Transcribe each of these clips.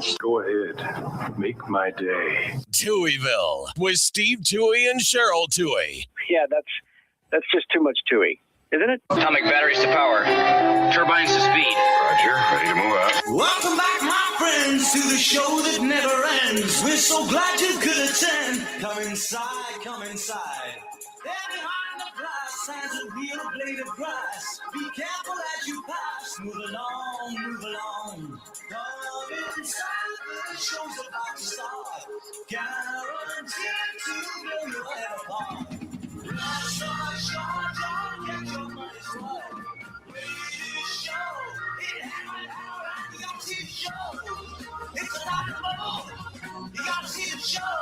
friends. Go ahead. Make my day. Touhyville with Steve Touhy and Cheryl Touhy. Yeah, that's just too much Touhy, isn't it? Atomic batteries to power. Turbines to speed. Roger. Ready to move out. Welcome back, my friends, to the show that never ends. We're so glad you could attend. Come inside, come inside. There behind the glass stands a real blade of grass. Be careful as you pass. Move along, move along. Come inside, the show's about to start. Guaranteed to blow your head apart. Rush, rush, rush, get your money's worth. Radio show, it happened out at the TV show. It's a rock and roll. You gotta see the show.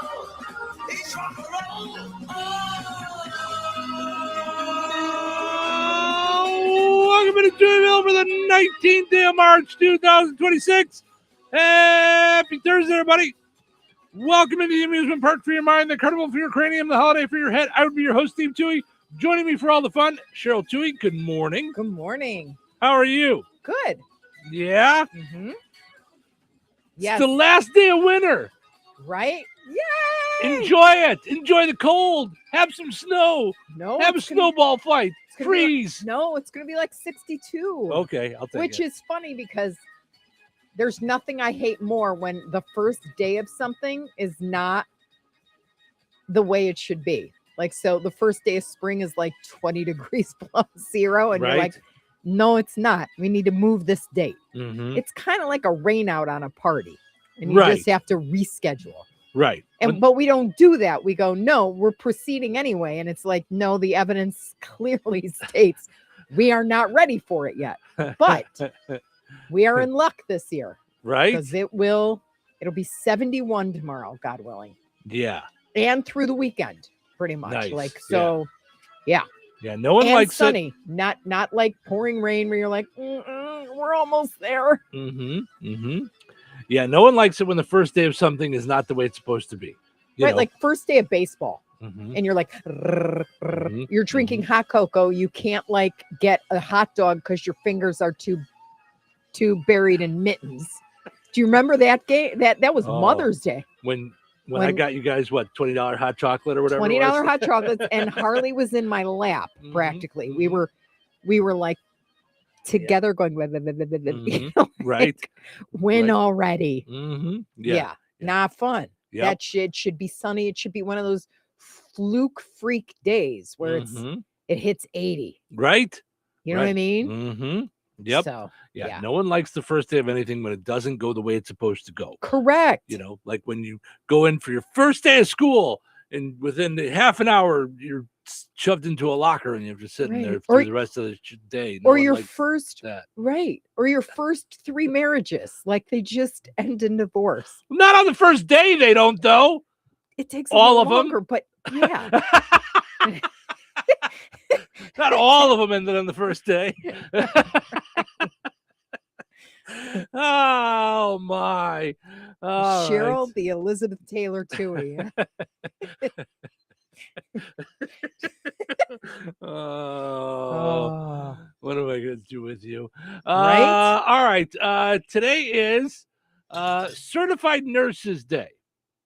It's rock and roll. Welcome to Touhyville for the 19th day of March, 2026. Happy Thursday, everybody. Welcome into the amusement park for your mind, the carnival for your cranium, the holiday for your head. I would be your host, Steve Touhy. Joining me for all the fun, Cheryl Touhy. Good morning. Good morning. How are you? Good. Yeah? Mm-hmm. Yes. It's the last day of winter. Right? Yay! Enjoy it. Enjoy the cold. Have some snow. No. Have a snowball fight. Freeze. No, it's going to be like 62. Okay, I'll take it. Which is funny because there's nothing I hate more when the first day of something is not the way it should be. Like, so the first day of spring is like 20 degrees below zero. And You're like, no, it's not. We need to move this date. Mm-hmm. It's kind of like a rain out on a party. And you just have to reschedule. Right. But we don't do that. We go, no, we're proceeding anyway. And it's like, no, the evidence clearly states we are not ready for it yet. But we are in luck this year. Right. Because it'll be 71 tomorrow, God willing. Yeah. And through the weekend, pretty much. Nice. Like, so, yeah. Yeah, no one likes sunny. it. Not like pouring rain where you're like, we're almost there. Mm-hmm. Mm-hmm. Yeah, no one likes it when the first day of something is not the way it's supposed to be. You know? Like first day of baseball. Mm-hmm. And you're like, you're drinking hot cocoa. You can't like get a hot dog because your fingers are too buried in mittens. Do you remember that game? That was Mother's Day. When I got you guys, what, $20 hot chocolate or whatever? $20 hot chocolates, and Harley was in my lap practically. Mm-hmm. We were like together going, right? Win already. Mm-hmm. Yeah, not fun. Yep. That shit should be sunny. It should be one of those fluke freak days where it hits 80. Right. You know what I mean? Mm-hmm. Yep. So, yeah, no one likes the first day of anything when it doesn't go the way it's supposed to go. Correct. You know, like when you go in for your first day of school and within half an hour, you're shoved into a locker and you're just sitting there for the rest of the day. Or your first, or your first 3 marriages, like they just end in divorce. Not on the first day, they don't, though. It takes all of longer, them, but yeah. Not all of them ended on the first day. Oh my. Cheryl, right. The Elizabeth Taylor Touhy. What am I going to do with you? Right? All right. Today is Certified Nurses Day.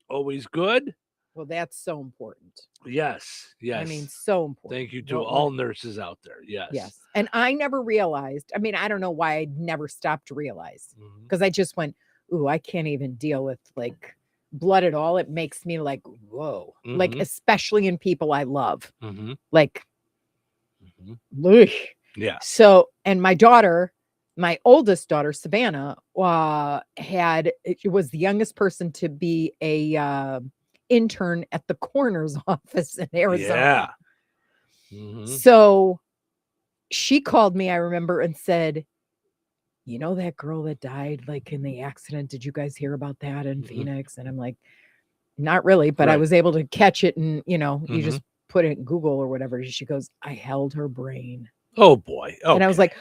Always good. Well, that's so important. Yes. I mean, so important. Thank you to all nurses out there. Yes. And I never realized, I mean, I don't know why I never stopped to realize, because I just went, ooh, I can't even deal with like blood at all. It makes me like, whoa, like, especially in people I love, like, yeah. So, and my daughter, my oldest daughter, Savannah, was the youngest person to be a intern at the coroner's office in Arizona. Yeah. So she called me, I remember, and said, you know, that girl that died like in the accident, did you guys hear about that in Phoenix? And I'm like, not really, but I was able to catch it. And, you know, you just put it in Google or whatever. She goes, I held her brain. Oh boy. Okay. And I was like,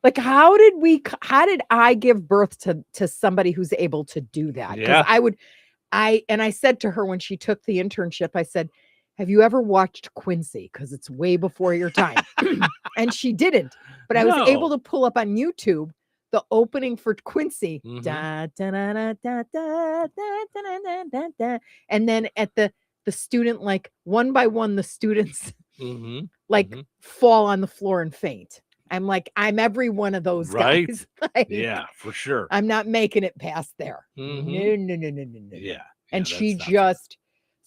like, how did I give birth to somebody who's able to do that? Yeah. I said to her when she took the internship, I said, have you ever watched Quincy? Because it's way before your time. And she didn't. But I was able to pull up on YouTube the opening for Quincy. Mhm. Da, da, da, da, da, da, da, da, da, da, da. And then at the student, like one by one, the students Mhm. like Mhm. fall on the floor and faint. I'm like, I'm every one of those Right. guys. Like, Yeah, for sure. I'm not making it past there. Mhm. No, no, no, no, no, no. Yeah. And yeah, she that's not fair. just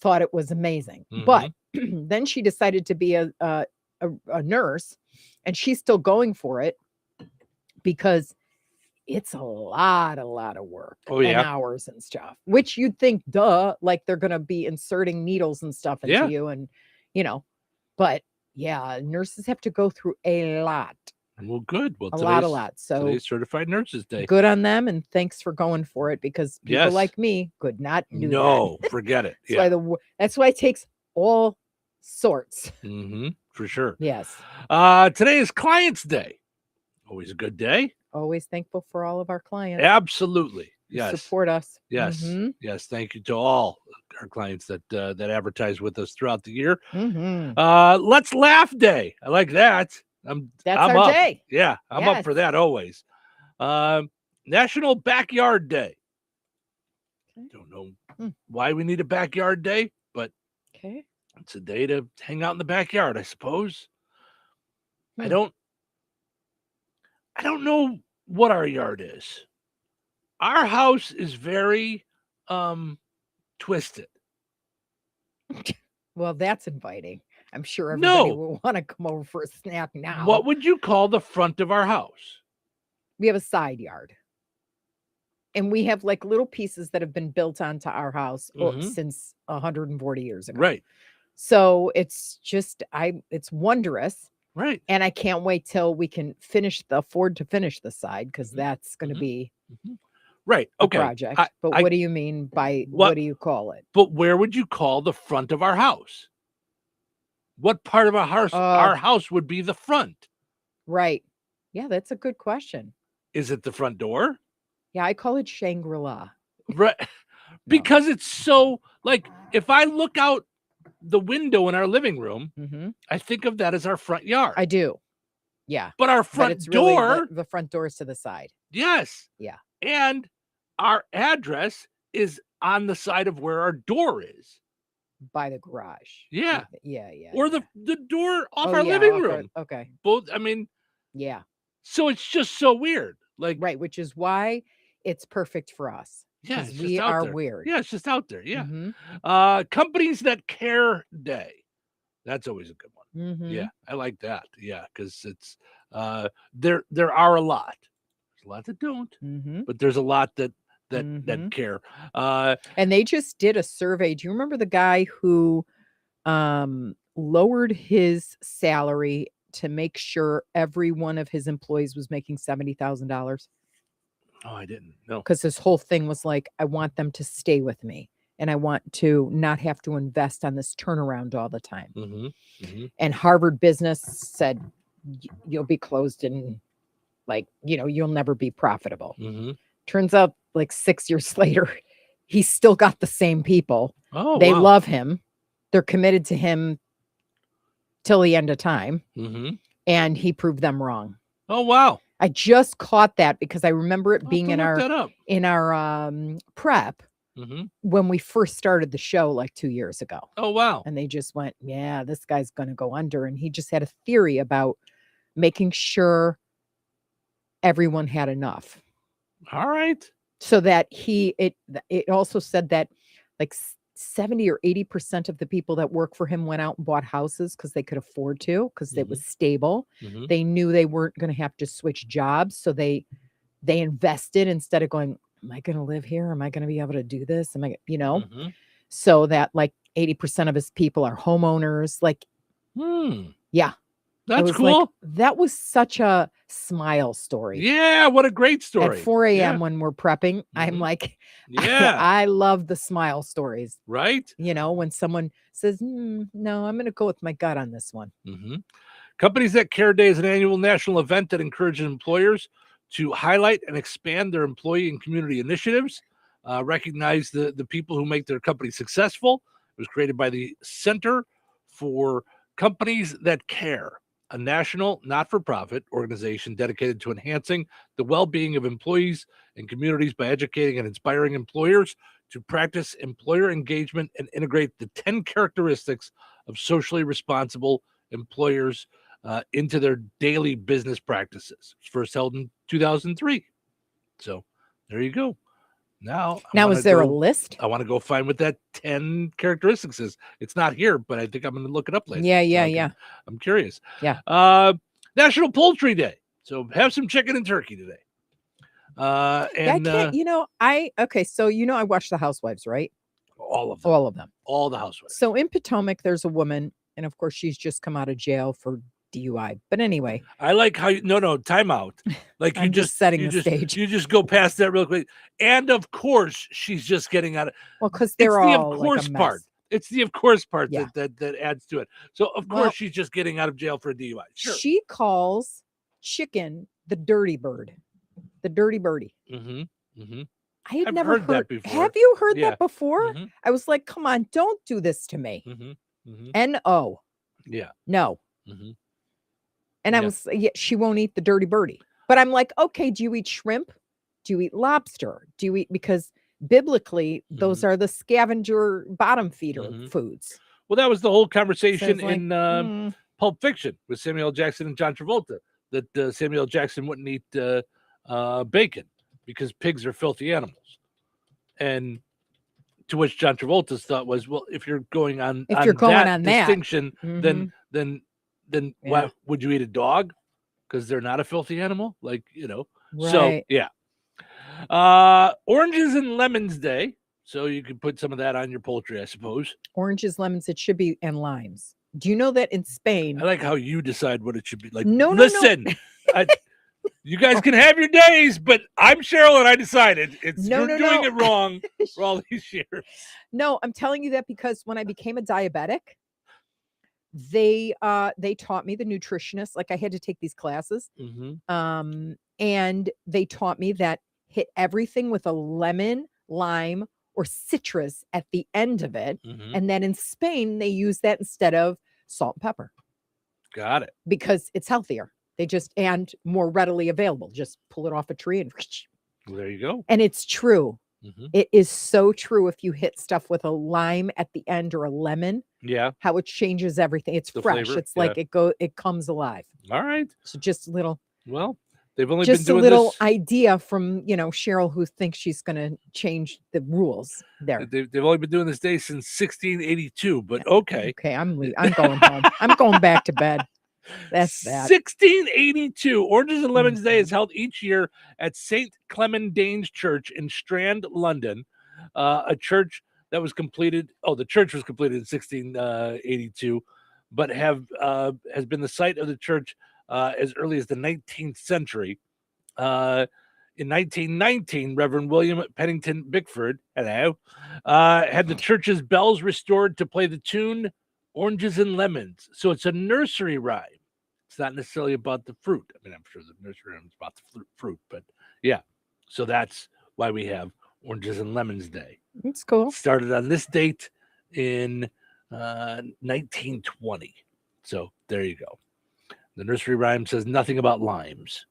thought it was amazing. But then she decided to be a nurse, and she's still going for it because it's a lot of work Oh, and yeah. hours and stuff, which you'd think, duh, like they're going to be inserting needles and stuff into Yeah. you. And, but yeah, nurses have to go through a lot, Well, good. Well, a today's lot. So today's Certified Nurses Day. good on them. And thanks for going for it, because people Yes. like me could not do that. No, forget it. That's why that's why it takes all sorts. For sure. Yes. Today is Clients Day. Always a good day. Always thankful for all of our clients. Absolutely. who Yes. Support us. Yes. Mhm. Yes. Thank you to all our clients that advertise with us throughout the year. Mhm. Let's Laugh Day. I like that. That's I'm our up. day. Yeah, I'm up Yes. for that always. National Backyard Day. Okay. Don't know Hmm. why we need a backyard day, but Okay. it's a day to hang out in the backyard, I suppose. I Hmm. don't know what our yard is. Our house is very twisted. Well, that's inviting. I'm sure everybody No. will want to come over for a snack now. What would you call the front of our house? We have a side yard. And we have like little pieces that have been built onto our house since 140 years ago. Right. So it's just it's wondrous. Right. And I can't wait till we can afford to finish the side, because that's going to be Right. a Okay. project. But what do you mean by what do you call it? But where would you call the front of our house? What part of our house would be the front? Right. Yeah, that's a good question. Is it the front door? Yeah, I call it Shangri-La. Right. Because it's so, like, if I look out the window in our living room, I think of that as our front yard. I do. Yeah. But our But front it's really door, the front door's to the side. yes. Yeah. And our address is on the side of where our door is. By the garage. Yeah. Yeah. Or the door off our yeah, living off our- room. okay. Both, I mean, Yeah. so it's just so weird. Like, Right, which is why it's perfect for us. yeah, 'cause it's we just out are there. weird. Yeah, it's just out there. Yeah. Mhm. Companies that care day. That's always a good one. Mhm. Yeah, I like that. Yeah, because it's there are a lot. There's a lot that don't, Mhm. but there's a lot that Mhm. care. And they just did a survey. Do you remember the guy who lowered his salary to make sure every one of his employees was making $70,000? Oh, I didn't know. Because his whole thing was like, I want them to stay with me, and I want to not have to invest on this turnaround all the time. And Harvard Business said, you'll be closed in, like, you'll never be profitable. Turns out, like 6 years later, he's still got the same people. Oh, They wow. love him. They're committed to him till the end of time. And he proved them wrong. Oh, wow. I just caught that because I remember it I'll being have to in look that up. prep when we first started the show like 2 years ago. Oh, wow. And they just went, yeah, this guy's going to go under. And he just had a theory about making sure everyone had enough. All right. So that it also said that like 70 or 80% of the people that work for him went out and bought houses because they could afford to, because it was stable. They knew they weren't going to have to switch jobs. So they invested instead of going, am I going to live here? Am I going to be able to do this? Am I, so that like 80% of his people are homeowners. Like, yeah. That's was cool. Like, that was such a smile story. Yeah, what a great story. At 4 a.m. when we're prepping, I'm like, yeah, I love the smile stories. Right. When someone says, no, I'm going to go with my gut on this one. Companies That Care Day is an annual national event that encourages employers to highlight and expand their employee and community initiatives, recognize the people who make their company successful. It was created by the Center for Companies That Care. a national not-for-profit organization dedicated to enhancing the well-being of employees and communities by educating and inspiring employers to practice employer engagement and integrate the 10 characteristics of socially responsible employers into their daily business practices. It was first held in 2003. So there you go. Now is there a list? I want to go find what that 10 characteristics is. It's not here, but I think I'm going to look it up later. Yeah. I'm curious. Yeah. National Poultry Day. So have some chicken and turkey today. I can't, so I watch The Housewives, right? All of them. All the housewives. So in Potomac, there's a woman, and of course she's just come out of jail for DUI. But anyway, I like how time out. Like I'm just setting the stage. You just go past that real quick. And of course, she's just getting out of. Well, because they're all of course like a mess. part. It's the of course part Yeah. that adds to it. So of course she's just getting out of jail for a DUI. Sure. She calls chicken the dirty bird, the dirty birdie. I had never heard that before. Have you heard Yeah. that before? Mhm. I was like, come on, don't do this to me. Mm-hmm. N-O. Yeah. No. Mm-hmm. And I Yeah. was, she won't eat the dirty birdie. But I'm like, okay, do you eat shrimp? Do you eat lobster? Do you eat, because biblically, those are the scavenger bottom feeder foods. Well, that was the whole conversation it's like, in Pulp Fiction with Samuel L. Jackson and John Travolta, that Samuel L. Jackson wouldn't eat bacon because pigs are filthy animals. And to which John Travolta's thought was, well, if you're going on that distinction, then why would you eat a dog? Because they're not a filthy animal, like, Right. So yeah. Oranges and Lemons Day, so you could put some of that on your poultry, I suppose. Oranges, lemons, it should be, and limes. Do you know that in Spain? I like how you decide what it should be. Like, No. You guys can have your days, but I'm Cheryl and I decided you're doing it wrong for all these years. No, I'm telling you that because when I became a diabetic, they taught me, the nutritionist, like I had to take these classes. And they taught me that hit everything with a lemon, lime, or citrus at the end of it. And then in Spain, they use that instead of salt and pepper. Got it. Because it's healthier. They and more readily available. Just pull it off a tree and well, there you go. And it's true. It is so true. If you hit stuff with a lime at the end or a lemon, how it changes everything. It's fresh. Flavor, it's like it comes alive. All right. So just a little. Well, they've only just been doing a little this. idea from Cheryl, who thinks she's going to change the rules there. They've only been doing this day since 1682, but okay. Okay, I'm going home. I'm going back to bed. That's that. 1682. Oranges and Lemons Day is held each year at St. Clement Danes Church in Strand, London. A church that was completed. Oh, the church was completed in 1682, but has been the site of the church as early as the 19th century. In 1919, Reverend William Pennington Bickford, had the church's bells restored to play the tune Oranges and Lemons. So it's a nursery rhyme. It's not necessarily about the fruit. I mean, I'm sure the nursery rhyme is about the fruit, but yeah. So that's why we have Oranges and Lemons Day. It's cool. It started on this date in 1920. So there you go. The nursery rhyme says nothing about limes.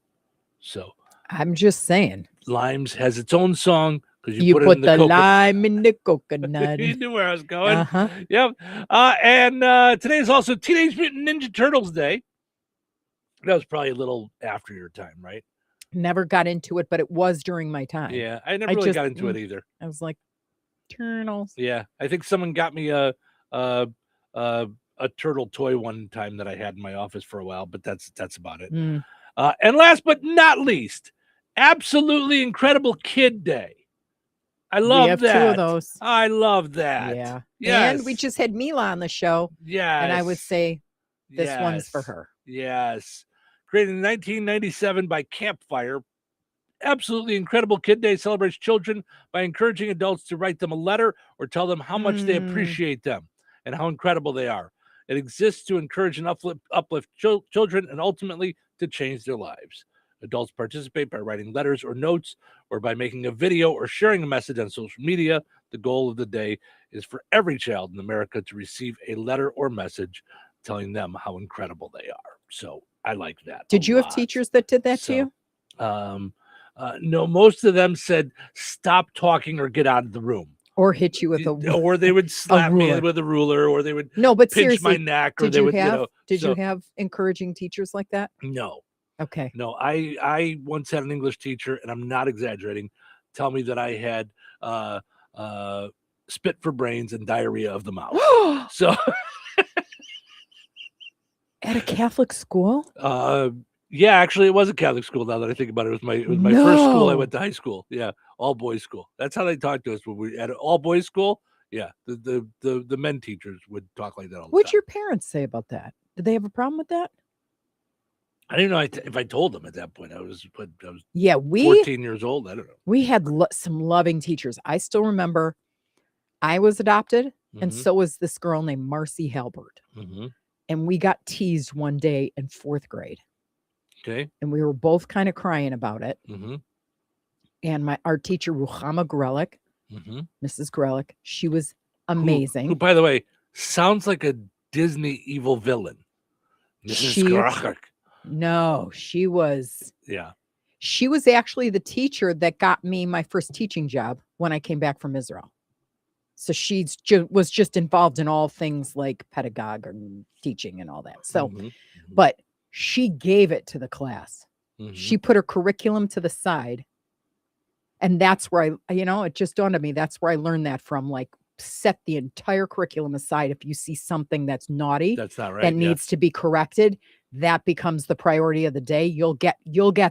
So I'm just saying. Limes has its own song because you put it in the coconut. lime in the coconut. You knew where I was going. Uh-huh. Yep. And today is also Teenage Mutant Ninja Turtles Day. That was probably a little after your time, right? Never got into it, but it was during my time. Yeah, I never really got into it either. I was like, turtles. Yeah, I think someone got me a turtle toy one time that I had in my office for a while, but that's about it. And last but not least, absolutely incredible Kid Day. I love we have that. 2 of those. I love that. Yeah. Yes. And we just had Mila on the show. Yeah. And I would say this one's for her. Yes. Created in 1997 by Campfire. Absolutely incredible Kid Day celebrates children by encouraging adults to write them a letter or tell them how much they appreciate them and how incredible they are. It exists to encourage and uplift children and ultimately to change their lives. Adults participate by writing letters or notes or by making a video or sharing a message on social media. The goal of the day is for every child in America to receive a letter or message telling them how incredible they are. So I liked that. Did you have teachers that did that to you? No, most of them said, stop talking or get out of the room. Or hit you with a or they would slap me with a ruler, or they would but pinch my seriously, neck, or they would, did you have encouraging teachers like that? No. Okay. No, I once had an English teacher, and I'm not exaggerating, tell me that I had spit for brains and diarrhea of the mouth. So at a Catholic school? Yeah, actually, it was a Catholic school. Now that I think about it, it was my first school. I went to high school. Yeah, all boys school. That's how they talked to us when we at an all boys school. Yeah, the men teachers would talk like that all the time. What'd your parents say about that? Did they have a problem with that? I didn't know if I told them at that point. I was 14 years old. I don't know. We had some loving teachers. I still remember I was adopted, and so was this girl named Marcy Halbert. And we got teased one day in 4th grade. Okay. And we were both kind of crying about it. And our teacher, Ruchama Grelik, Mrs. Grelik, she was amazing. Who, by the way, sounds like a Disney evil villain. Mrs. Grelik. No, she was. Yeah. She was actually the teacher that got me my first teaching job when I came back from Israel. So she was just involved in all things like pedagogue and teaching and all that. So, but she gave it to the class. She put her curriculum to the side. And that's where it just dawned on me. That's where I learned that from. Like, set the entire curriculum aside. If you see something that's naughty, that's not right, that needs to be corrected, that becomes the priority of the day. You'll get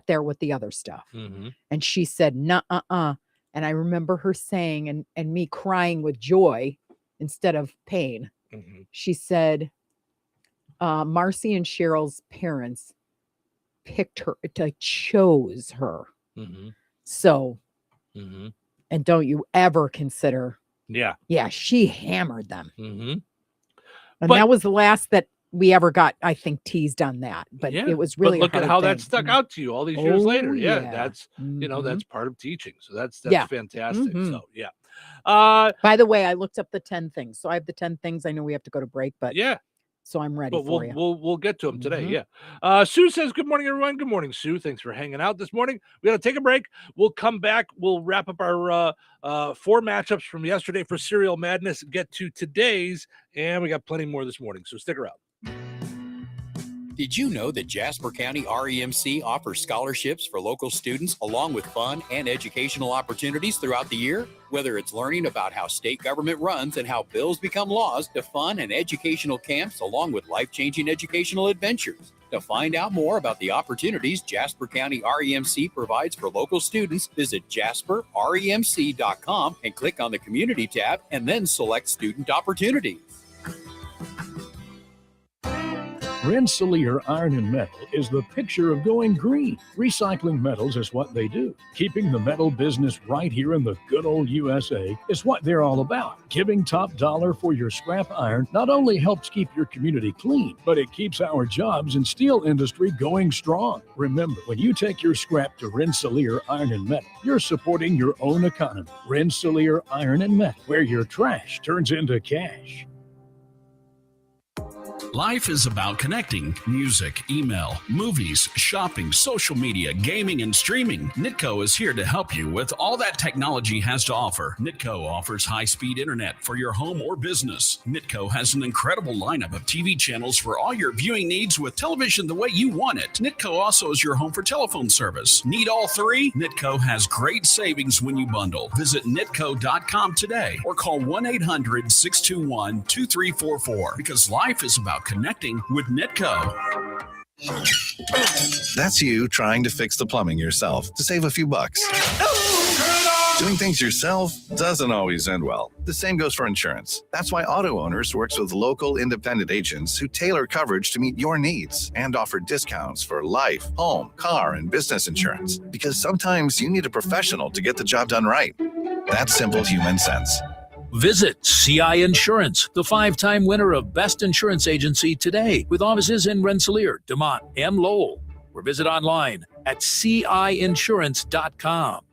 there with the other stuff. And she said, nuh-uh. And I remember her saying, and me crying with joy instead of pain. She said, Marcy and Cheryl's parents picked her, chose her. So, and don't you ever consider. Yeah, she hammered them. And that was the last that we ever got, I think, teased on that. But it was really look at how that stuck out to you all these years later. Yeah, that's that's part of teaching. So that's fantastic. So by the way, I looked up the 10 things. So I have the 10 things. I know we have to go to break, but so I'm ready for you. We'll get to them today. Yeah. Sue says, good morning, everyone. Good morning, Sue. Thanks for hanging out this morning. We got to take a break. We'll come back. We'll wrap up our 4 matchups from yesterday for Serial Madness, get to today's, and we got plenty more this morning. So stick around. Did you know that Jasper County REMC offers scholarships for local students along with fun and educational opportunities throughout the year? Whether it's learning about how state government runs and how bills become laws, to fun and educational camps along with life-changing educational adventures. To find out more about the opportunities Jasper County REMC provides for local students, visit jasperremc.com and click on the Community tab and then select Student Opportunities. Rensselaer Iron and Metal is the picture of going green. Recycling metals is what they do. Keeping the metal business right here in the good old USA is what they're all about. Giving top dollar for your scrap iron not only helps keep your community clean, but it keeps our jobs and steel industry going strong. Remember, when you take your scrap to Rensselaer Iron and Metal, you're supporting your own economy. Rensselaer Iron and Metal, where your trash turns into cash. Life is about connecting. Music, email, movies, shopping, social media, gaming, and streaming. Nitco is here to help you with all that technology has to offer. Nitco offers high-speed internet for your home or business. Nitco has an incredible lineup of TV channels for all your viewing needs with television the way you want it. Nitco also is your home for telephone service. Need all 3? Nitco has great savings when you bundle. Visit nitco.com today or call 1-800-621-2344 because life is about connecting with Nitco. That's you trying to fix the plumbing yourself to save a few bucks. Doing things yourself doesn't always end well. The same goes for insurance. That's why Auto Owners works with local independent agents who tailor coverage to meet your needs and offer discounts for life, home, car, and business insurance. Because sometimes you need a professional to get the job done right. That's simple human sense. Visit CI Insurance, the 5-time winner of Best Insurance Agency today, with offices in Rensselaer, DeMont, and Lowell. Or visit online at ciinsurance.com.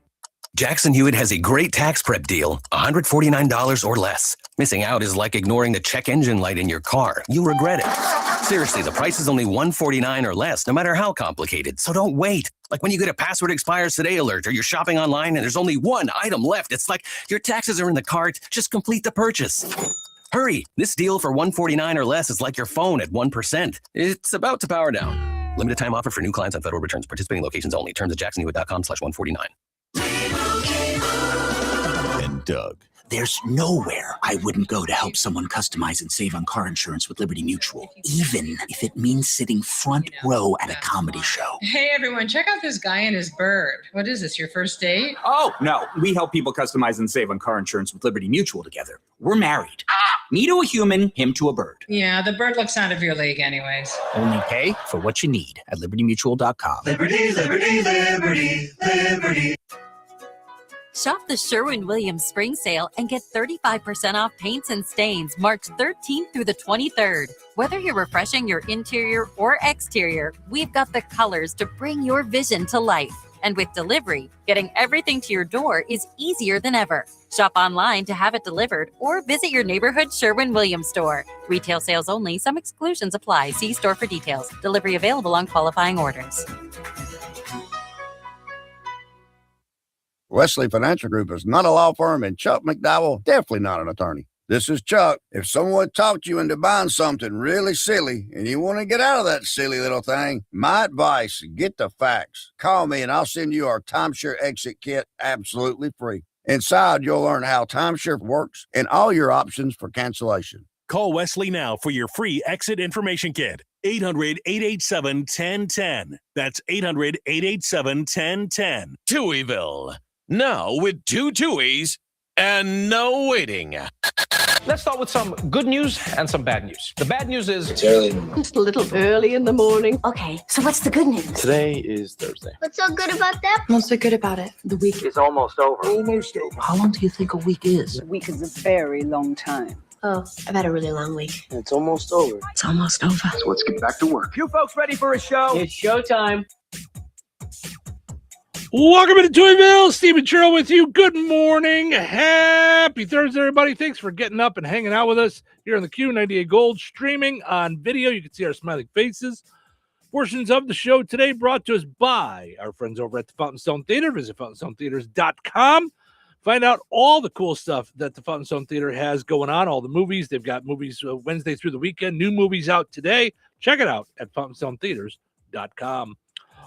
Jackson Hewitt has a great tax prep deal, $149 or less. Missing out is like ignoring the check engine light in your car. You'll regret it. Seriously, the price is only $149 or less, no matter how complicated. So don't wait. Like when you get a password expires today alert, or you're shopping online and there's only one item left. It's like your taxes are in the cart. Just complete the purchase. Hurry. This deal for $149 or less is like your phone at 1%. It's about to power down. Limited time offer for new clients on federal returns. Participating locations only. Terms at jacksonhewitt.com/149. And Doug. There's nowhere I wouldn't go to help someone customize and save on car insurance with Liberty Mutual, even if it means sitting front row at a comedy show. Hey, everyone, check out this guy and his bird. What is this, your first date? Oh, no. We help people customize and save on car insurance with Liberty Mutual together. We're married. Me to a human, him to a bird. Yeah, the bird looks out of your league anyways. Only pay for what you need at libertymutual.com. Liberty, liberty, liberty, liberty. Shop the Sherwin-Williams Spring Sale and get 35% off paints and stains March 13th through the 23rd. Whether you're refreshing your interior or exterior, we've got the colors to bring your vision to life. And with delivery, getting everything to your door is easier than ever. Shop online to have it delivered or visit your neighborhood Sherwin-Williams store. Retail sales only. Some exclusions apply. See store for details. Delivery available on qualifying orders. Wesley Financial Group is not a law firm, and Chuck McDowell, definitely not an attorney. This is Chuck. If someone talked you into buying something really silly and you want to get out of that silly little thing, my advice, get the facts. Call me and I'll send you our timeshare exit kit absolutely free. Inside, you'll learn how timeshare works and all your options for cancellation. Call Wesley now for your free exit information kit. 800-887-1010. That's 800-887-1010. Touhyville. Now with 2 Touhies and no waiting. Let's start with some good news and some bad news. The bad news is it's early in the morning. Just a little early in the morning. Okay, so what's the good news? Today is Thursday. What's so good about that? What's so good about it? The week is almost over. Almost over. How long do you think a week is? A week is a very long time. Oh, I've had a really long week. It's almost over. It's almost over. So let's get back to work. You folks ready for a show? It's showtime. Welcome to Touhyville. Stephen Churl with you. Good morning. Happy Thursday, everybody. Thanks for getting up and hanging out with us here on the Q98 Gold, streaming on video. You can see our smiling faces. Portions of the show today brought to us by our friends over at the Fountain Stone Theater. Visit fountainstonetheaters.com. Find out all the cool stuff that the Fountain Stone Theater has going on, all the movies. They've got movies Wednesday through the weekend, new movies out today. Check it out at fountainstonetheaters.com.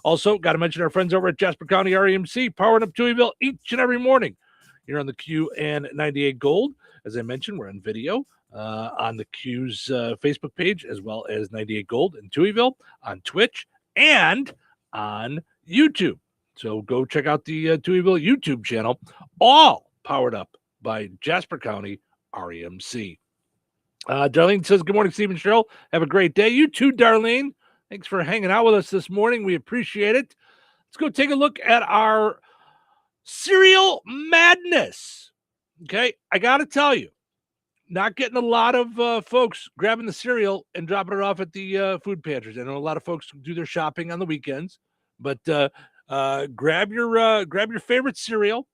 Also, got to mention our friends over at Jasper County REMC, powering up Touhyville each and every morning here on the Q and 98 Gold. As I mentioned, we're on video on the Q's Facebook page, as well as 98 Gold in Touhyville, on Twitch, and on YouTube. So go check out the Touhyville YouTube channel, all powered up by Jasper County REMC. Darlene says, good morning, Stephen Cheryl. Have a great day. You too, Darlene. Thanks for hanging out with us this morning. We appreciate it. Let's go take a look at our cereal madness. Okay, I got to tell you, not getting a lot of folks grabbing the cereal and dropping it off at the food pantries. I know a lot of folks do their shopping on the weekends, but grab your favorite cereal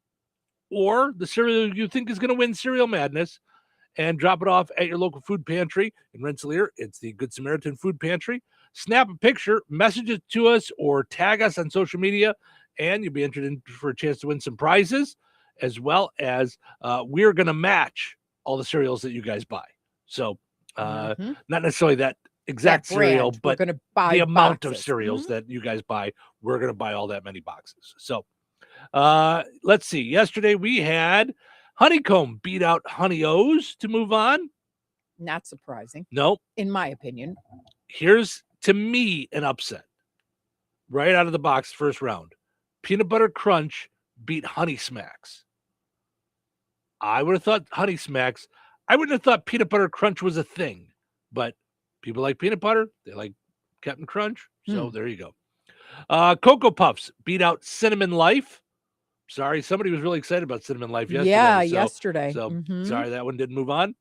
or the cereal you think is going to win Cereal Madness and drop it off at your local food pantry in Rensselaer. It's the Good Samaritan Food Pantry. Snap a picture, message it to us, or tag us on social media, and you'll be entered in for a chance to win some prizes, as well as we're going to match all the cereals that you guys buy. So not necessarily that exact cereal, but buy the amount of cereals that you guys buy. We're going to buy all that many boxes. So let's see. Yesterday we had Honeycomb beat out Honey O's to move on. Not surprising. Nope. In my opinion. Here's, to me, an upset. Right out of the box, first round. Peanut Butter Crunch beat Honey Smacks. I would have thought Honey Smacks. I wouldn't have thought Peanut Butter Crunch was a thing. But people like peanut butter. They like Captain Crunch. So there you go. Cocoa Puffs beat out Cinnamon Life. Sorry, somebody was really excited about Cinnamon Life yesterday. Yeah, yesterday. So sorry that one didn't move on.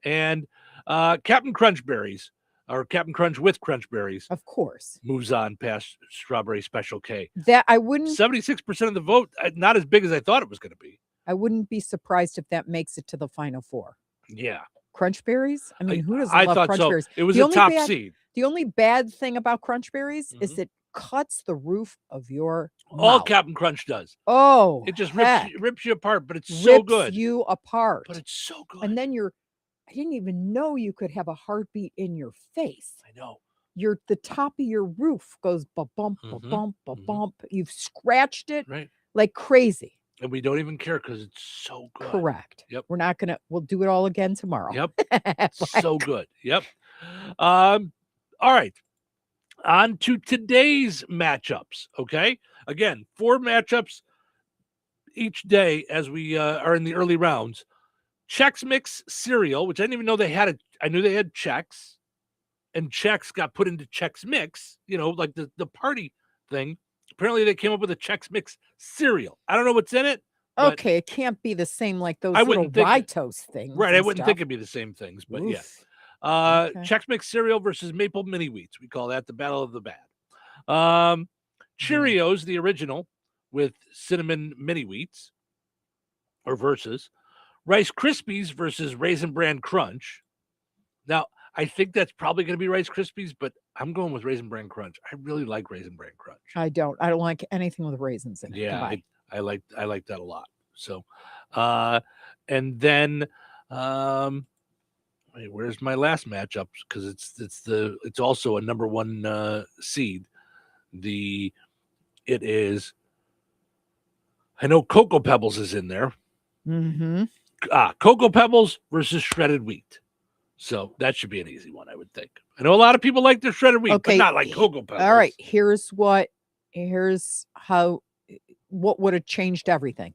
And Captain Crunch Berries, or Captain Crunch with Crunch Berries, of course, moves on past Strawberry Special K. That I wouldn't. 76% of the vote, not as big as I thought it was going to be. I wouldn't be surprised if that makes it to the Final Four. Yeah. Crunch berries? I mean, who doesn't I love thought crunch so. berries? It was The a only top bad- seed. The only bad thing about crunch berries is it cuts the roof of your All mouth. Captain Crunch does. Oh, It just heck. rips you apart, but it's so Rips good. you apart. But it's so good. And then I didn't even know you could have a heartbeat in your face. I know. The top of your roof goes ba-bump, ba-bump, ba-bump. You've scratched it like crazy. And we don't even care because it's so good. Correct. Yep. We'll do it all again tomorrow. Yep. So good. Yep. All right. On to today's matchups. Okay. Again, 4 matchups each day as we are in the early rounds. Chex Mix cereal, which I didn't even know they had I knew they had Chex, and Chex got put into Chex Mix, like the party thing. Apparently they came up with a Chex Mix cereal. I don't know what's in it. Okay, it can't be the same like those I little wouldn't think rye toast things. Right, and I wouldn't stuff. think it'd be the same things, but yeah. Oof. Okay. Chex Mix cereal versus Maple Mini Wheats. We call that the Battle of the Bad. Cheerios, the original, with cinnamon mini wheats, or versus Rice Krispies versus Raisin Bran Crunch. Now, I think that's probably going to be Rice Krispies, but I'm going with Raisin Bran Crunch. I really like Raisin Bran Crunch. I don't like anything with raisins in it. Yeah, Goodbye. I like that a lot. So, and then, wait, where's my last matchup? Because it's also a number 1 seed. I know Cocoa Pebbles is in there. Mm-hmm. Cocoa Pebbles versus shredded wheat. So that should be an easy one, I would think. I know a lot of people like their shredded wheat, but not like Cocoa Pebbles. All right, here's how what would have changed everything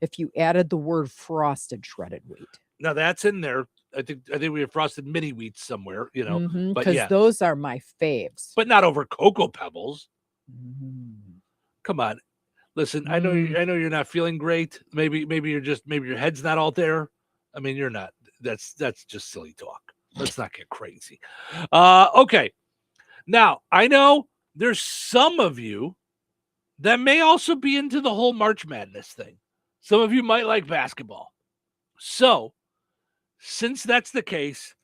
if you added the word frosted shredded wheat. Now that's in there. I think we have frosted mini wheats somewhere, but Because yeah, those are my faves. but not over Cocoa Pebbles. Come on, listen. I know you're not feeling great. Maybe your head's not all there. I mean, you're not. That's just silly talk. Let's not get crazy. Okay. Now I know there's some of you that may also be into the whole March Madness thing. Some of you might like basketball. So, since that's the case,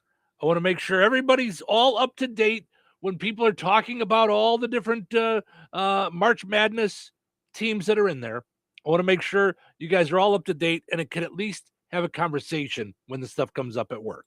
I want to make sure everybody's all up to date when people are talking about all the different March Madness teams that are in there. I want to make sure you guys are all up to date and it can at least have a conversation when the stuff comes up at work.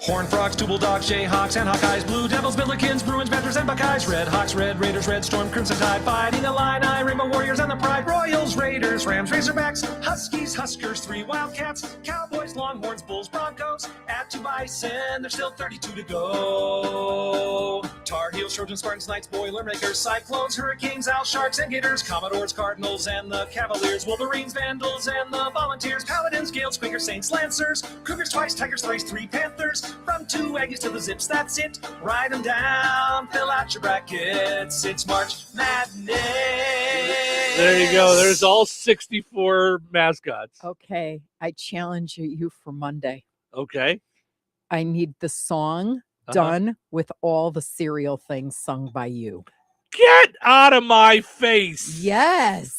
Horned Frogs, Two Bulldogs, Jayhawks, and Hawkeyes, Blue Devils, Billikens, Bruins, Panthers, and Buckeyes, Red Hawks, Red Raiders, Red Storm, Crimson Tide, Fighting Illini, Rainbow Warriors, and the Pride, Royals, Raiders, Rams, Razorbacks, Huskies, Huskers, 3 Wildcats, Cowboys, Longhorns, Bulls, Broncos, add 2 Bison, there's still 32 to go. Tar Heels, Trojans, Spartans, Knights, Boilermakers, Cyclones, Hurricanes, Owls, Sharks, and Gators, Commodores, Cardinals, and the Cavaliers, Wolverines, Vandals, and the Volunteers, Paladins, Gales, Quakers, Saints, Lancers, Cougars twice, Tigers thrice, 3 Panthers, from 2 Aggies to the Zips, that's it. Write them down, fill out your brackets. It's March Madness. There you go. There's all 64 mascots. Okay, I challenge you for Monday. Okay. I need the song done with all the cereal things sung by you. Get out of my face. Yes.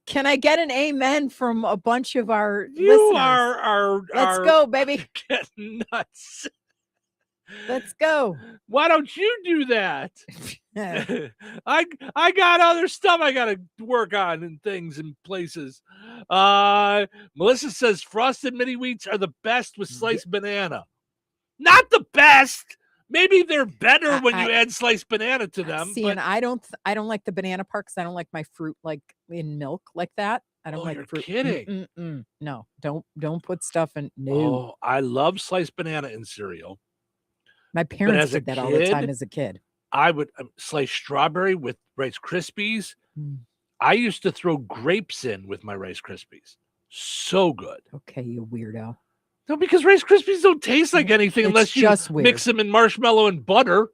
Can I get an amen from a bunch of our listeners? Let's go, baby. Get nuts. Let's go. Why don't you do that? I got other stuff I gotta work on and things and places. Melissa says frosted mini wheats are the best with sliced banana. Not the best. Maybe they're better when you add sliced banana to them. See, and I don't like the banana part because I don't like my fruit like in milk like that. I don't like you're fruit. kidding. No, don't put stuff in. No, Oh, I love sliced banana in cereal. my parents as a did that all the time kid, as a kid. I would slice strawberry with Rice Krispies. I used to throw grapes in with my Rice Krispies. So good. Okay, you weirdo. No, because Rice Krispies don't taste like anything It's unless you just weird. mix them in marshmallow and butter.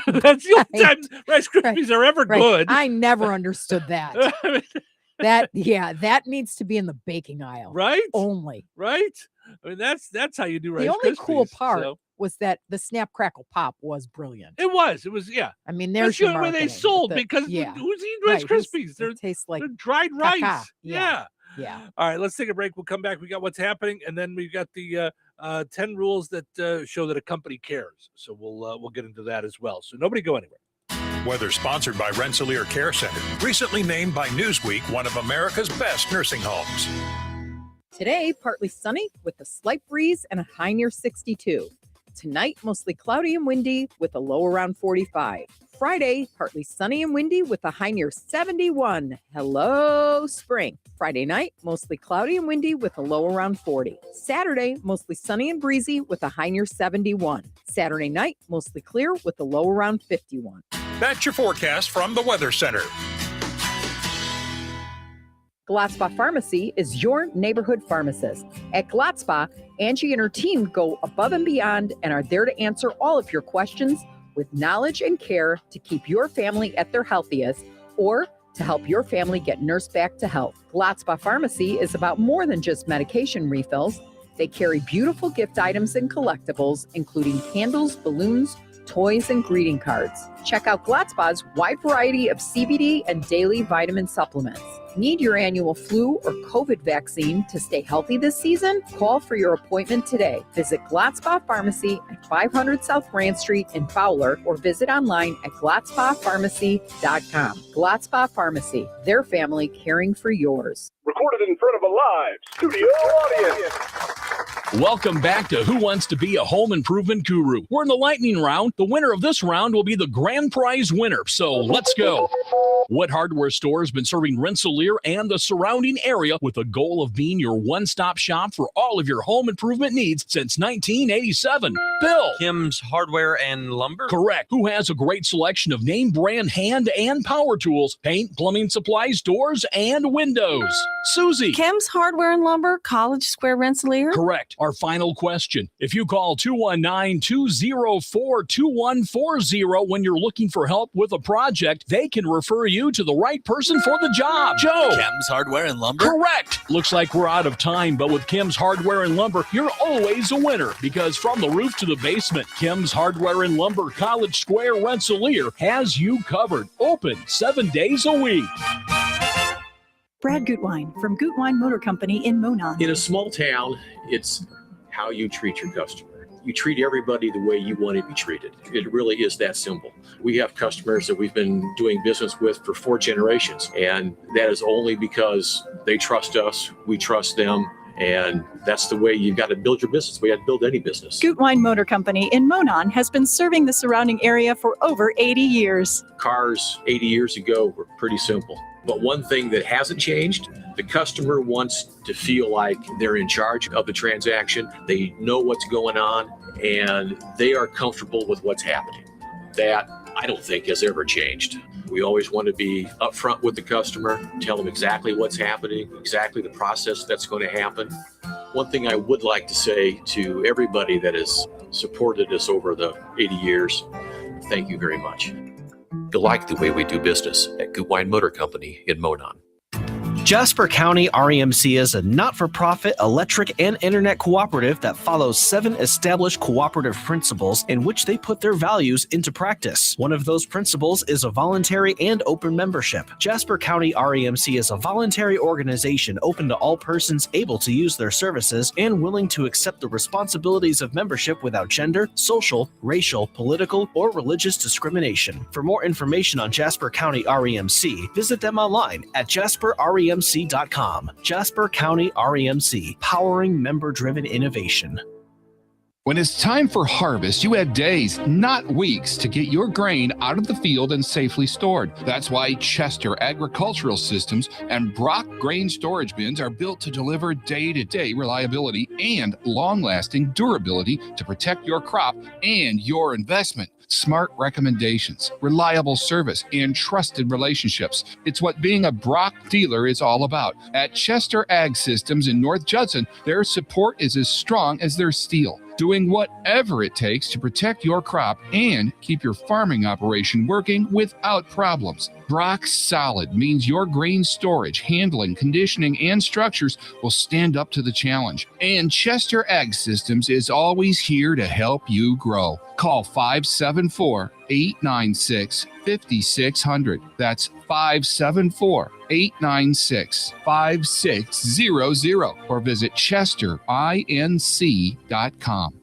That's the only time Rice Krispies are ever good. I never understood that. That needs to be in the baking aisle. Right? Only. Right? I mean, that's how you do Rice The only Krispies. cool part So. was that the Snap Crackle Pop was brilliant. It was, yeah. I mean, That's there's the only way they sold because who's eating Rice Krispies? They're tastes like they're dried rice. caca. Yeah. Yeah. All right, let's take a break. We'll come back. We got what's happening, and then we've got the 10 rules that show that a company cares. So we'll get into that as well. So nobody go anywhere. Weather sponsored by Rensselaer Care Center, recently named by Newsweek one of America's best nursing homes. Today, partly sunny with a slight breeze and a high near 62. Tonight, mostly cloudy and windy with a low around 45. Friday, partly sunny and windy with a high near 71. Hello, spring. Friday night, mostly cloudy and windy with a low around 40. Saturday, mostly sunny and breezy with a high near 71. Saturday night, mostly clear with a low around 51. That's your forecast from the Weather Center. Glatzpa Pharmacy is your neighborhood pharmacist. At Glatzpa, Angie and her team go above and beyond and are there to answer all of your questions with knowledge and care to keep your family at their healthiest or to help your family get nursed back to health. Glatzpa Pharmacy is about more than just medication refills. They carry beautiful gift items and collectibles, including candles, balloons, toys, and greeting cards. Check out Glatzpa's wide variety of CBD and daily vitamin supplements. Need your annual flu or COVID vaccine to stay healthy this season? Call for your appointment today. Visit Glatzpa Pharmacy at 500 South Grand Street in Fowler or visit online at glatzpapharmacy.com. Glatzpa Pharmacy, their family caring for yours. Recorded in front of a live studio audience. Welcome back to Who Wants to Be a Home Improvement Guru. We're in the lightning round. The winner of this round will be the grand prize winner. So let's go. What hardware store has been serving Rensselaer and the surrounding area with the goal of being your one-stop shop for all of your home improvement needs since 1987? Bill. Kim's Hardware and Lumber? Correct. Who has a great selection of name brand hand and power tools, paint, plumbing supplies, doors, and windows? Susie. Kim's Hardware and Lumber, College Square, Rensselaer? Correct. Our final question. If you call 219-204-2140 when you're looking for help with a project, they can refer you to the right person for the job. Joe. Kim's Hardware and Lumber? Correct. Looks like we're out of time, but with Kim's Hardware and Lumber, you're always a winner because from the roof to the basement, Kim's Hardware and Lumber, College Square, Rensselaer has you covered. Open 7 days a week. Brad Gutwein from Gutwein Motor Company in Monon. In a small town, it's how you treat your customer. You treat everybody the way you want to be treated. It really is that simple. We have customers that we've been doing business with for 4 generations, and that is only because they trust us, we trust them, and that's the way you've got to build your business. We have to build any business. Gutwein Motor Company in Monon has been serving the surrounding area for over 80 years. Cars 80 years ago were pretty simple. But one thing that hasn't changed, the customer wants to feel like they're in charge of the transaction. They know what's going on, and they are comfortable with what's happening. That, I don't think, has ever changed. We always want to be upfront with the customer, tell them exactly what's happening, exactly the process that's going to happen. One thing I would like to say to everybody that has supported us over the 80 years, thank you very much. You'll like the way we do business at Gutwein Motor Company in Monon. Jasper County REMC is a not-for-profit electric and internet cooperative that follows 7 established cooperative principles in which they put their values into practice. One of those principles is a voluntary and open membership. Jasper County REMC is a voluntary organization open to all persons able to use their services and willing to accept the responsibilities of membership without gender, social, racial, political, or religious discrimination. For more information on Jasper County REMC, visit them online at jasperremc.com. Jasper County REMC, powering member-driven innovation. When it's time for harvest, you have days, not weeks, to get your grain out of the field and safely stored. That's why Chester Agricultural Systems and Brock Grain Storage Bins are built to deliver day-to-day reliability and long-lasting durability to protect your crop and your investment. Smart recommendations, reliable service, and trusted relationships. It's what being a Brock dealer is all about. At Chester Ag Systems in North Judson, their support is as strong as their steel, doing whatever it takes to protect your crop and keep your farming operation working without problems. Brock Solid means your grain storage, handling, conditioning, and structures will stand up to the challenge. And Chester Ag Systems is always here to help you grow. Call 574 574-896-5600. That's 574-896-5600. Or visit ChesterINC.com.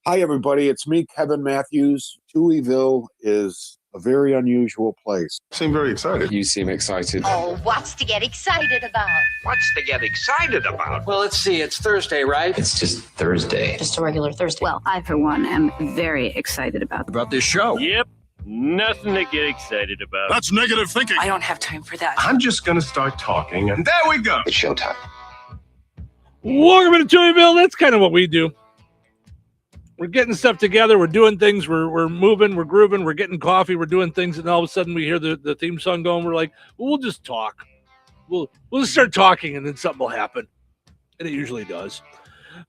Hi, everybody. It's me, Kevin Matthews. Touhyville is a very unusual place. Seem very excited. You seem excited. Oh, what's to get excited about? What's to get excited about? Well, let's see. It's Thursday, right? It's just Thursday. Just a regular Thursday. Well, I, for one, am very excited about About this show. Yep. Nothing to get excited about. That's negative thinking. I don't have time for that. I'm just going to start talking, and there we go. It's showtime. Welcome to Touhyville. That's kind of what we do. We're getting stuff together. We're doing things. We're moving. We're grooving. We're getting coffee. We're doing things. And all of a sudden we hear the theme song going. We're like, well, we'll just talk. We'll just start talking, and then something will happen. And it usually does.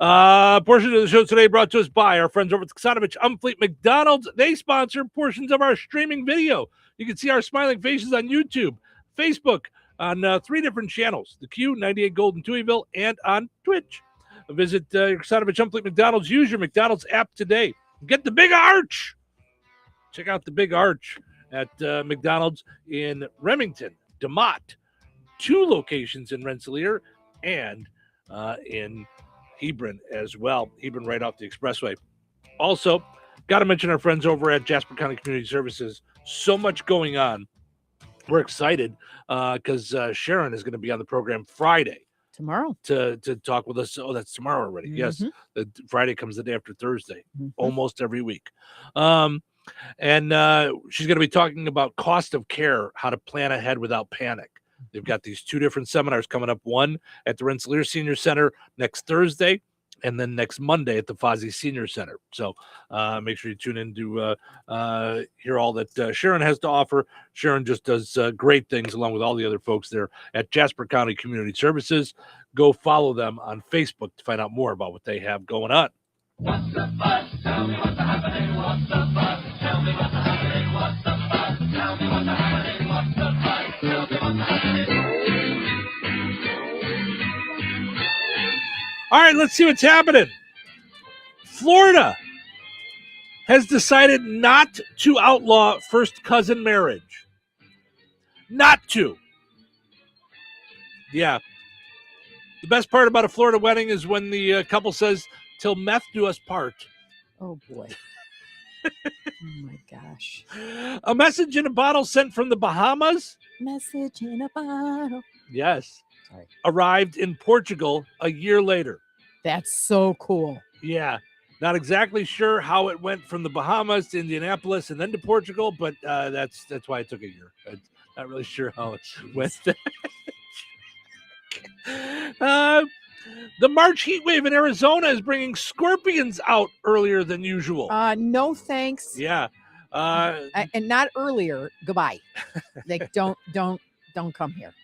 Portion of the show today brought to us by our friends over at Touhyville Umfleet McDonald's. They sponsor portions of our streaming video. You can see our smiling faces on YouTube, Facebook, on 3 different channels, the Q, 98 Gold in Touhyville, and on Twitch. Visit your Touhyville Umfleet McDonald's. Use your McDonald's app today. Get the big arch. Check out the big arch at McDonald's in Remington, DeMott, 2 locations in Rensselaer, and in Hebron as well. Hebron right off the expressway. Also, got to mention our friends over at Jasper County Community Services. So much going on. We're excited because Sharon is going to be on the program Friday. Tomorrow. To talk with us. Oh, that's tomorrow already. Mm-hmm. Yes. The Friday comes the day after Thursday, almost every week. And she's going to be talking about cost of care, how to plan ahead without panic. They've got these 2 different seminars coming up, one at the Rensselaer Senior Center next Thursday, and then next Monday at the Fozzie Senior Center. So make sure you tune in to hear all that Sharon has to offer. Sharon just does great things along with all the other folks there at Jasper County Community Services. Go follow them on Facebook to find out more about what they have going on. What's the buzz? Tell me what's happening. What's the buzz? Tell me what's happening. What's the buzz? Tell me what's happening. What's the buzz? Tell me what's happening. All right, let's see what's happening. Florida has decided not to outlaw first cousin marriage. Not to. Yeah. The best part about a Florida wedding is when the couple says, "Till meth do us part." Oh, boy. Oh, my gosh. A message in a bottle sent from the Bahamas. Message in a bottle. Yes. Sorry. Arrived in Portugal a year later. That's so cool. Yeah. Not exactly sure how it went from the Bahamas to Indianapolis and then to Portugal, but that's why it took a year. I'm not really sure how it went. The March heat wave in Arizona is bringing scorpions out earlier than usual. No thanks. Yeah. And not earlier. Goodbye. Like don't come here.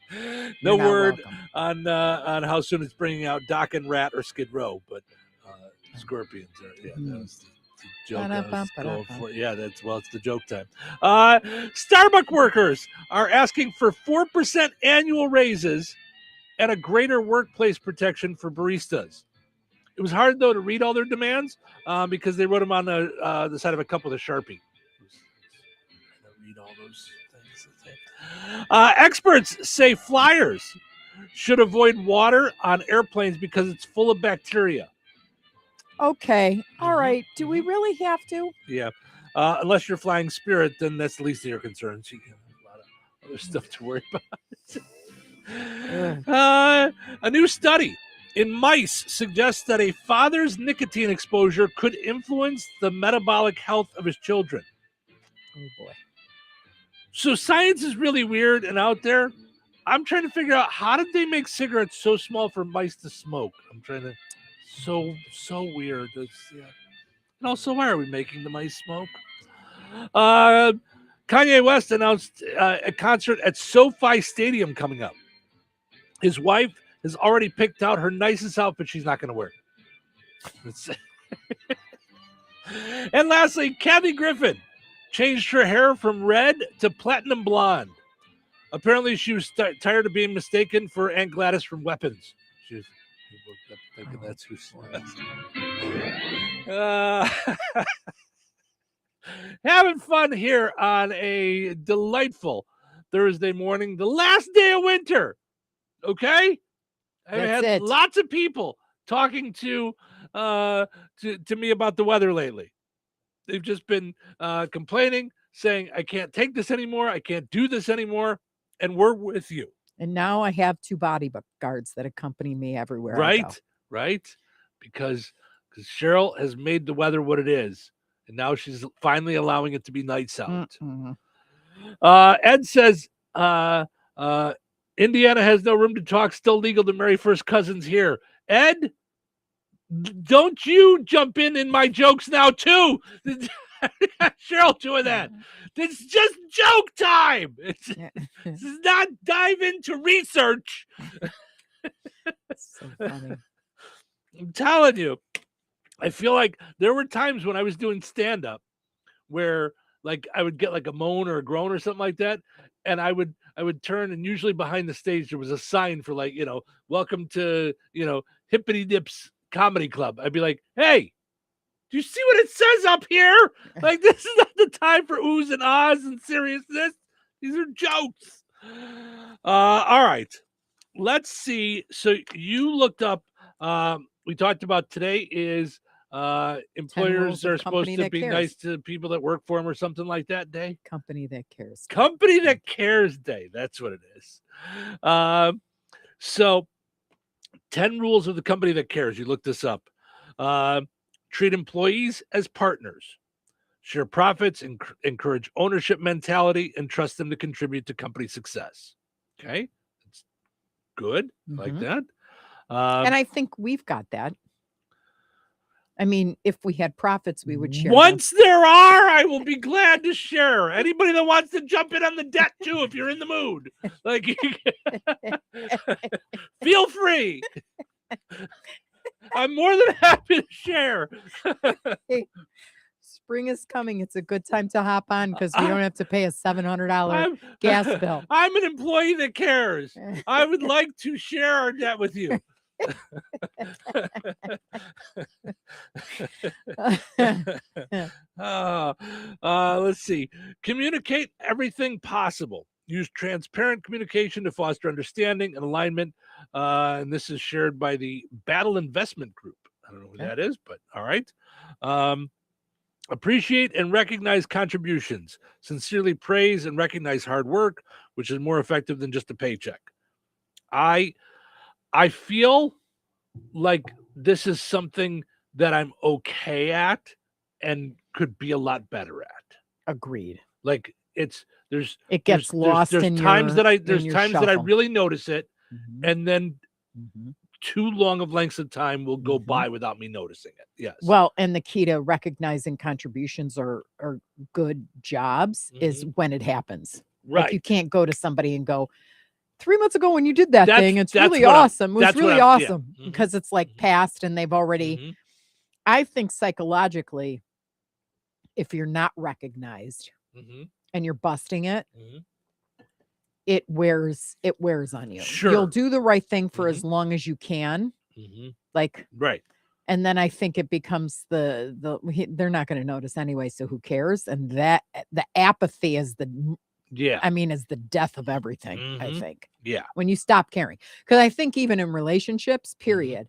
No You're word welcome. on how soon it's bringing out Dock and Rat or Skid Row, but scorpions are, that was the joke I was going for. Yeah, it's the joke time. Starbucks workers are asking for 4% annual raises and a greater workplace protection for baristas. It was hard, though, to read all their demands because they wrote them on the side of a cup with a Sharpie. Read all those things. Experts say flyers should avoid water on airplanes because it's full of bacteria. Okay. All right. Do we really have to? Yeah. Unless you're flying Spirit, then that's the least of your concerns. You have a lot of other stuff to worry about. A new study in mice suggests that a father's nicotine exposure could influence the metabolic health of his children. Oh, boy. So science is really weird and out there. I'm trying to figure out, how did they make cigarettes so small for mice to smoke? I'm trying to... So weird. And also, why are we making the mice smoke? Kanye West announced a concert at SoFi Stadium coming up. His wife has already picked out her nicest outfit she's not going to wear. And lastly, Kathy Griffin changed her hair from red to platinum blonde. Apparently, she was tired of being mistaken for Aunt Gladys from Weapons. She was thinking that's who she was. Having fun here on a delightful Thursday morning, the last day of winter. Okay? I've That's had it. lots of people talking to me about the weather lately. They've just been complaining, saying, I can't take this anymore. I can't do this anymore. And we're with you. And now I have 2 bodyguards that accompany me everywhere I go. Right. Because Cheryl has made the weather what it is. And now she's finally allowing it to be nice out. Ed says, Indiana has no room to talk. Still legal to marry first cousins here. Ed, don't you jump in my jokes now, too. Cheryl doing that. It's just joke time. This is not dive into research. So funny. I'm telling you, I feel like there were times when I was doing stand-up where like I would get like a moan or a groan or something like that, and I would turn, and usually behind the stage there was a sign for like, welcome to, Hippity Dips Comedy Club. I'd be like, hey, do you see what it says up here? Like, this is not the time for oohs and ahs and seriousness. These are jokes. All right. Let's see. So you looked up, we talked about today is employers are supposed to be nice to people that work for them or something like that day. Company that cares. Company that cares day. That's what it is. So 10 rules of the company that cares. You looked this up. Treat employees as partners. Share profits, encourage ownership mentality, and trust them to contribute to company success. Okay? That's good. Like that. And I think we've got that. I mean, if we had profits, we would share. Once there are, I will be glad to share. Anybody that wants to jump in on the debt too, if you're in the mood, like, feel free. I'm more than happy to share. Hey, spring is coming. It's a good time to hop on because we don't have to pay a $700 gas bill. I'm an employee that cares. I would like to share our debt with you. Let's see. Communicate everything possible. Use transparent communication to foster understanding and alignment. And this is shared by the Battle Investment Group. I don't know who that is, but all right. Appreciate and recognize contributions. Sincerely praise and recognize hard work, which is more effective than just a paycheck. I feel like this is something that I'm okay at and could be a lot better at. Agreed. Like it gets lost in times your, there's times that I really notice it, and then too long of lengths of time will go by without me noticing it. Yes. Well, and the key to recognizing contributions or good jobs is when it happens. Right. Like you can't go to somebody and go, 3 months ago when you did that thing, it's really awesome. It was really awesome because it's like past and they've already, I think psychologically, if you're not recognized and you're busting it, it wears on you. Sure. You'll do the right thing for as long as you can. Like, right. And then I think it becomes they're not going to notice anyway. So who cares? And that the apathy is is the death of everything. I think. Yeah. When you stop caring, because I think even in relationships, period,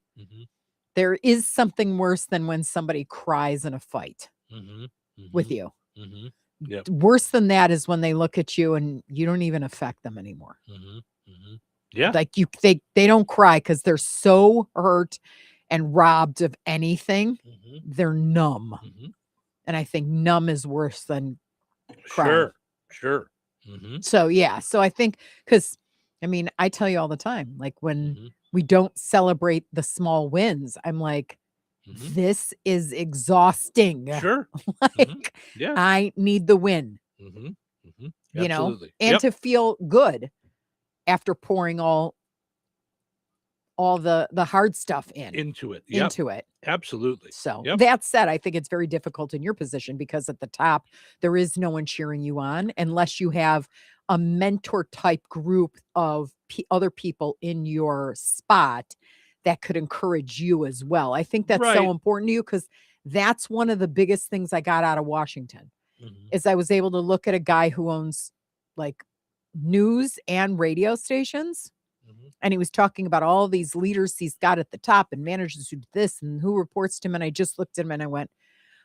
there is something worse than when somebody cries in a fight with you. Yep. Worse than that is when they look at you and you don't even affect them anymore. Yeah. Like they don't cry because they're so hurt and robbed of anything. They're numb. And I think numb is worse than crying. Sure. So, yeah. So I think because, I mean, I tell you all the time, like when we don't celebrate the small wins, I'm like, this is exhausting. Sure. Like, Yeah. I need the win, you know, and to feel good after pouring all the hard stuff into it. Absolutely. So that said, I think it's very difficult in your position because at the top, there is no one cheering you on unless you have a mentor type group of other people in your spot that could encourage you as well. I think that's so important to you because that's one of the biggest things I got out of Washington is I was able to look at a guy who owns like news and radio stations. And he was talking about all these leaders he's got at the top and managers who do this and who reports to him. And I just looked at him and I went,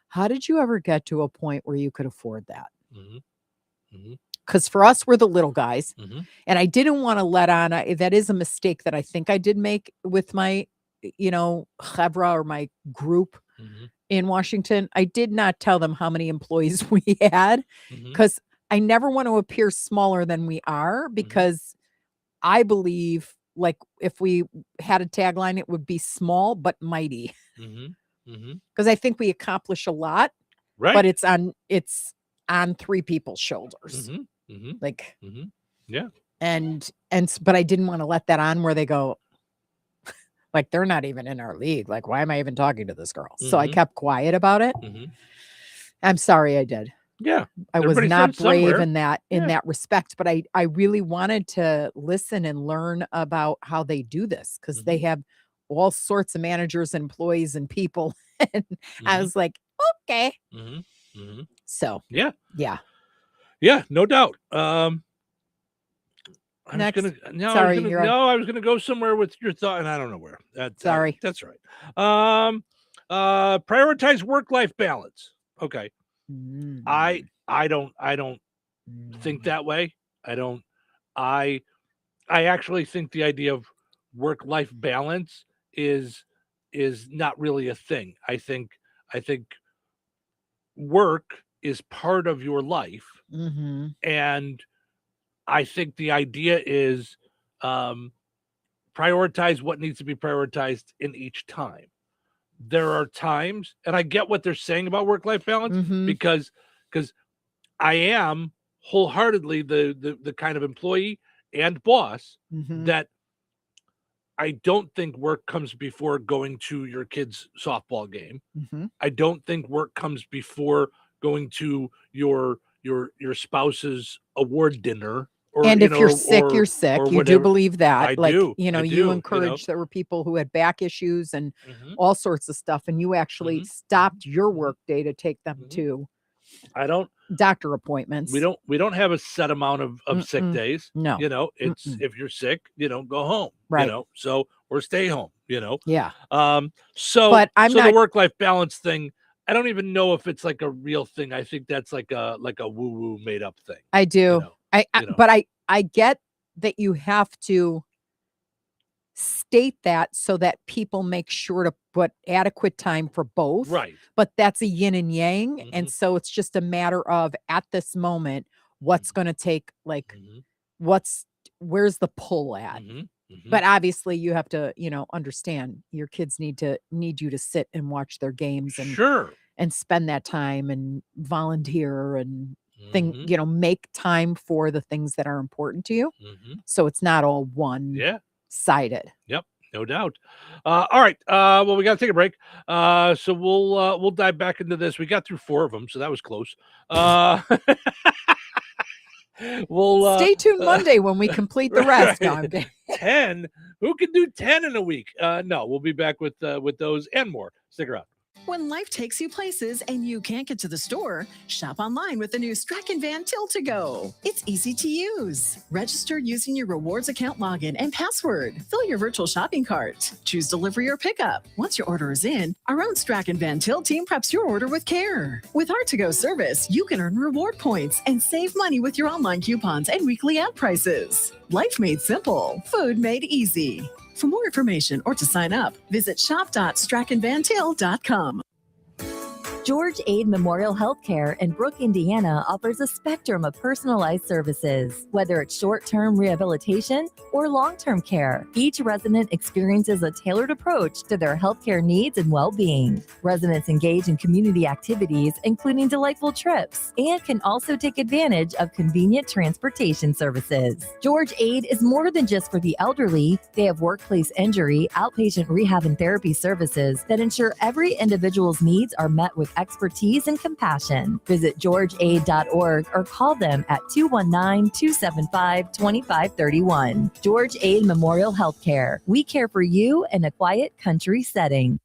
how did you ever get to a point where you could afford that? Because for us, we're the little guys. And I didn't want to let on. That is a mistake that I think I did make with my, chevra or my group in Washington. I did not tell them how many employees we had because I never want to appear smaller than we are, because I believe like if we had a tagline, it would be small but mighty. Because I think we accomplish a lot, Right. but it's on three people's shoulders. Like, yeah. But I didn't want to let that on where they go, like, they're not even in our league. Like, why am I even talking to this girl? So I kept quiet about it. I'm sorry I did. Yeah. I was Everybody not starts brave somewhere. in that respect, but I really wanted to listen and learn about how they do this, because they have all sorts of managers, employees, and people. And I was like, okay. So yeah. Yeah, no doubt. I Next. was Sorry, you're on. I was gonna go somewhere with your thought, and I don't know where. Sorry. That's right. Prioritize work-life balance. Okay. I don't think that way. I actually think the idea of work-life balance is not really a thing. I think work is part of your life. And I think the idea is prioritize what needs to be prioritized in each time. There are times, and I get what they're saying about work-life balance, because I am wholeheartedly the kind of employee and boss that I don't think work comes before going to your kid's softball game. I don't think work comes before going to your spouse's award dinner. Or, and if you're sick, you're sick. or You do whatever. believe that. I Like, do. you encouraged, there were people who had back issues and all sorts of stuff. And you actually stopped your work day to take them to I don't doctor appointments. We don't have a set amount of sick days. No. It's if you're sick, go home. Right. So or stay home. Yeah. So But I'm not the work-life balance thing, I don't even know if it's like a real thing. I think that's like a woo-woo made up thing. I do. But I get that you have to state that so that people make sure to put adequate time for both. Right. But that's a yin and yang. And so it's just a matter of, at this moment, what's going to take, like, where's the pull at? But obviously you have to, understand your kids need you to sit and watch their games and and spend that time and volunteer and make time for the things that are important to you. So it's not all one-sided. Yep, no doubt. All right. Well, we got to take a break. So we'll dive back into this. We got through 4 of them, so that was close. We'll stay tuned Monday when we complete the rest. No, I'm kidding. 10. Who can do 10 in a week? No, we'll be back with those and more. Stick around. When life takes you places and you can't get to the store, shop online with the new Strachan Van Til to Go. It's easy to use. Register using your rewards account login and password. Fill your virtual shopping cart. Choose delivery or pickup. Once your order is in, our own Strachan Van Til team preps your order with care. With our to-go service, you can earn reward points and save money with your online coupons and weekly ad prices. Life made simple. Food made easy. For more information or to sign up, visit shop.strachanvantil.com. George Aid Memorial Healthcare in Brooke, Indiana offers a spectrum of personalized services, whether it's short-term rehabilitation or long-term care. Each resident experiences a tailored approach to their healthcare needs and well-being. Residents engage in community activities, including delightful trips, and can also take advantage of convenient transportation services. George Aid is more than just for the elderly. They have workplace injury, outpatient rehab and therapy services that ensure every individual's needs are met with expertise and compassion. Visit georgeaid.org or call them at 219-275-2531. George Aid Memorial Healthcare. We care for you in a quiet country setting.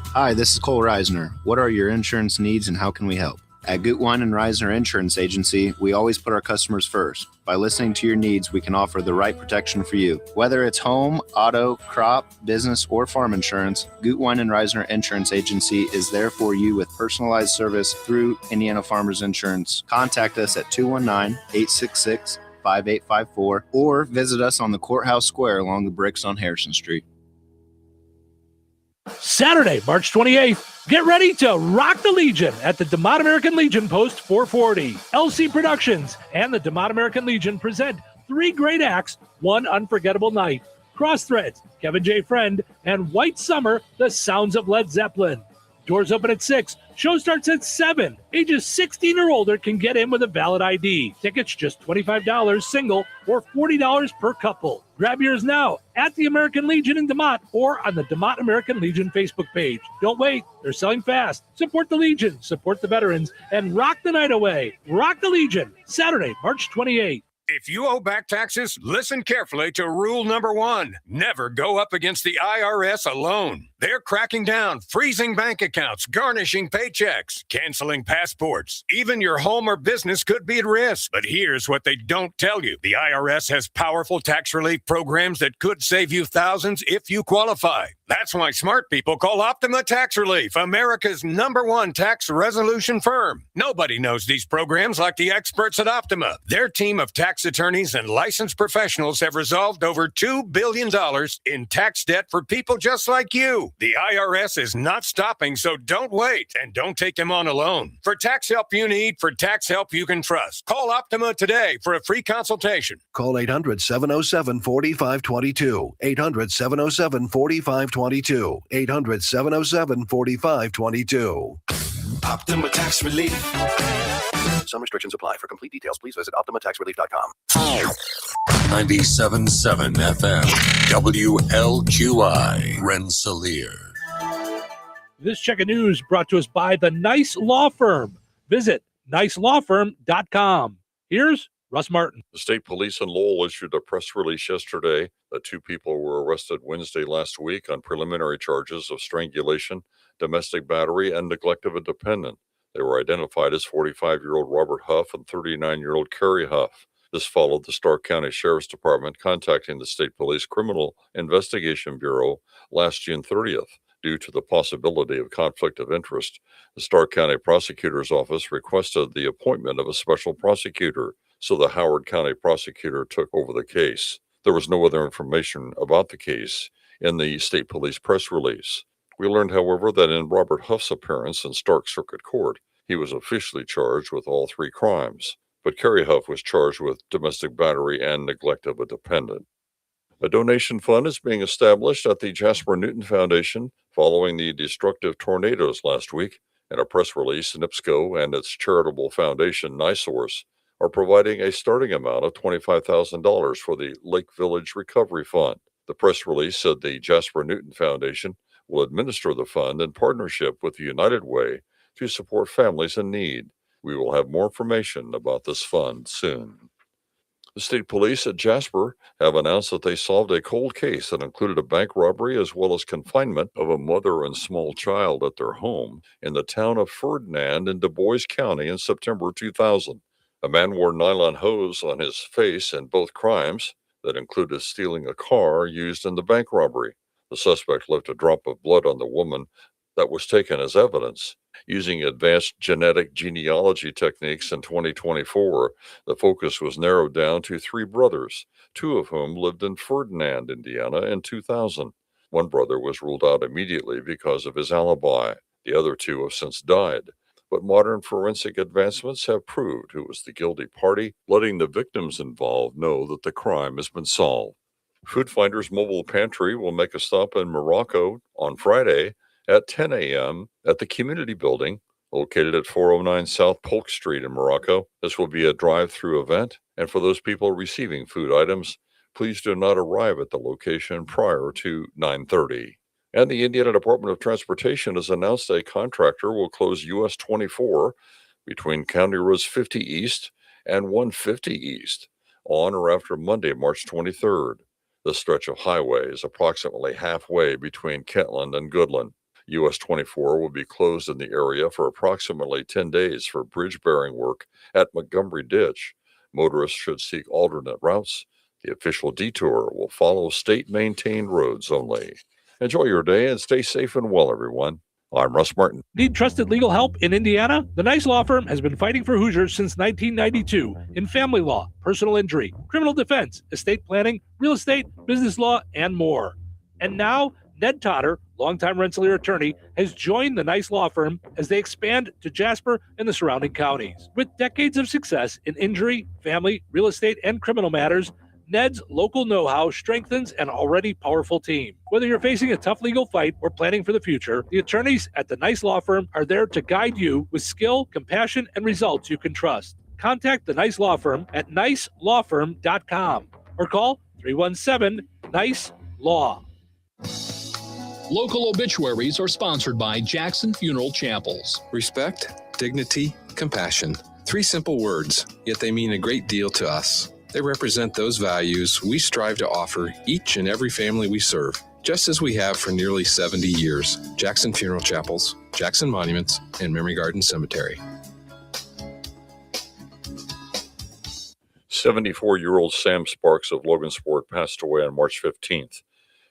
Hi, this is Cole Reisner. What are your insurance needs and how can we help? At Gutwein and Reisner Insurance Agency, we always put our customers first. By listening to your needs, we can offer the right protection for you. Whether it's home, auto, crop, business, or farm insurance, Gutwein and Reisner Insurance Agency is there for you with personalized service through Indiana Farmers Insurance. Contact us at 219-866-5854 or visit us on the Courthouse Square along the bricks on Harrison Street. Saturday, March 28th, get ready to rock the Legion at the DeMott American Legion Post 440. LC Productions and the DeMott American Legion present 3 great acts, one unforgettable night. Crossthreads, Kevin J. Friend, and White Summer, The Sounds of Led Zeppelin. Doors open at 6. Show starts at 7. Ages 16 or older can get in with a valid ID. Tickets just $25 single or $40 per couple. Grab yours now at the American Legion in DeMott or on the DeMott American Legion Facebook page. Don't wait. They're selling fast. Support the Legion, support the veterans, and rock the night away. Rock the Legion, Saturday, March 28th. If you owe back taxes, listen carefully to rule number 1. Never go up against the IRS alone. They're cracking down, freezing bank accounts, garnishing paychecks, canceling passports. Even your home or business could be at risk. But here's what they don't tell you. The IRS has powerful tax relief programs that could save you thousands if you qualify. That's why smart people call Optima Tax Relief, America's #1 tax resolution firm. Nobody knows these programs like the experts at Optima. Their team of tax attorneys and licensed professionals have resolved over $2 billion in tax debt for people just like you. The IRS is not stopping, so don't wait and don't take them on alone. For tax help you need, for tax help you can trust, call Optima today for a free consultation. Call 800-707-4522. 800-707-4522. 800-707-4522. Optima Tax Relief. Some restrictions apply. For complete details, please visit OptimaTaxRelief.com. 97.7 FM, WLQI, Rensselaer. This check of news brought to us by the Nice Law Firm. Visit nicelawfirm.com. Here's Russ Martin. The state police in Lowell issued a press release yesterday that 2 people were arrested Wednesday last week on preliminary charges of strangulation, domestic battery, and neglect of a dependent. They were identified as 45-year-old Robert Huff and 39-year-old Carrie Huff. This followed the Stark County Sheriff's Department contacting the State Police Criminal Investigation Bureau last June 30th. Due to the possibility of conflict of interest, the Stark County Prosecutor's Office requested the appointment of a special prosecutor, so the Howard County Prosecutor took over the case. There was no other information about the case in the State Police press release. We learned, however, that in Robert Huff's appearance in Stark Circuit Court, he was officially charged with all 3 crimes, but Carrie Huff was charged with domestic battery and neglect of a dependent. A donation fund is being established at the Jasper Newton Foundation following the destructive tornadoes last week. In a press release, NIPSCO and its charitable foundation, NiSource, are providing a starting amount of $25,000 for the Lake Village Recovery Fund. The press release said the Jasper Newton Foundation will administer the fund in partnership with the United Way to support families in need. We will have more information about this fund soon. The state police at Jasper have announced that they solved a cold case that included a bank robbery as well as confinement of a mother and small child at their home in the town of Ferdinand in Du Bois County in September 2000. A man wore nylon hose on his face in both crimes that included stealing a car used in the bank robbery. The suspect left a drop of blood on the woman that was taken as evidence. Using advanced genetic genealogy techniques in 2024, the focus was narrowed down to 3 brothers, 2 of whom lived in Ferdinand, Indiana in 2000. One brother was ruled out immediately because of his alibi. The other 2 have since died. But modern forensic advancements have proved who was the guilty party, letting the victims involved know that the crime has been solved. Food Finders Mobile Pantry will make a stop in Morocco on Friday at 10 a.m. at the community building located at 409 South Polk Street in Morocco. This will be a drive-through event, and for those people receiving food items, please do not arrive at the location prior to 9:30. And the Indiana Department of Transportation has announced a contractor will close US 24 between County Roads 50 East and 150 East on or after Monday, March 23rd. This stretch of highway is approximately halfway between Kentland and Goodland. US 24 will be closed in the area for approximately 10 days for bridge bearing work at Montgomery Ditch. Motorists should seek alternate routes. The official detour will follow state-maintained roads only. Enjoy your day and stay safe and well, everyone. I'm Russ Martin. Need trusted legal help in Indiana? The Nice Law Firm has been fighting for Hoosiers since 1992 in family law, personal injury, criminal defense, estate planning, real estate, business law, and more. And now, Ned Totter, longtime Rensselaer attorney, has joined the Nice Law Firm as they expand to Jasper and the surrounding counties. With decades of success in injury, family, real estate, and criminal matters, Ned's local know-how strengthens an already powerful team. Whether you're facing a tough legal fight or planning for the future, the attorneys at the Nice Law Firm are there to guide you with skill, compassion, and results you can trust. Contact the Nice Law Firm at nicelawfirm.com or call 317-NICE-LAW. Local obituaries are sponsored by Jackson Funeral Chapels. Respect, dignity, compassion. 3 simple words, yet they mean a great deal to us. They represent those values we strive to offer each and every family we serve, just as we have for nearly 70 years. Jackson Funeral Chapels, Jackson Monuments, and Memory Garden Cemetery. 74-year-old Sam Sparks of Logansport passed away on March 15th.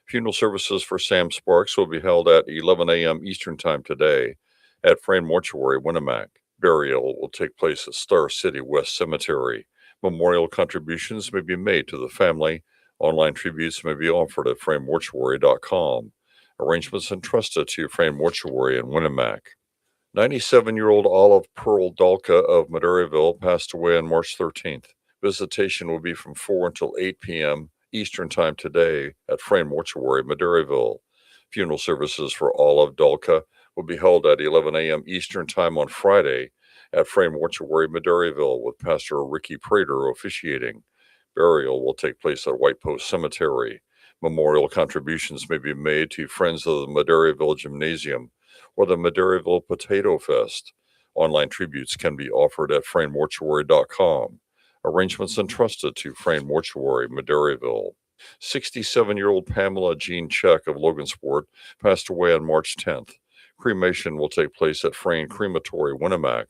Funeral services for Sam Sparks will be held at 11 a.m. Eastern Time today at Frayne Mortuary, Winnemac. Burial will take place at Star City West Cemetery. Memorial contributions may be made to the family. Online tributes may be offered at fraynemortuary.com. Arrangements entrusted to Frayne Mortuary in Winnemac. 97-year-old Olive Pearl Dalka of Madeireville passed away on March 13th. Visitation will be from 4 until 8 p.m. Eastern Time today at Frayne Mortuary, Madeireville. Funeral services for Olive Dalka will be held at 11 a.m. Eastern Time on Friday at Frayne Mortuary, Madeireville, with Pastor Ricky Prater officiating. Burial will take place at White Post Cemetery. Memorial contributions may be made to Friends of the Madeireville Gymnasium or the Madeireville Potato Fest. Online tributes can be offered at fraynemortuary.com. Arrangements entrusted to Frayne Mortuary, Madeireville. 67-year-old Pamela Jean Check of Logansport passed away on March 10th. Cremation will take place at Frayne Crematory, Winnemac.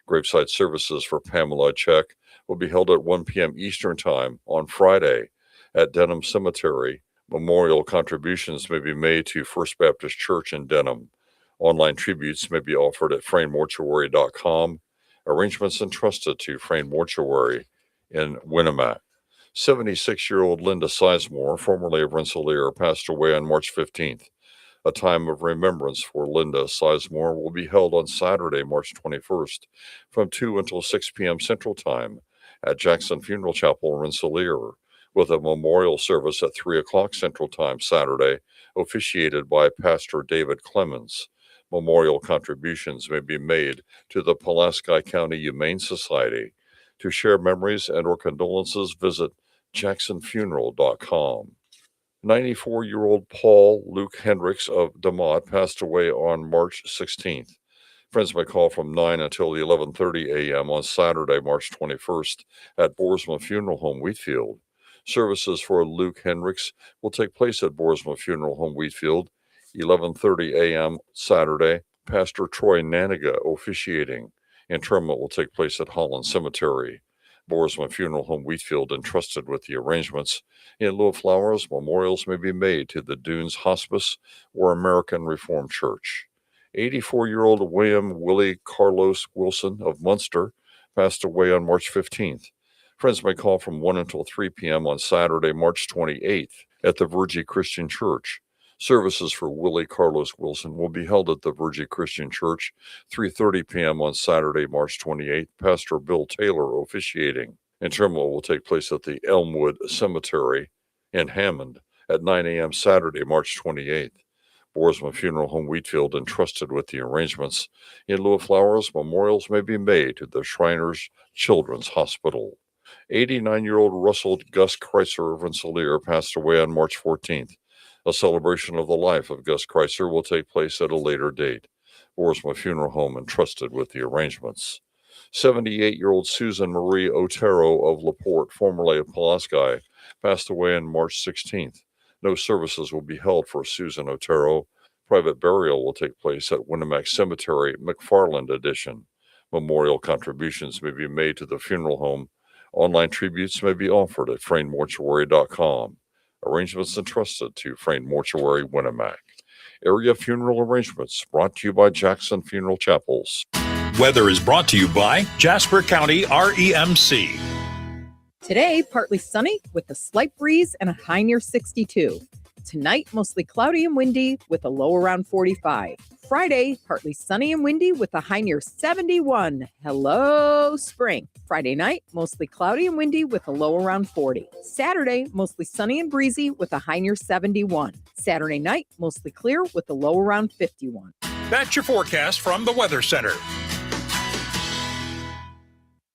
Graveside services for Pamela Check will be held at 1 p.m. Eastern Time on Friday at Denham Cemetery. Memorial contributions may be made to First Baptist Church in Denham. Online tributes may be offered at fraynemortuary.com. Arrangements entrusted to Frayne Mortuary in Winnemac. 76-year-old Linda Sizemore, formerly of Rensselaer, passed away on March 15th. A time of remembrance for Linda Sizemore will be held on Saturday, March 21st, from 2 until 6 p.m. Central Time at Jackson Funeral Chapel, Rensselaer, with a memorial service at 3 o'clock Central Time Saturday, officiated by Pastor David Clemens. Memorial contributions may be made to the Pulaski County Humane Society. To share memories and or condolences, visit jacksonfuneral.com. 94-year-old Paul Luke Hendricks of DeMott passed away on March 16th. Friends may call from 9 until 11:30 a.m. on Saturday, March 21st at Boersma Funeral Home, Wheatfield. Services for Luke Hendricks will take place at Boersma Funeral Home, Wheatfield, 11:30 a.m. Saturday. Pastor Troy Naniga officiating. Interment will take place at Holland Cemetery. Boersma Funeral Home, Wheatfield, entrusted with the arrangements. In lieu of flowers, memorials may be made to the Dunes Hospice or American Reformed Church. 84-year-old William Willie Carlos Wilson of Munster passed away on March 15th. Friends may call from 1 until 3 p.m. on Saturday, March 28th at the Virgie Christian Church. Services for Willie Carlos Wilson will be held at the Virgie Christian Church, 3:30 p.m. on Saturday, March 28th. Pastor Bill Taylor officiating. Interment will take place at the Elmwood Cemetery in Hammond at 9 a.m. Saturday, March 28th. Boersma Funeral Home, Wheatfield, entrusted with the arrangements. In lieu of flowers, memorials may be made to the Shriners Children's Hospital. 89-year-old Russell Gus Kreitzer of Rensselaer passed away on March 14th. A celebration of the life of Gus Kreitzer will take place at a later date. Boersma Funeral Home entrusted with the arrangements. 78-year-old Susan Marie Otero of LaPorte, formerly of Pulaski, passed away on March 16th. No services will be held for Susan Otero. Private burial will take place at Winnemac Cemetery, McFarland Edition. Memorial contributions may be made to the funeral home. Online tributes may be offered at frainmortuary.com. Arrangements entrusted to Frain Mortuary, Winnemac. Area funeral arrangements brought to you by Jackson Funeral Chapels. Weather is brought to you by Jasper County REMC. Today, partly sunny with a slight breeze and a high near 62. Tonight, mostly cloudy and windy with a low around 45. Friday, partly sunny and windy with a high near 71. Hello, spring. Friday night, mostly cloudy and windy with a low around 40. Saturday, mostly sunny and breezy with a high near 71. Saturday night, mostly clear with a low around 51. That's your forecast from the Weather Center.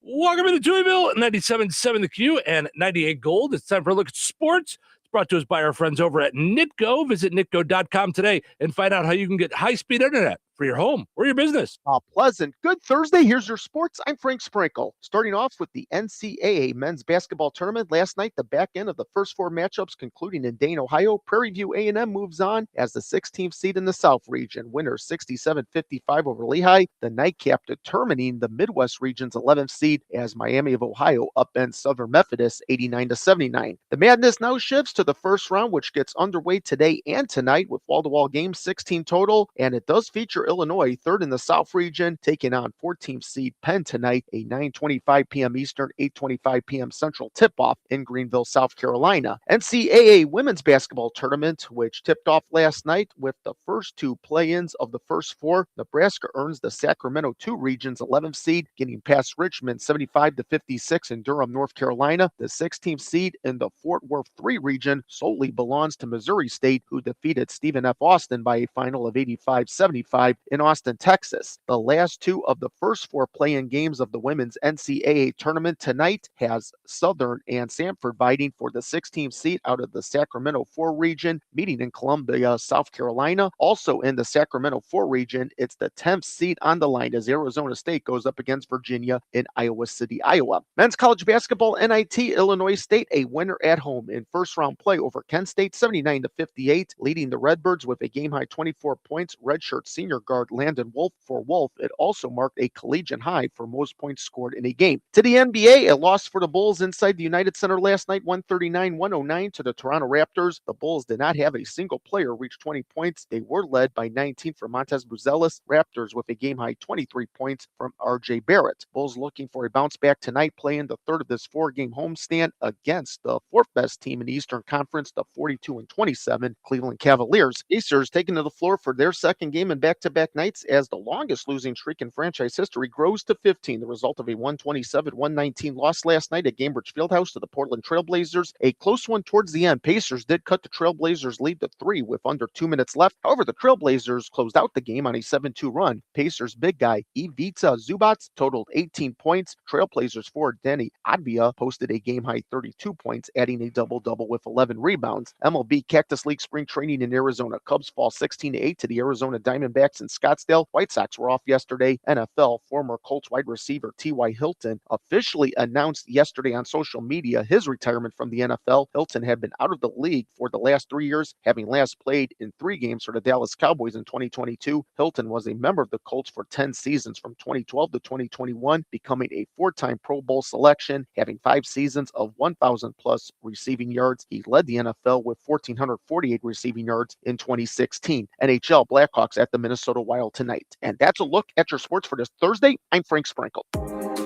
Welcome into Touhyville, 97.7 The Q and 98 Gold. It's time for a look at sports. It's brought to us by our friends over at Nitco. Visit nitco.com today and find out how you can get high-speed internet for your home or your business. Pleasant. Good Thursday. Here's your sports. I'm Frank Sprinkle. Starting off with the NCAA men's basketball tournament. Last night, the back end of the first four matchups concluding in Dayton, Ohio. Prairie View A&M moves on as the 16th seed in the South region. Winner 67-55 over Lehigh. The nightcap determining the Midwest region's 11th seed as Miami of Ohio upends Southern Methodist 89-79. The madness now shifts to the first round, which gets underway today and tonight with wall-to-wall games, 16 total, and it does feature Illinois, third in the South region, taking on 14th seed Penn tonight, a 9:25 p.m. Eastern, 8:25 p.m. Central tip-off in Greenville, South Carolina. NCAA women's basketball tournament, which tipped off last night with the first two play-ins of the first four. Nebraska earns the Sacramento 2 region's 11th seed, getting past Richmond 75-56 in Durham, North Carolina. The 16th seed in the Fort Worth 3 region solely belongs to Missouri State, who defeated Stephen F. Austin by a final of 85-75 in Austin, Texas. The last two of the first four play-in games of the women's NCAA tournament tonight has Southern and Samford fighting for the 16th seat out of the Sacramento 4 region, meeting in Columbia, South Carolina. Also in the Sacramento 4 region, it's the 10th seat on the line as Arizona State goes up against Virginia in Iowa City, Iowa. Men's college basketball, NIT, Illinois State, a winner at home in first-round play over Kent State, 79-58, leading the Redbirds with a game-high 24 points. Redshirt senior guard Landon Wolf for Wolf. It also marked a collegiate high for most points scored in a game. To the NBA, a loss for the Bulls inside the United Center last night, 139-109 to the Toronto Raptors. The Bulls did not have a single player reach 20 points. They were led by 19 from Montez Buzelis. Raptors with a game-high 23 points from R.J. Barrett. Bulls looking for a bounce back tonight, playing the third of this 4-game homestand against the fourth best team in the Eastern Conference, the 42-27 Cleveland Cavaliers. Pacers taking to the floor for their second game in back-to-back nights as the longest losing streak in franchise history grows to 15, the result of a 127-119 loss last night at Gainbridge Fieldhouse to the Portland Trailblazers. A close one towards the end. Pacers did cut the Trailblazers lead to 3 with under 2 minutes left. However, the Trailblazers closed out the game on a 7-2 run. Pacers big guy Ivica Zubac totaled 18 points. Trailblazers forward Denny Advia posted a game-high 32 points, adding a double-double with 11 rebounds. MLB Cactus League spring training in Arizona. Cubs fall 16-8 to the Arizona Diamondbacks in Scottsdale. White Sox were off yesterday. NFL former Colts wide receiver T.Y. Hilton officially announced yesterday on social media his retirement from the NFL. Hilton had been out of the league for the last 3 years, having last played in 3 games for the Dallas Cowboys in 2022. Hilton was a member of the Colts for 10 seasons from 2012 to 2021, becoming a 4-time Pro Bowl selection, having 5 seasons of 1,000-plus receiving yards. He led the NFL with 1,448 receiving yards in 2016. NHL Blackhawks at the Minnesota Wild tonight. And that's a look at your sports for this Thursday. I'm Frank Sprinkle.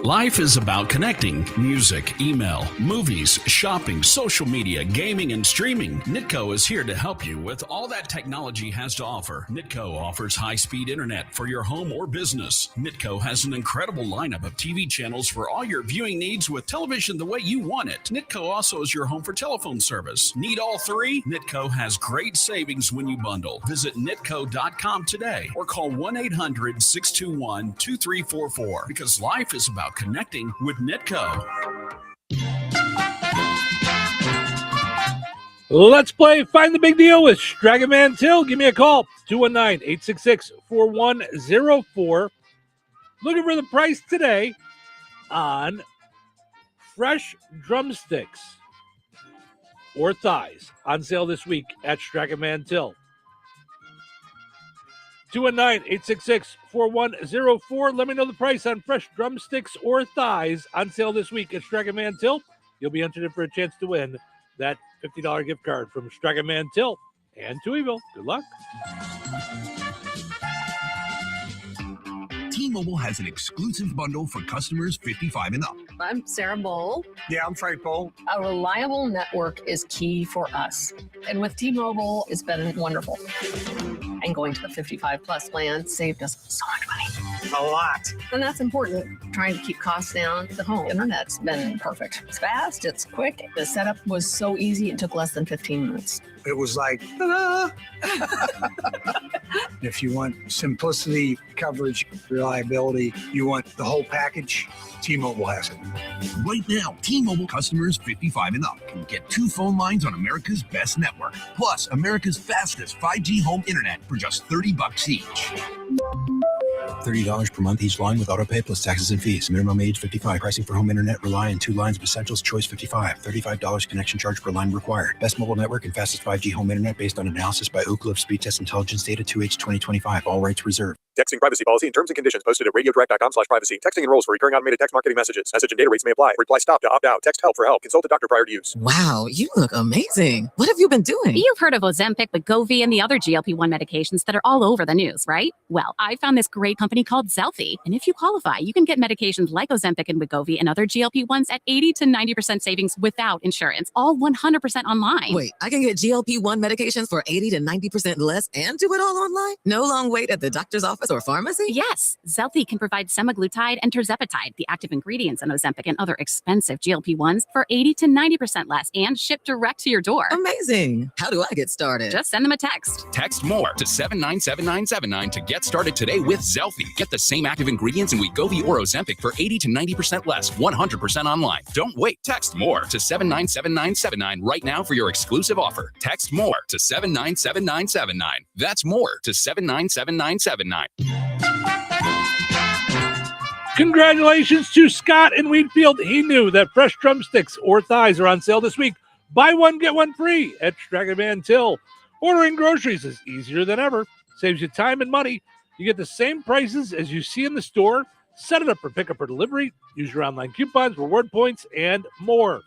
Life is about connecting. Music, email, movies, shopping, social media, gaming, and streaming. Nitco is here to help you with all that technology has to offer. Nitco offers high-speed internet for your home or business. Nitco has an incredible lineup of TV channels for all your viewing needs with television the way you want it. Nitco also is your home for telephone service. Need all 3? Nitco has great savings when you bundle. Visit nitco.com today or call 1-800-621-2344 because life is about connecting with Nitco. Let's play Find the Big Deal with Dragon Man Till. Give me a call, 219-866-4104. Looking for the price today on fresh drumsticks or thighs on sale this week at Dragon Man Till. 219-866-4104. Let me know the price on fresh drumsticks or thighs on sale this week at Strag and Man Till. You'll be entered in for a chance to win that $50 gift card from Strag and Man Till and Touhyville. Good luck. T-Mobile has an exclusive bundle for customers 55 and up. I'm Sarah Bowl. Yeah, I'm Frank Bowl. A reliable network is key for us. And with T-Mobile, it's been wonderful. And going to the 55 plus plan saved us so much money. A lot. And that's important. Trying to keep costs down. The home internet's been perfect. It's fast, it's quick. The setup was so easy, it took less than 15 minutes. It was like, ta-da! If you want simplicity, coverage, reliability, you want the whole package, T-Mobile has it. Right now, T-Mobile customers 55 and up can get 2 phone lines on America's best network, plus America's fastest 5G home internet for just $30 each. $30 per month each line with autopay plus taxes and fees. Minimum age 55. Pricing for home internet rely on 2 lines of Essentials Choice 55. $35 connection charge per line required. Best mobile network and fastest 5G home internet based on analysis by Ookla of Speed Test Intelligence Data 2H 2025. All rights reserved. Texting privacy policy and terms and conditions posted at radiodirect.com/privacy. Texting enrolls for recurring automated text marketing messages. Message and data rates may apply. Reply stop to opt out. Text help for help. Consult a doctor prior to use. Wow, you look amazing. What have you been doing? You've heard of Ozempic, Wegovy, and the other GLP-1 medications that are all over the news, right? Well, I found this great company called Zelfie. And if you qualify, you can get medications like Ozempic and Wegovy and other GLP-1s at 80 to 90% savings without insurance, all 100% online. Wait, I can get GLP-1 medications for 80 to 90% less and do it all online? No long wait at the doctor's office or pharmacy? Yes, Zelfie can provide semaglutide and tirzepatide, the active ingredients in Ozempic and other expensive GLP-1s, for 80 to 90% less and shipped direct to your door. Amazing. How do I get started? Just send them a text. Text MORE to 797979 to get started today with Zelfie. Get the same active ingredients in Wegovy or Ozempic for 80 to 90% less, 100% online. Don't wait. Text MORE to 797979 right now for your exclusive offer. Text MORE to 797979. That's MORE to 797979. Congratulations to Scott in Wheatfield. He knew that fresh drumsticks or thighs are on sale this week. Buy one, get one free at Strag and Man Till. Ordering groceries is easier than ever. Saves you time and money. You get the same prices as you see in the store. Set it up for pickup or delivery. Use your online coupons, reward points, and more.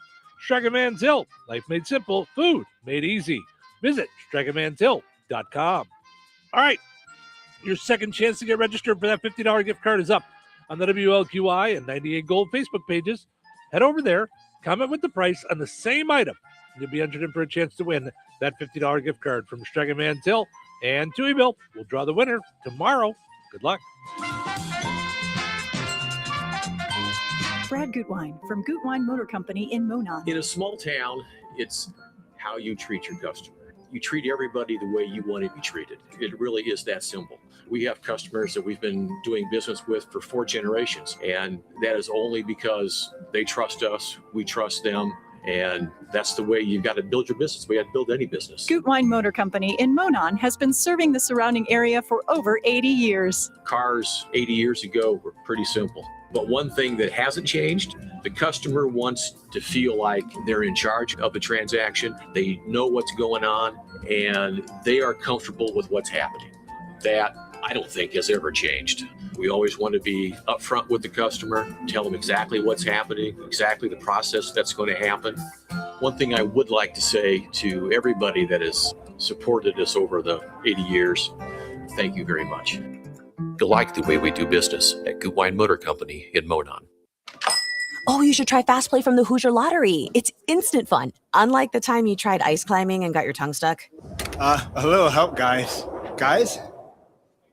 Strag and Man Till. Life made simple. Food made easy. Visit stragandmantill.com. All right. Your second chance to get registered for that $50 gift card is up on the WLQI and 98 Gold Facebook pages. Head over there, comment with the price on the same item. You'll be entered in for a chance to win that $50 gift card from Strag and Man Till and Touhyville. We'll draw the winner tomorrow. Good luck. Brad Gutwein from Gutwein Motor Company in Monon. In a small town, it's how you treat your customer. You treat everybody the way you want to be treated. It really is that simple. We have customers that we've been doing business with for 4 generations, and that is only because they trust us, we trust them, and that's the way you've got to build your business. We got to build any business. Gutwein Motor Company in Monon has been serving the surrounding area for over 80 years. Cars 80 years ago were pretty simple. But one thing that hasn't changed, the customer wants to feel like they're in charge of the transaction. They know what's going on, and they are comfortable with what's happening. That, I don't think, has ever changed. We always want to be upfront with the customer, tell them exactly what's happening, exactly the process that's going to happen. One thing I would like to say to everybody that has supported us over the 80 years, thank you very much. You'll like the way we do business at Gutwein Motor Company in Monon. Oh, you should try Fast Play from the Hoosier Lottery. It's instant fun. Unlike the time you tried ice climbing and got your tongue stuck. A little help, guys. Guys,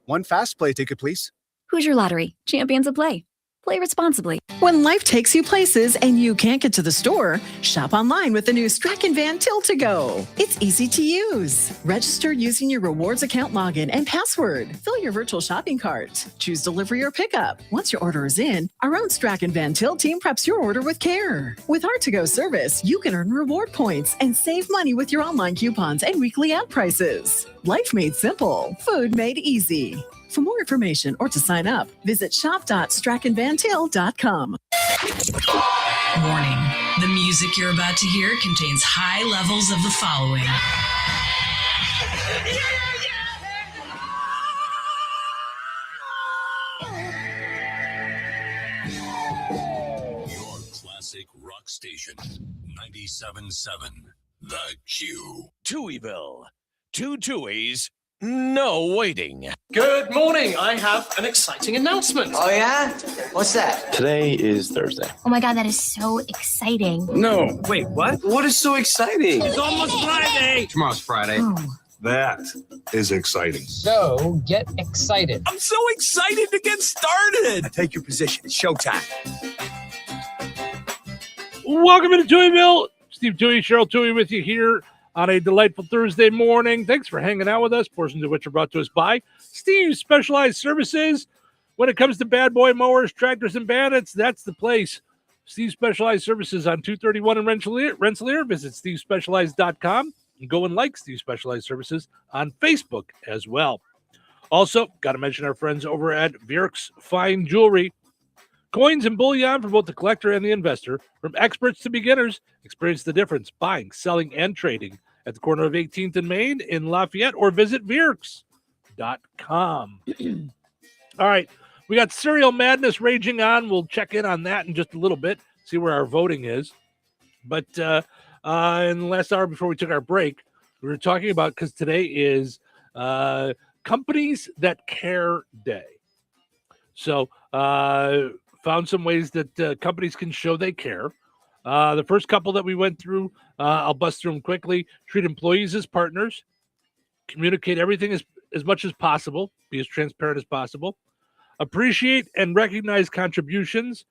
one Fast Play ticket, please. Hoosier Lottery, champions of play. Play responsibly. When life takes you places and you can't get to the store, shop online with the new Strachan Van Till to Go. It's easy to use. Register using your rewards account login and password. Fill your virtual shopping cart. Choose delivery or pickup. Once your order is in, our own Strachan Van Till team preps your order with care. With our to-go service, you can earn reward points and save money with your online coupons and weekly ad prices. Life made simple. Food made easy. For more information or to sign up, visit shop.strachanvantil.com. Warning. The music you're about to hear contains high levels of the following. classic rock station. 97.7 The Q. Touhyville. 2 Touhies, no waiting. Good morning. I have an exciting announcement. Oh, yeah? What's that? Today is Thursday. Oh my God, that is so exciting. No. Wait, what? What is so exciting? It's almost Friday. Tomorrow's Friday. Oh. That is exciting. So get excited. I'm so excited to get started. Take your position. It's showtime. Welcome into Touhyville. Steve Touhy, Cheryl Touhy with you here on a delightful Thursday morning. Thanks for hanging out with us, portions of which are brought to us by Steve's Specialized Services. When it comes to bad boy mowers, tractors, and bandits, that's the place. Steve's Specialized Services on 231 in Rensselaer. Visit stevespecialized.com and go and like Steve's Specialized Services on Facebook as well. Also, got to mention our friends over at Vierk's Fine Jewelry. Coins and bullion for both the collector and the investor. From experts to beginners, experience the difference buying, selling, and trading at the corner of 18th and Main in Lafayette, or visit Vierks.com. All right, we got Serial Madness raging on. We'll check in on that in just a little bit, see where our voting is. But in the last hour before we took our break, we were talking about, because today is Companies That Care Day. So found some ways that companies can show they care. The first couple that we went through, I'll bust through them quickly. Treat employees as partners. Communicate everything as much as possible. Be as transparent as possible. Appreciate and recognize contributions.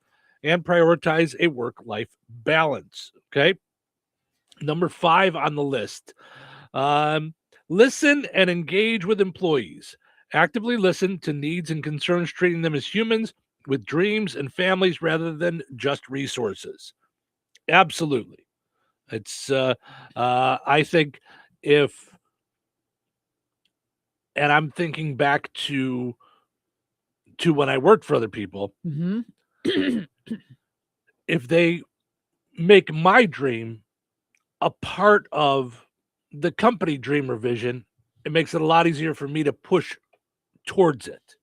And prioritize a work-life balance. Okay? Number 5 on the list. Listen and engage with employees. Actively listen to needs and concerns, treating them as humans with dreams and families rather than just resources. Absolutely. It's, I think and I'm thinking back to when I worked for other people, if they make my dream a part of the company dream or vision, it makes it a lot easier for me to push towards it,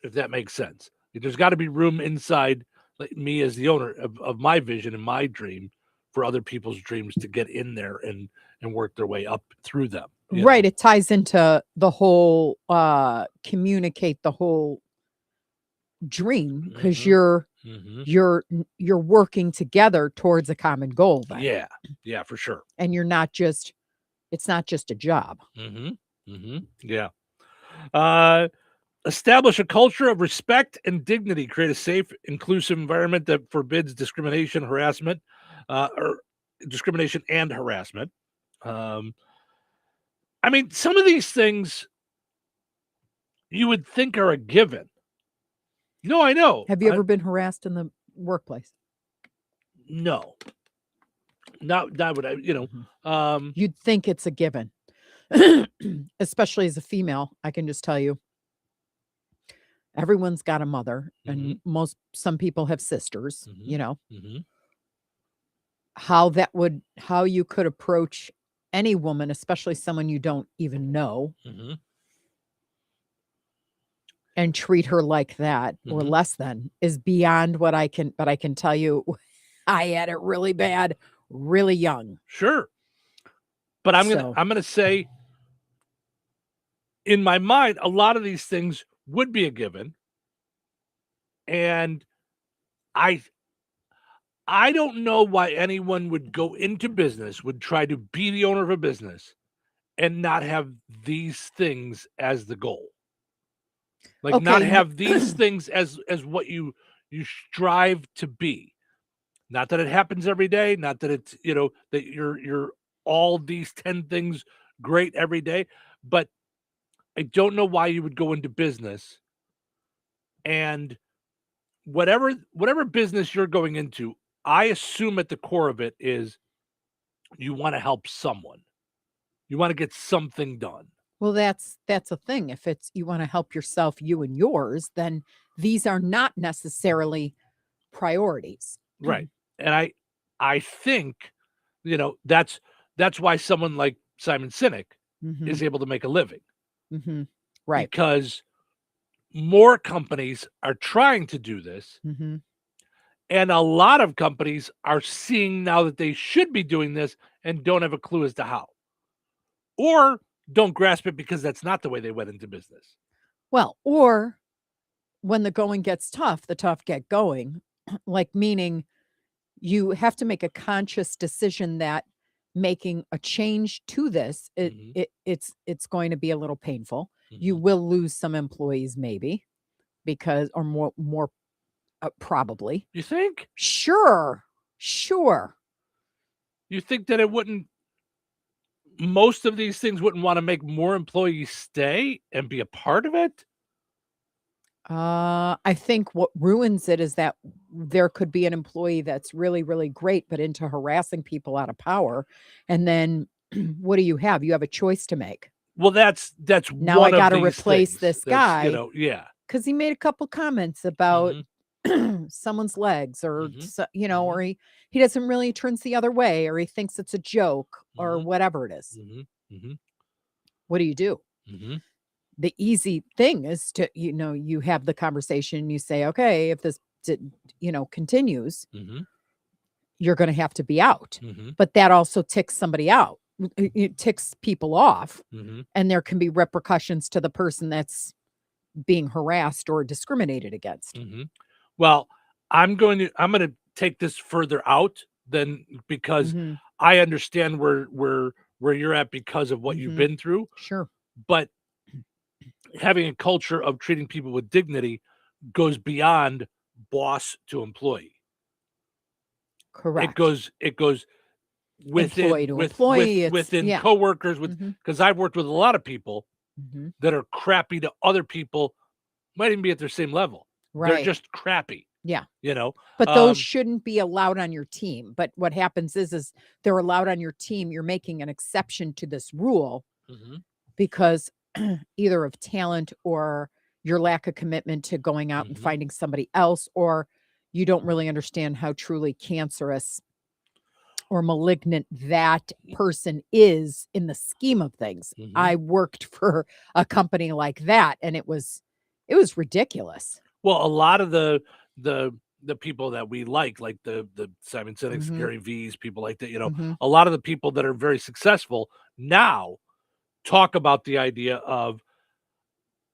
if that makes sense. There's got to be room inside, like me as the owner of my vision and my dream, for other people's dreams to get in there and work their way up through them. Right. It ties into the whole communicate the whole dream, because you're working together towards a common goal then. Yeah, for sure. And it's not just a job. Yeah. Establish a culture of respect and dignity. Create a safe, inclusive environment that forbids discrimination, harassment, or discrimination and harassment. I mean, some of these things you would think are a given. No, I know. Have you ever been harassed in the workplace? No. Not what I, you'd think it's a given, especially as a female. I can just tell you, everyone's got a mother, and some people have sisters, how you could approach any woman, especially someone you don't even know, and treat her like that or less than, is beyond what I can, but I can tell you, I had it really bad, really young. Sure. But I'm going to say, in my mind, a lot of these things would be a given. And I don't know why anyone would go into business, would try to be the owner of a business and not have these things as the goal. Like not have these things as what you strive to be. Not that it happens every day, not that it's, that you're all these 10 things great every day, but I don't know why you would go into business and whatever business you're going into, I assume at the core of it is you want to help someone. You want to get something done. Well, that's a thing. If it's you want to help yourself, you and yours, then these are not necessarily priorities. Right. And I think, that's why someone like Simon Sinek is able to make a living. Right. Because more companies are trying to do this. And a lot of companies are seeing now that they should be doing this and don't have a clue as to how. Or don't grasp it because that's not the way they went into business. Well, or when the going gets tough, the tough get going. Like, meaning you have to make a conscious decision that making a change to this, it's going to be a little painful. You will lose some employees, maybe, because, or more probably. You think? Sure. You think that it wouldn't, most of these things wouldn't want to make more employees stay and be a part of it? I think what ruins it is that there could be an employee that's really, really great, but into harassing people out of power. And then what do you have? You have a choice to make. Well, that's now one I got to of these replace things. this That's, guy. you know, yeah. Because he made a couple comments about someone's legs, or or he doesn't really, turns the other way, or he thinks it's a joke, or whatever it is. What do you do? The easy thing is to, you have the conversation and you say, okay, if this, continues, you're going to have to be out. But that also ticks somebody out. It ticks people off. And there can be repercussions to the person that's being harassed or discriminated against. Well, I'm going to take this further out then, because I understand where you're at because of what you've been through. Sure. But having a culture of treating people with dignity goes beyond boss to employee. Correct. It goes within Employee to employee, within coworkers, because I've worked with a lot of people that are crappy to other people, might even be at their same level. Right. They're just crappy. Yeah. But those shouldn't be allowed on your team. But what happens is they're allowed on your team. You're making an exception to this rule because either of talent or your lack of commitment to going out and finding somebody else, or you don't really understand how truly cancerous or malignant that person is in the scheme of things. I worked for a company like that, and it was ridiculous. Well, a lot of the people that we like the Simon Sinek's, Gary V's, people like that, a lot of the people that are very successful now talk about the idea of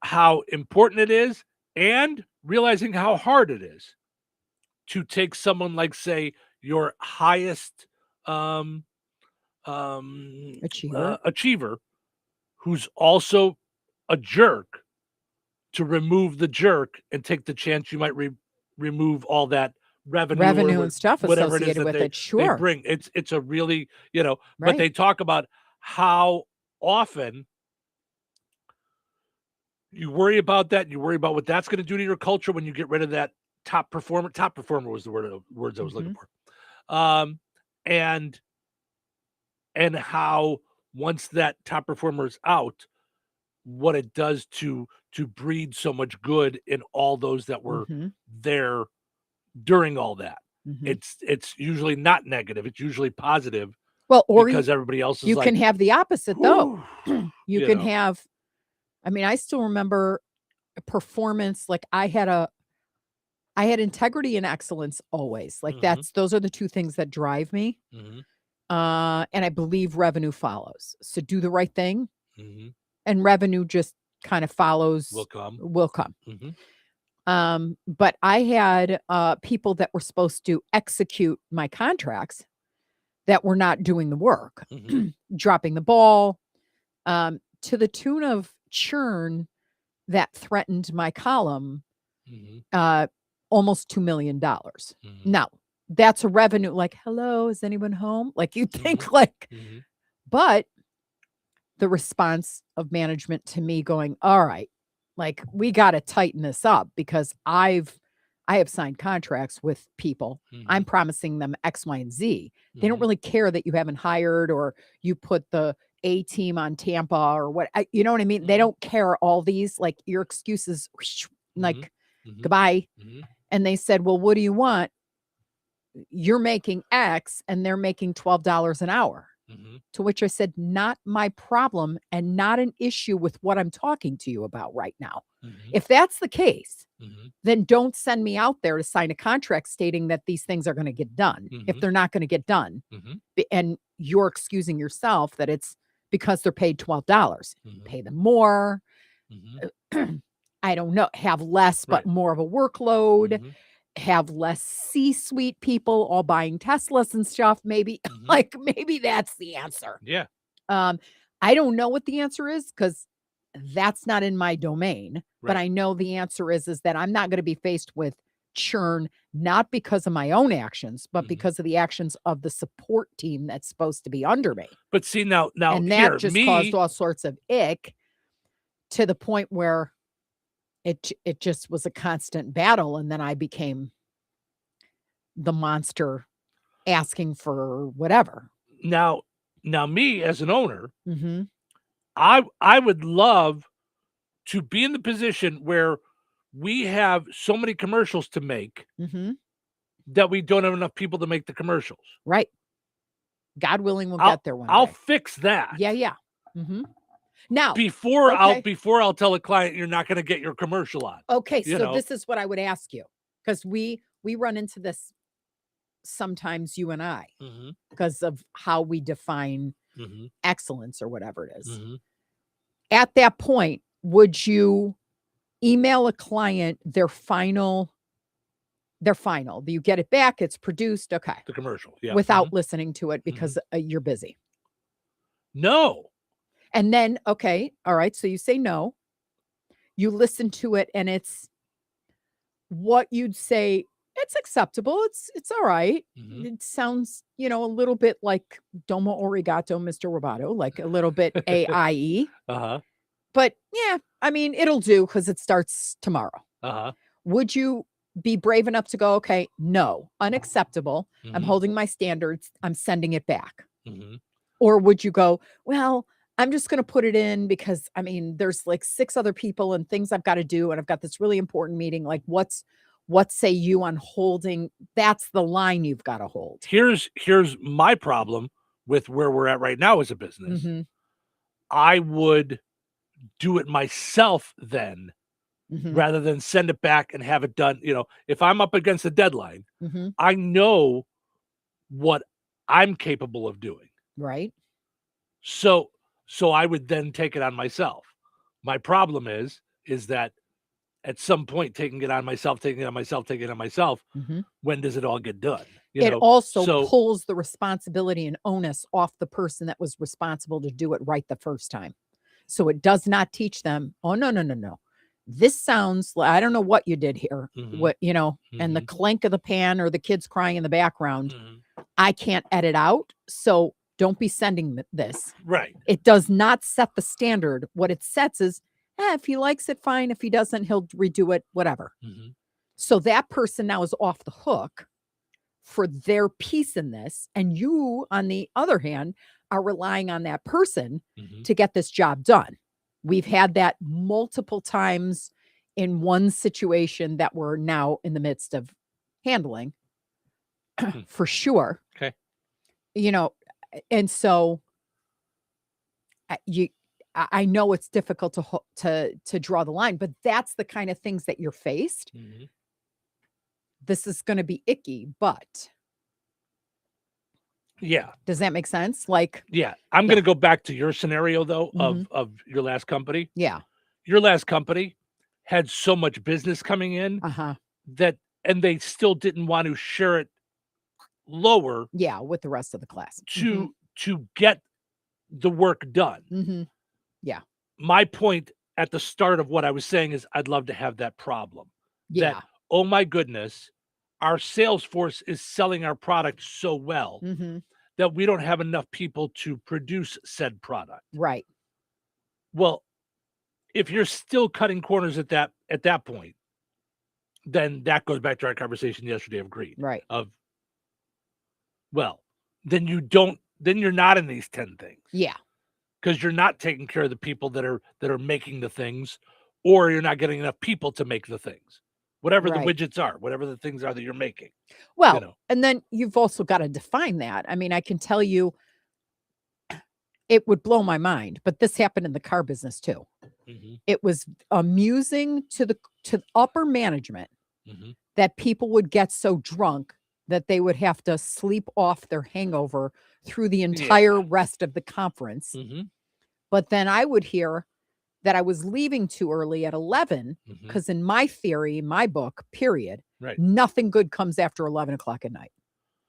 how important it is and realizing how hard it is to take someone like, say, your highest achiever, who's also a jerk, to remove the jerk and take the chance you might remove all that revenue and stuff whatever associated it is with they, it. Sure. they bring. It's a really, Right. but they talk about how often you worry about that. You worry about what that's going to do to your culture when you get rid of that top performer. Top performer was the words I was looking for. And how once that top performer is out, what it does to breed so much good in all those that were there during all that. It's usually not negative. It's usually positive. Well, or because everybody else is you like, can have the opposite though. You can know. have, I mean, I still remember a performance. Like I had integrity and excellence always. Like those are the two things that drive me. And I believe revenue follows. So do the right thing, and revenue just kind of follows. Will come. But I had people that were supposed to execute my contracts that were not doing the work, dropping the ball, to the tune of churn that threatened my column, almost $2 million. Now, that's a revenue, like, hello, is anyone home? Like you think but the response of management to me going, all right, like we got to tighten this up, because I have signed contracts with people. I'm promising them X, Y, and Z. They don't really care that you haven't hired or you put the A team on Tampa or what, you know what I mean? They don't care all these, like your excuses, like goodbye. And they said, well, what do you want? You're making X and they're making $12 an hour. To which I said, not my problem and not an issue with what I'm talking to you about right now. If that's the case, then don't send me out there to sign a contract stating that these things are going to get done if they're not going to get done. And you're excusing yourself that it's because they're paid $12. Pay them more. I don't know, have less, but more of a workload. Have less C-suite people all buying Teslas and stuff. Maybe maybe that's the answer. Yeah. I don't know what the answer is because that's not in my domain. But I know the answer is that I'm not going to be faced with churn, not because of my own actions, but because of the actions of the support team that's supposed to be under me. But see now And that just caused all sorts of ick to the point where it just was a constant battle. And then I became the monster asking for whatever. Now me as an owner, I would love to be in the position where we have so many commercials to make that we don't have enough people to make the commercials. Right. God willing, we'll get there one I'll day. fix that. Yeah. Now, before I'll tell a client you're not going to get your commercial on. Okay, so this is what I would ask you, because we run into this sometimes, you and I, because of how we define excellence or whatever it is. At that point, would you email a client their final? You get it back, it's produced, okay. The commercial, yeah. Without listening to it because you're busy. No. And then, okay, all right, so you say no. You listen to it, and it's what you'd say, it's acceptable. It's all right. It sounds, a little bit like Domo Arigato, Mr. Roboto, like a little bit AIE. But yeah, I mean, it'll do because it starts tomorrow. Would you be brave enough to go, okay, no, unacceptable. I'm holding my standards. I'm sending it back. Or would you go, well, I'm just going to put it in because, I mean, there's like 6 other people and things I've got to do. And I've got this really important meeting. Like what say you on holding? That's the line you've got to hold. Here's my problem with where we're at right now as a business. I would do it myself then rather than send it back and have it done. If I'm up against a deadline, I know what I'm capable of doing. Right. So I would then take it on myself. My problem is that at some point, taking it on myself, when does it all get done? It also pulls the responsibility and onus off the person that was responsible to do it right the first time. So it does not teach them, oh, no. This sounds like, I don't know what you did here. What, and the clank of the pan or the kids crying in the background, I can't edit out. So don't be sending this. Right. It does not set the standard. What it sets is, if he likes it, fine. If he doesn't, he'll redo it, whatever. So that person now is off the hook for their piece in this. And you, on the other hand, are relying on that person to get this job done. We've had that multiple times in one situation that we're now in the midst of handling for sure. Okay. And so I know it's difficult to draw the line, but that's the kind of things that you're faced. This is going to be icky, but yeah. Does that make sense? Like, yeah, I'm going to go back to your scenario though of your last company. Yeah. Your last company had so much business coming in and they still didn't want to share it lower. Yeah, with the rest of the class to get the work done. Yeah. My point at the start of what I was saying is I'd love to have that problem. Yeah. That, oh my goodness, our sales force is selling our product so well that we don't have enough people to produce said product. Right. Well, if you're still cutting corners at that point, then that goes back to our conversation yesterday of greed. Right. Then you're not in these 10 things. Yeah. Because you're not taking care of the people that are making the things, or you're not getting enough people to make the things. Whatever the widgets are, whatever the things are that you're making. Well, and then you've also got to define that. I mean, I can tell you it would blow my mind. But this happened in the car business too. Mhm. It was amusing to upper management Mhm. that people would get so drunk that they would have to sleep off their hangover through the entire rest of the conference. Mhm. But then I would hear that I was leaving too early at 11 Mhm. because in my theory, my book, period, Right. nothing good comes after 11 o'clock at night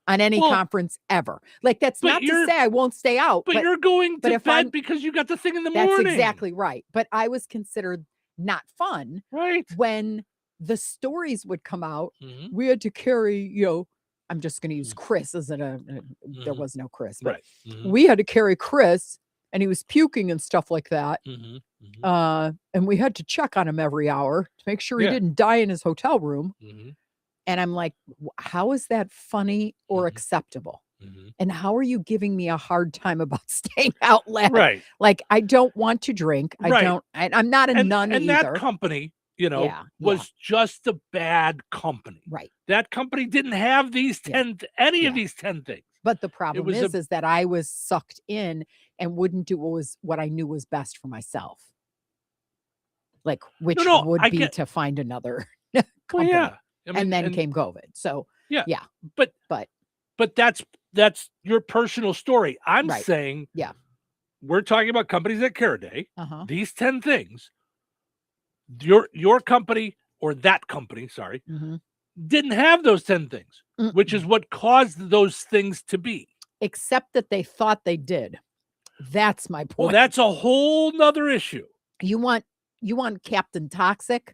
on any Well, conference ever. Like, that's but not to you're- say I won't stay out. But you're going but to if bed I'm- because you got the thing in the That's morning. exactly right. But I was considered not fun right when the stories would come out. Mhm. We had to carry, I'm just going to use Chris as there Mhm. was no Chris, but Right. Mhm. we had to carry Chris and he was puking and stuff like that. Mhm. Mhm. And we had to check on him every hour to make sure he Yeah. didn't die in his hotel room. Mhm. And I'm like, how is that funny or acceptable? Mhm. And how are you giving me a hard time about staying out late? Right. Like, I don't want to drink. Right. I'm not a nun and either. that company, Yeah, was just a bad company. Right. That company didn't have these 10 any of these 10 things. But the problem was is that I was sucked in and wouldn't do what I knew was best for myself. Like, which would I be get- to find another Well, company. yeah. I mean, and then came COVID. So yeah. yeah. But But that's your personal story. I'm Right. saying yeah. we're talking about companies at Caraday. Uh-huh. These 10 things, your company or that company, sorry, Mhm. didn't have those 10 things, which is what caused those things to be. Except that they thought they did. That's my point. Well, that's a whole nother issue. You want Captain Toxic?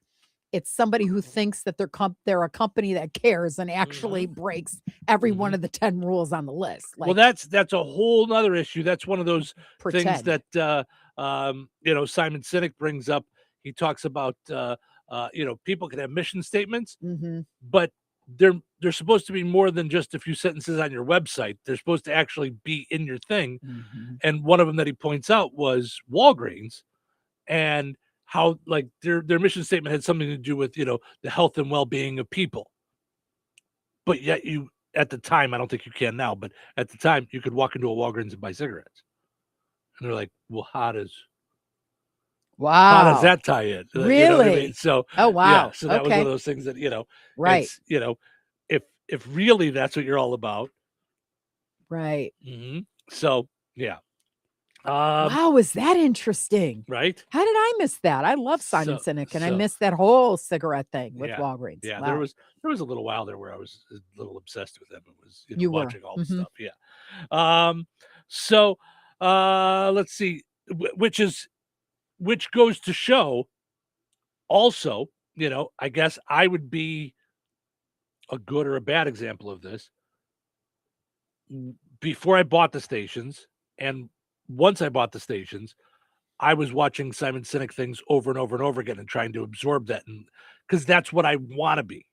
It's somebody who thinks that they're a company that cares and actually breaks every one of the 10 rules on the list. Like, Well, that's a whole nother issue. That's one of those things Pretend. that Simon Sinek brings up. He talks about people can have mission statements, Mhm. but they're supposed to be more than just a few sentences on your website. They're supposed to actually be in your thing. Mhm. And one of them that he points out was Walgreens and how like their mission statement had something to do with, the health and well-being of people. But yet at the time, I don't think you can now, but at the time you could walk into a Walgreens and buy cigarettes. And they're like, well, how does that tie in? You know what I Really? mean? So, Oh, wow. yeah, so that was Okay. one of those things that, Right. it's, if really that's what you're all about. Right. So, yeah. Wow, is that interesting? Right? How did I miss that? I love Simon So- Sinek, and I so- missed that whole cigarette thing with Yeah. Walgreens. Yeah, Wow. there was a little while there where I was a little obsessed with them. It was You were. watching all the Mhm. stuff. Yeah. So let's see, which goes to show also, I guess I would be a good or a bad example of this. Before I bought the stations, and once I bought the stations, I was watching Simon Sinek things over and over and over again and trying to absorb that, and because that's what I want to be.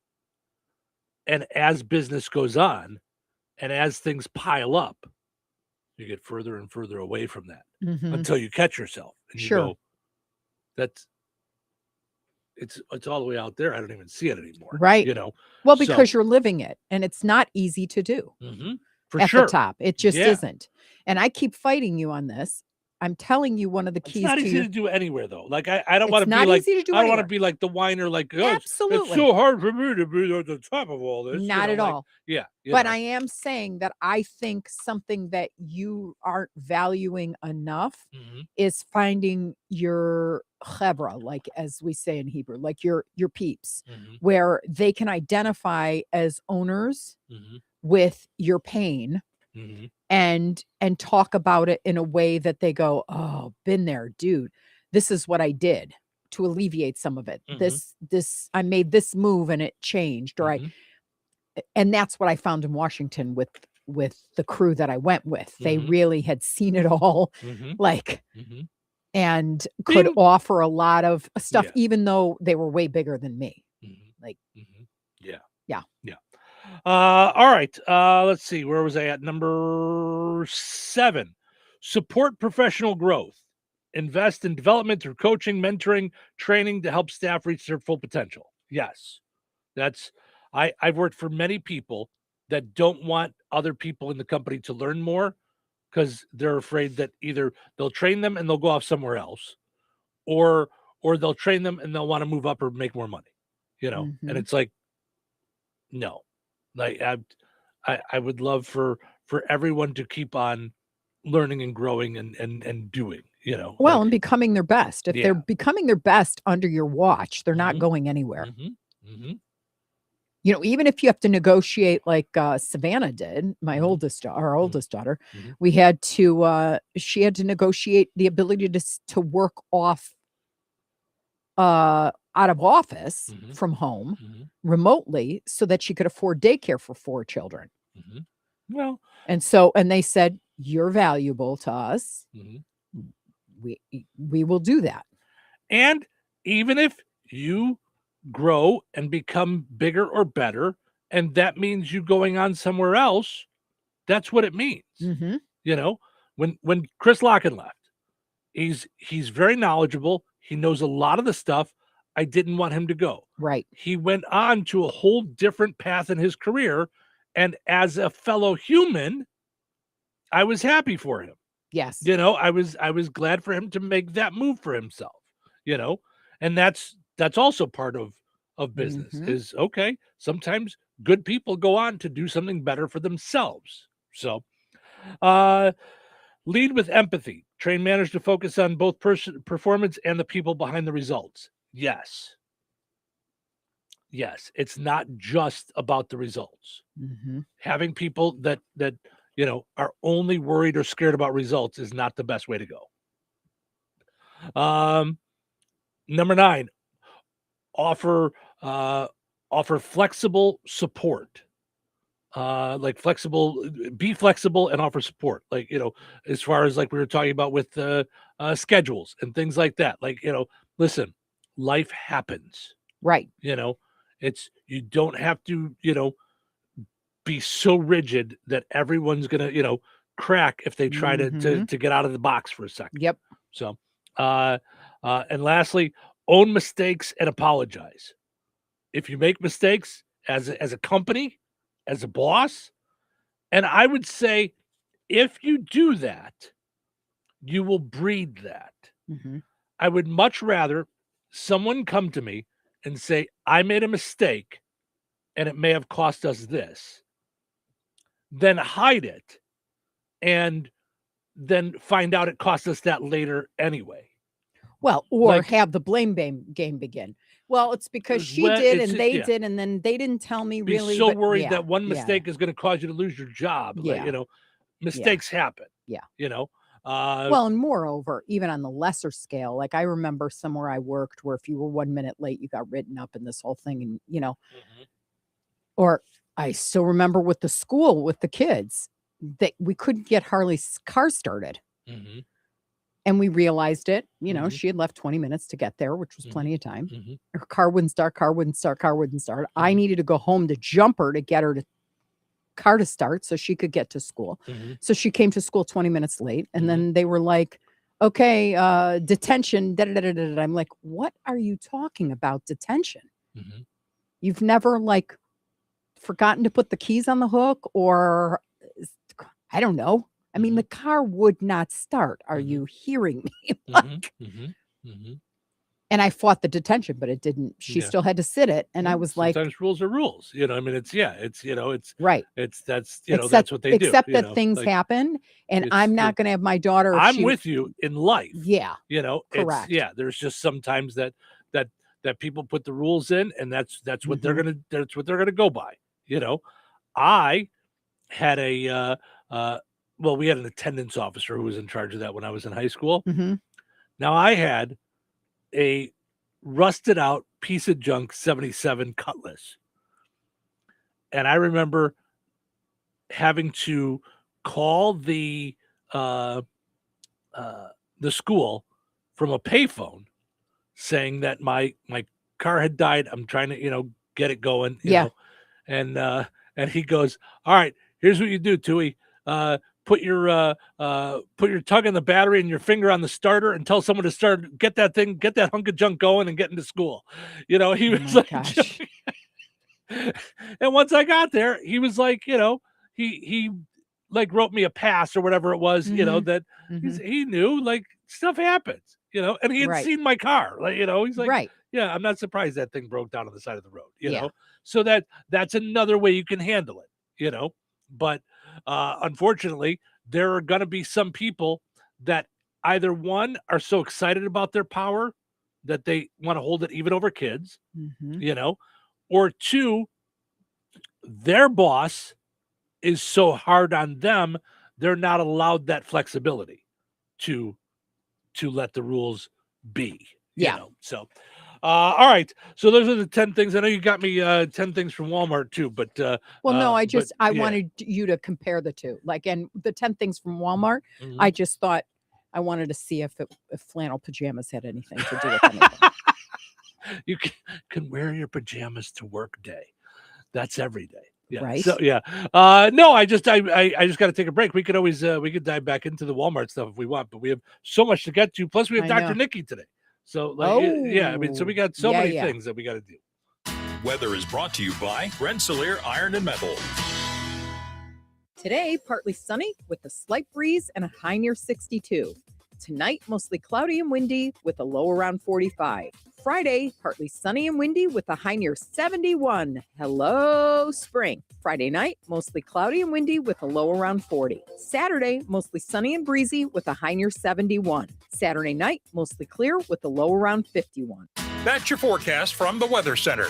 And as business goes on, and as things pile up, you get further and further away from that Mhm. until you catch yourself. And you Sure. go, it's all the way out there. I don't even see it anymore. Right. So- Well, because you're living it, and it's not easy to do. For at sure. the top. It just Yeah. isn't. And I keep fighting you on this. I'm telling you, one of the It's keys not to easy your- to do anywhere though. Like I don't It's want to be not like easy to do I don't want to anywhere. be like the whiner. Like it's Absolutely. so hard for me to be at the top of all this. Not at like, all. Yeah. But I am saying that I think something that you aren't valuing enough is finding your chevra, like as we say in Hebrew, like your peeps, where they can identify as owners with your pain and talk about it in a way that they go, oh, been there, dude. This is what I did to alleviate some of it. This I made this move and it changed, or and that's what I found in Washington with the crew that I went with. They really had seen it all, like, and could offer a lot of stuff, even though they were way bigger than me. Like, Yeah. Yeah. Yeah. All right. Let's see. Where was I at? Number 7. Support professional growth. Invest in development through coaching, mentoring, training to help staff reach their full potential. Yes. I've worked for many people that don't want other people in the company to learn more, because they're afraid that either they'll train them and they'll go off somewhere else, or they'll train them and they'll want to move up or make more money, and it's like, no, like I would love for everyone to keep on learning and growing and doing, Well, and becoming their best. If Yeah. they're becoming their best under your watch, they're not going anywhere. Even if you have to negotiate like Savannah did, our oldest daughter, we had to, she had to negotiate the ability to work off out of office from home remotely so that she could afford daycare for 4 children. Well, and they said, you're valuable to us. We will do that. And even if you grow and become bigger or better, and that means you going on somewhere else, that's what it means. When Chris Locken left, he's very knowledgeable. He knows a lot of the stuff. I didn't want him to go. Right. He went on to a whole different path in his career, and as a fellow human, I was happy for him. Yes. I was glad for him to make that move for himself, and that's also part of business is, okay, sometimes good people go on to do something better for themselves. So lead with empathy. Train managers to focus on both performance and the people behind the results. Yes. It's not just about the results. Having people that are only worried or scared about results is not the best way to go. Number 9, offer flexible support. Be flexible and offer support. As far as like we were talking about with schedules and things like that. Listen, life happens. Right. It's, you don't have to, be so rigid that everyone's gonna, crack if they try to get out of the box for a second. Yep. So, and lastly, own mistakes and apologize. If you make mistakes as a company, as a boss, and I would say, if you do that, you will breed that. I would much rather someone come to me and say, I made a mistake and it may have cost us this, than hide it and then find out it cost us that later anyway. Well, or have the blame game begin. Well, it's because she did and they did, and then they didn't tell me Be really. so worried that one mistake is going to cause you to lose your job. Mistakes happen. Yeah. Well, and moreover, even on the lesser scale, like I remember somewhere I worked where if you were 1 minute late, you got written up in this whole thing, and or I still remember with the school with the kids that we couldn't get Harley's car started. And we realized it, she had left 20 minutes to get there, which was plenty of time. Her car wouldn't start. I needed to go home to jump her to get her car to start so she could get to school. So she came to school 20 minutes late. And then they were like, okay, detention. I'm like, what are you talking about? Detention? You've never forgotten to put the keys on the hook, or I don't know. I mean, the car would not start. Are you hearing me? And I fought the detention, but it didn't. She still had to sit it. And I was like, sometimes rules are rules. It's right. That's what they do. Except that things happen, and I'm not going to have my daughter. I'm with you in life. Yeah. Correct. There's just sometimes that people put the rules in, and that's what they're gonna go by. I had we had an attendance officer who was in charge of that when I was in high school. Now I had a rusted out piece of junk 77 Cutlass. And I remember having to call the school from a payphone saying that my car had died. I'm trying to, get it going. You know? And he goes, all right, here's what you do, Touhy. Put your tongue in the battery and your finger on the starter and tell someone to get that hunk of junk going and get into school. He was and once I got there, he was like, he like wrote me a pass or whatever it was, you know, that he knew like stuff happens, you know, and he had seen my car, like, you know, he's like, yeah, I'm not surprised that thing broke down on the side of the road, you know? So that's another way you can handle it, you know? But unfortunately, there are going to be some people that either one are so excited about their power that they want to hold it even over kids, you know, or two, their boss is so hard on them, they're not allowed that flexibility to let the rules be. You know? So, all right. So those are the 10 things. I know you got me 10 things from Walmart too, but well, no, I wanted you to compare the two. Like, and the 10 things from Walmart, I just thought I wanted to see if flannel pajamas had anything to do with anything. You can wear your pajamas to work day. That's every day. Yeah. Right. So no, I just got to take a break. We could always we could dive back into the Walmart stuff if we want, but we have so much to get to. Plus, we have Dr. Nikki today. So like, yeah, I mean, so we got so many things that we got to do. Weather is brought to you by Rensselaer Iron and Metal. Today, partly sunny with a slight breeze and a high near 62. Tonight, mostly cloudy and windy with a low around 45. Friday, partly sunny and windy with a high near 71. Hello, spring. Friday night, mostly cloudy and windy with a low around 40. Saturday, mostly sunny and breezy with a high near 71. Saturday night, mostly clear with a low around 51. That's your forecast from the Weather Center.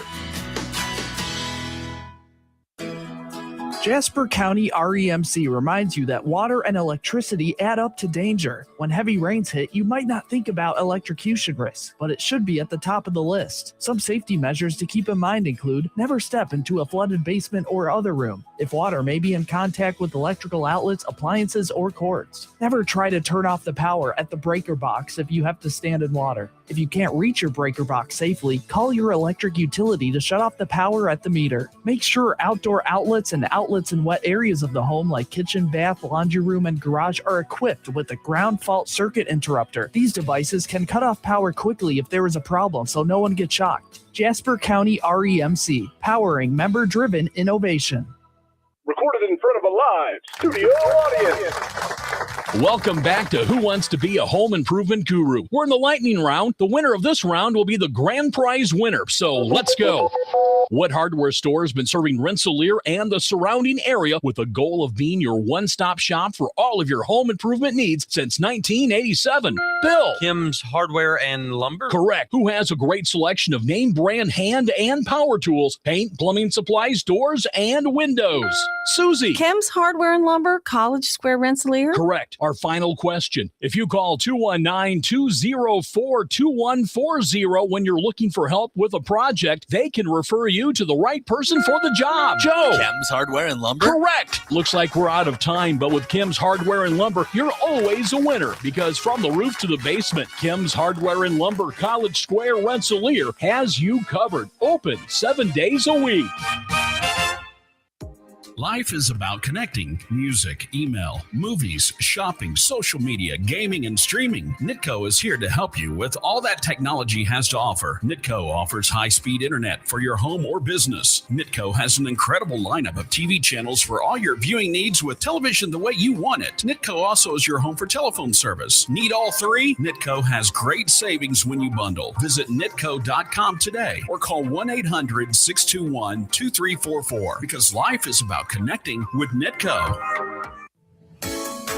Jasper County REMC reminds you that water and electricity add up to danger. When heavy rains hit, you might not think about electrocution risks, but it should be at the top of the list. Some safety measures to keep in mind include never step into a flooded basement or other room if water may be in contact with electrical outlets, appliances, or cords. Never try to turn off the power at the breaker box if you have to stand in water. If you can't reach your breaker box safely, call your electric utility to shut off the power at the meter. Make sure outdoor outlets and outlets in wet areas of the home like kitchen, bath, laundry room, and garage are equipped with a ground fault circuit interrupter. These devices can cut off power quickly if there is a problem so no one gets shocked. Jasper County REMC, powering member-driven innovation. Recorded in front of a live studio audience. Welcome back to Who Wants to Be a Home Improvement Guru. We're in the lightning round. The winner of this round will be the grand prize winner. So let's go. What hardware store has been serving Rensselaer and the surrounding area with the goal of being your one-stop shop for all of your home improvement needs since 1987? Bill. Kim's Hardware and Lumber? Correct. Who has a great selection of name brand hand and power tools, paint, plumbing supplies, doors, and windows? Susie. Kim's Hardware and Lumber, College Square, Rensselaer? Correct. Our final question. If you call 219-204-2140 when you're looking for help with a project, they can refer you to the right person for the job. Joe. Kim's Hardware and Lumber? Correct. Looks like we're out of time, but with Kim's Hardware and Lumber, you're always a winner because from the roof to the basement, Kim's Hardware and Lumber, College Square, Rensselaer has you covered. Open 7 days a week. Life is about connecting. Music, email, movies, shopping, social media, gaming, and streaming. Nitco is here to help you with all that technology has to offer. Nitco offers high-speed internet for your home or business. Nitco has an incredible lineup of TV channels for all your viewing needs with television the way you want it. Nitco also is your home for telephone service. Need all three? Nitco has great savings when you bundle. Visit nitco.com today or call 1-800-621-2344 because life is about connecting with Nitco.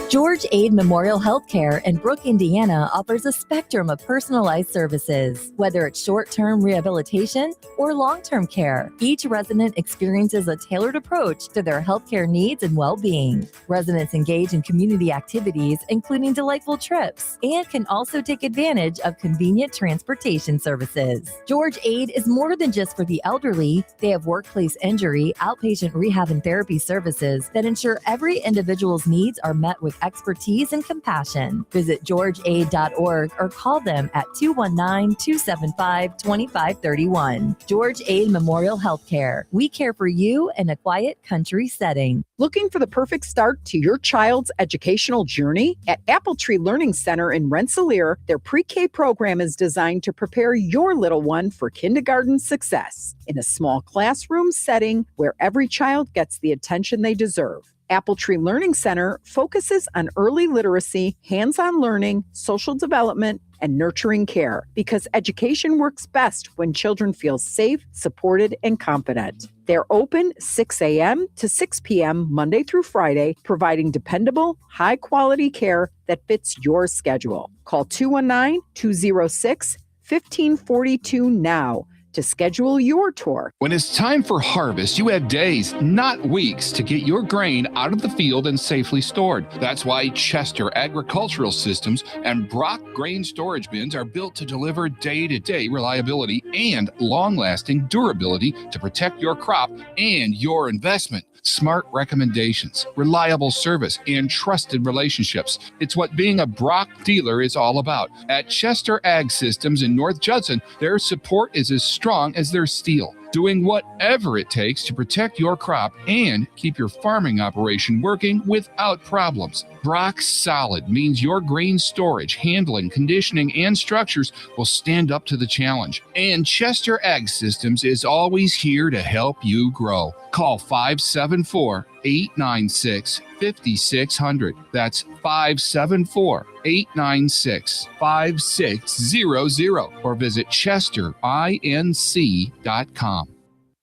George Aid Memorial Healthcare in Brooke, Indiana offers a spectrum of personalized services, whether it's short-term rehabilitation or long-term care. Each resident experiences a tailored approach to their healthcare needs and well-being. Residents engage in community activities, including delightful trips, and can also take advantage of convenient transportation services. George Aid is more than just for the elderly. They have workplace injury, outpatient rehab, and therapy services that ensure every individual's needs are met with expertise and compassion. Visit georgeaid.org or call them at 219-275-2531. George Aid Memorial Healthcare. We care for you in a quiet country setting. Looking for the perfect start to your child's educational journey? At Apple Tree Learning Center in Rensselaer, their pre-K program is designed to prepare your little one for kindergarten success in a small classroom setting where every child gets the attention they deserve. Apple Tree Learning Center focuses on early literacy, hands-on learning, social development, and nurturing care, because education works best when children feel safe, supported, and confident. They're open 6 a.m. to 6 p.m. Monday through Friday, providing dependable, high-quality care that fits your schedule. Call 219-206-1542 now to schedule your tour. When it's time for harvest, you have days, not weeks, to get your grain out of the field and safely stored. That's why Chester Agricultural Systems and Brock Grain Storage Bins are built to deliver day-to-day reliability and long-lasting durability to protect your crop and your investment. Smart recommendations, reliable service, and trusted relationships. It's what being a Brock dealer is all about. At Chester Ag Systems in North Judson, their support is as strong as their steel, doing whatever it takes to protect your crop and keep your farming operation working without problems. Brock Solid means your grain storage, handling, conditioning, and structures will stand up to the challenge. And Chester Ag Systems is always here to help you grow. Call 574-896-5600. That's 574-896-5600. Or visit chesterinc.com.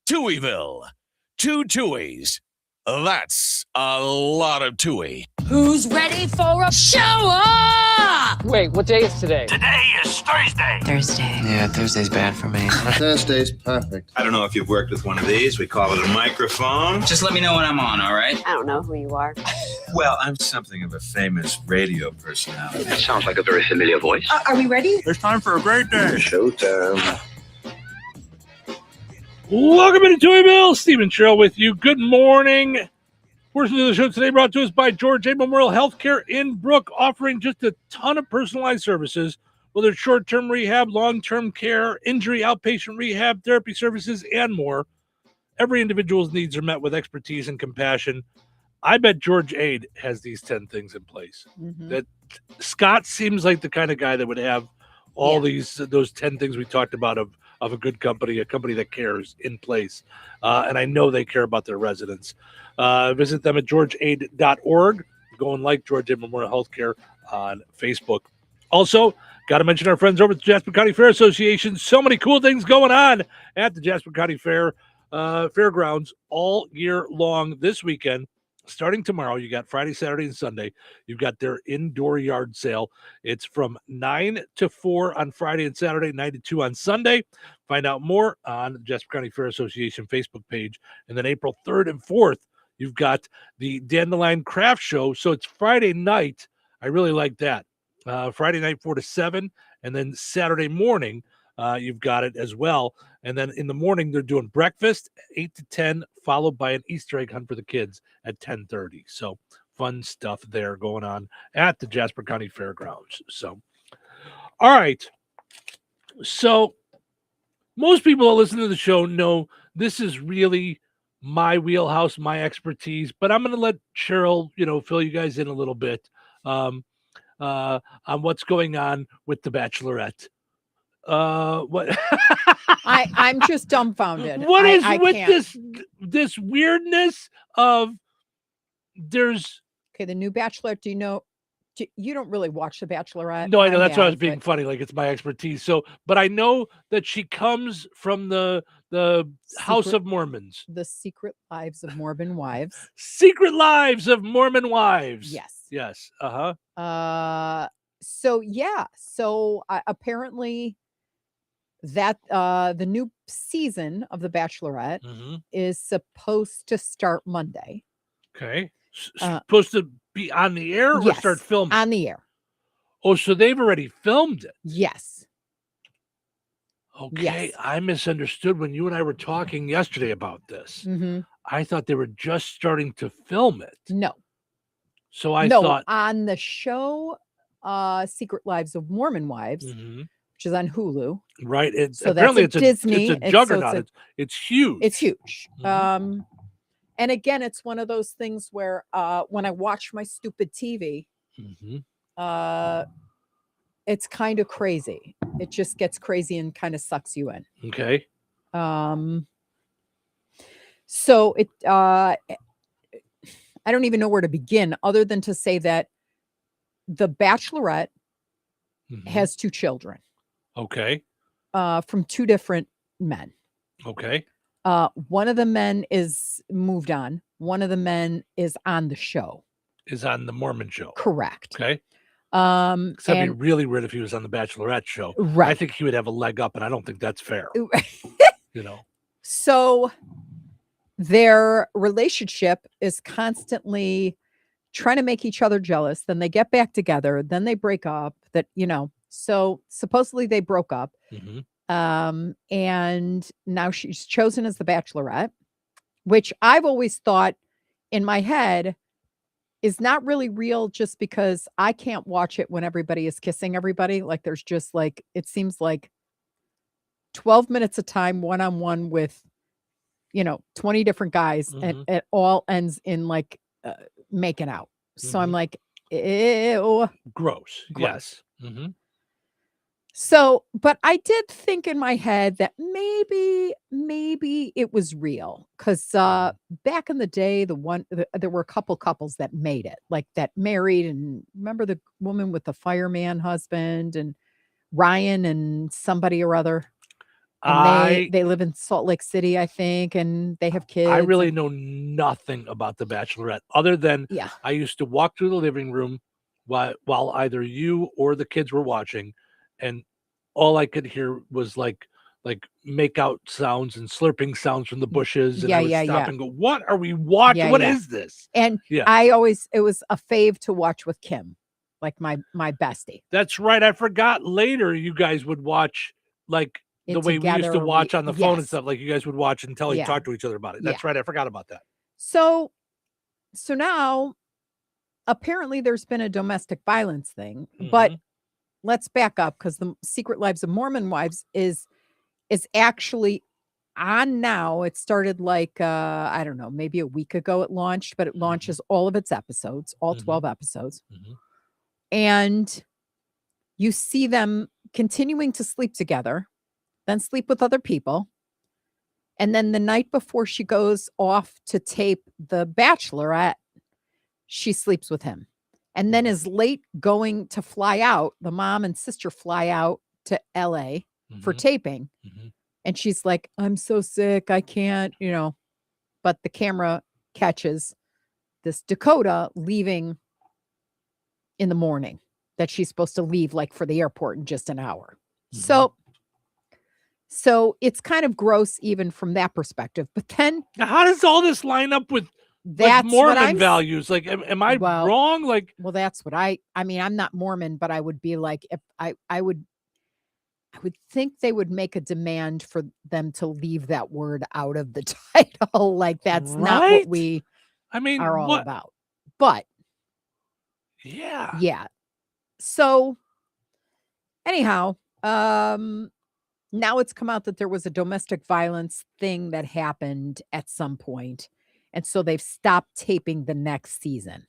Touhyville. 2 Touhies. That's a lot of Touhy. Who's ready for a shower? Wait, what day is today? Today is Thursday. Thursday. Yeah, Thursday's bad for me. Thursday's perfect. I don't know if you've worked with one of these. We call it a microphone. Just let me know when I'm on, all right? I don't know who you are. Well, I'm something of a famous radio personality. That sounds like a very familiar voice. Are we ready? It's time for a great day. Showtime. Welcome into Touhyville. Stephen Sherrill with you. Good morning. Portion of the show today brought to us by George A. Memorial Healthcare in Brook, offering just a ton of personalized services, whether it's short-term rehab, long-term care, injury, outpatient rehab, therapy services, and more. Every individual's needs are met with expertise and compassion. I bet George Aid has these 10 things in place. Mm-hmm. That Scott seems like the kind of guy that would have all those 10 things we talked about of a good company, a company that cares in place. And I know they care about their residents. Visit them at georgeaid.org. Go and like George A. Memorial Healthcare on Facebook. Also, got to mention our friends over at the Jasper County Fair Association. So many cool things going on at the Jasper County Fair Fairgrounds all year long this weekend. Starting tomorrow, you got Friday, Saturday, and Sunday. You've got their indoor yard sale. It's from 9 to 4 on Friday and Saturday, 9 to 2 on Sunday. Find out more on the Jasper County Fair Association Facebook page. And then April 3rd and 4th, you've got the Dandelion Craft Show. So it's Friday night. I really like that. Friday night, 4 to 7. And then Saturday morning, you've got it as well. And then in the morning, they're doing breakfast, 8 to 10, followed by an Easter egg hunt for the kids at 10:30. So fun stuff there going on at the Jasper County Fairgrounds. So, all right. So most people that listen to the show know this is really my wheelhouse, my expertise, but I'm going to let Cheryl, fill you guys in a little bit on what's going on with The Bachelorette. What? I'm just dumbfounded. What is I with can't. this weirdness of there's the new Bachelorette? Do you know? You don't really watch The Bachelorette. No, I know that's why I was have, being but funny. Like it's my expertise. So, but I know that she comes from the House of Mormons, the Secret Lives of Mormon Wives. Secret Lives of Mormon Wives. Yes. Uh-huh. So apparently that the new season of The Bachelorette is supposed to start Monday. Okay. Supposed to be on the air or Yes, start filming? on the air. Oh, so they've already filmed it. Yes. Okay. Yes. I misunderstood when you and I were talking yesterday about this. Mm-hmm. I thought they were just starting to film it. No. So I thought on the show Secret Lives of Mormon Wives, which is on Hulu. Right. So apparently that's it's Disney. It's a juggernaut. It's huge. It's huge. And again, it's one of those things where when I watch my stupid TV, it's kind of crazy. It just gets crazy and kind of sucks you in. Okay. So it I don't even know where to begin other than to say that the Bachelorette has 2 children. Okay. From 2 different men. Okay. One of the men is moved on. One of the men is on the show. Is on the Mormon show. Correct. Okay. And It'd be really weird if he was on the Bachelorette show. Right. I think he would have a leg up, and I don't think that's fair. So their relationship is constantly trying to make each other jealous. Then they get back together. Then they break up. So supposedly they broke up. And now she's chosen as the Bachelorette, which I've always thought in my head is not really real, just because I can't watch it when everybody is kissing everybody. Like there's just like, it seems like 12 minutes of time one-on-one with 20 different guys, and it all ends in like making out. So I'm like, ew, gross. Yes. So, but I did think in my head that maybe it was real, because back in the day, there were a couple couples that made it, like that married, and remember the woman with the fireman husband and Ryan and somebody or other. And they live in Salt Lake City, I think, and they have kids. I really know nothing about the Bachelorette other than I used to walk through the living room while either you or the kids were watching, and all I could hear was like make out sounds and slurping sounds from the bushes. And I would stop and go, what are we watching? What is this? And it was a fave to watch with Kim, like my bestie. That's right. I forgot later you guys would watch like the way we used to watch on the phone and stuff. Like you guys would watch until you talk to each other about it. That's right. I forgot about that. So now apparently there's been a domestic violence thing, but let's back up, because the Secret Lives of Mormon Wives is actually on now. It started like I don't know, maybe a week ago it launched, but it launches all of its episodes, all 12 episodes. And you see them continuing to sleep together, then sleep with other people. And then the night before she goes off to tape The Bachelorette, she sleeps with him. And then is late going to fly out. The mom and sister fly out to LA for taping. And she's like, I'm so sick, I can't, but the camera catches this Dakota leaving in the morning, that she's supposed to leave like for the airport in just an hour. So it's kind of gross even from that perspective. But then now, how does all this line up with Mormon values? Like, am I wrong? Like, well, that's what I mean, I'm not Mormon, but I would be like, if I would think they would make a demand for them to leave that word out of the title. Like that's not what we are all about. But yeah. So anyhow, now it's come out that there was a domestic violence thing that happened at some point. And so they've stopped taping the next season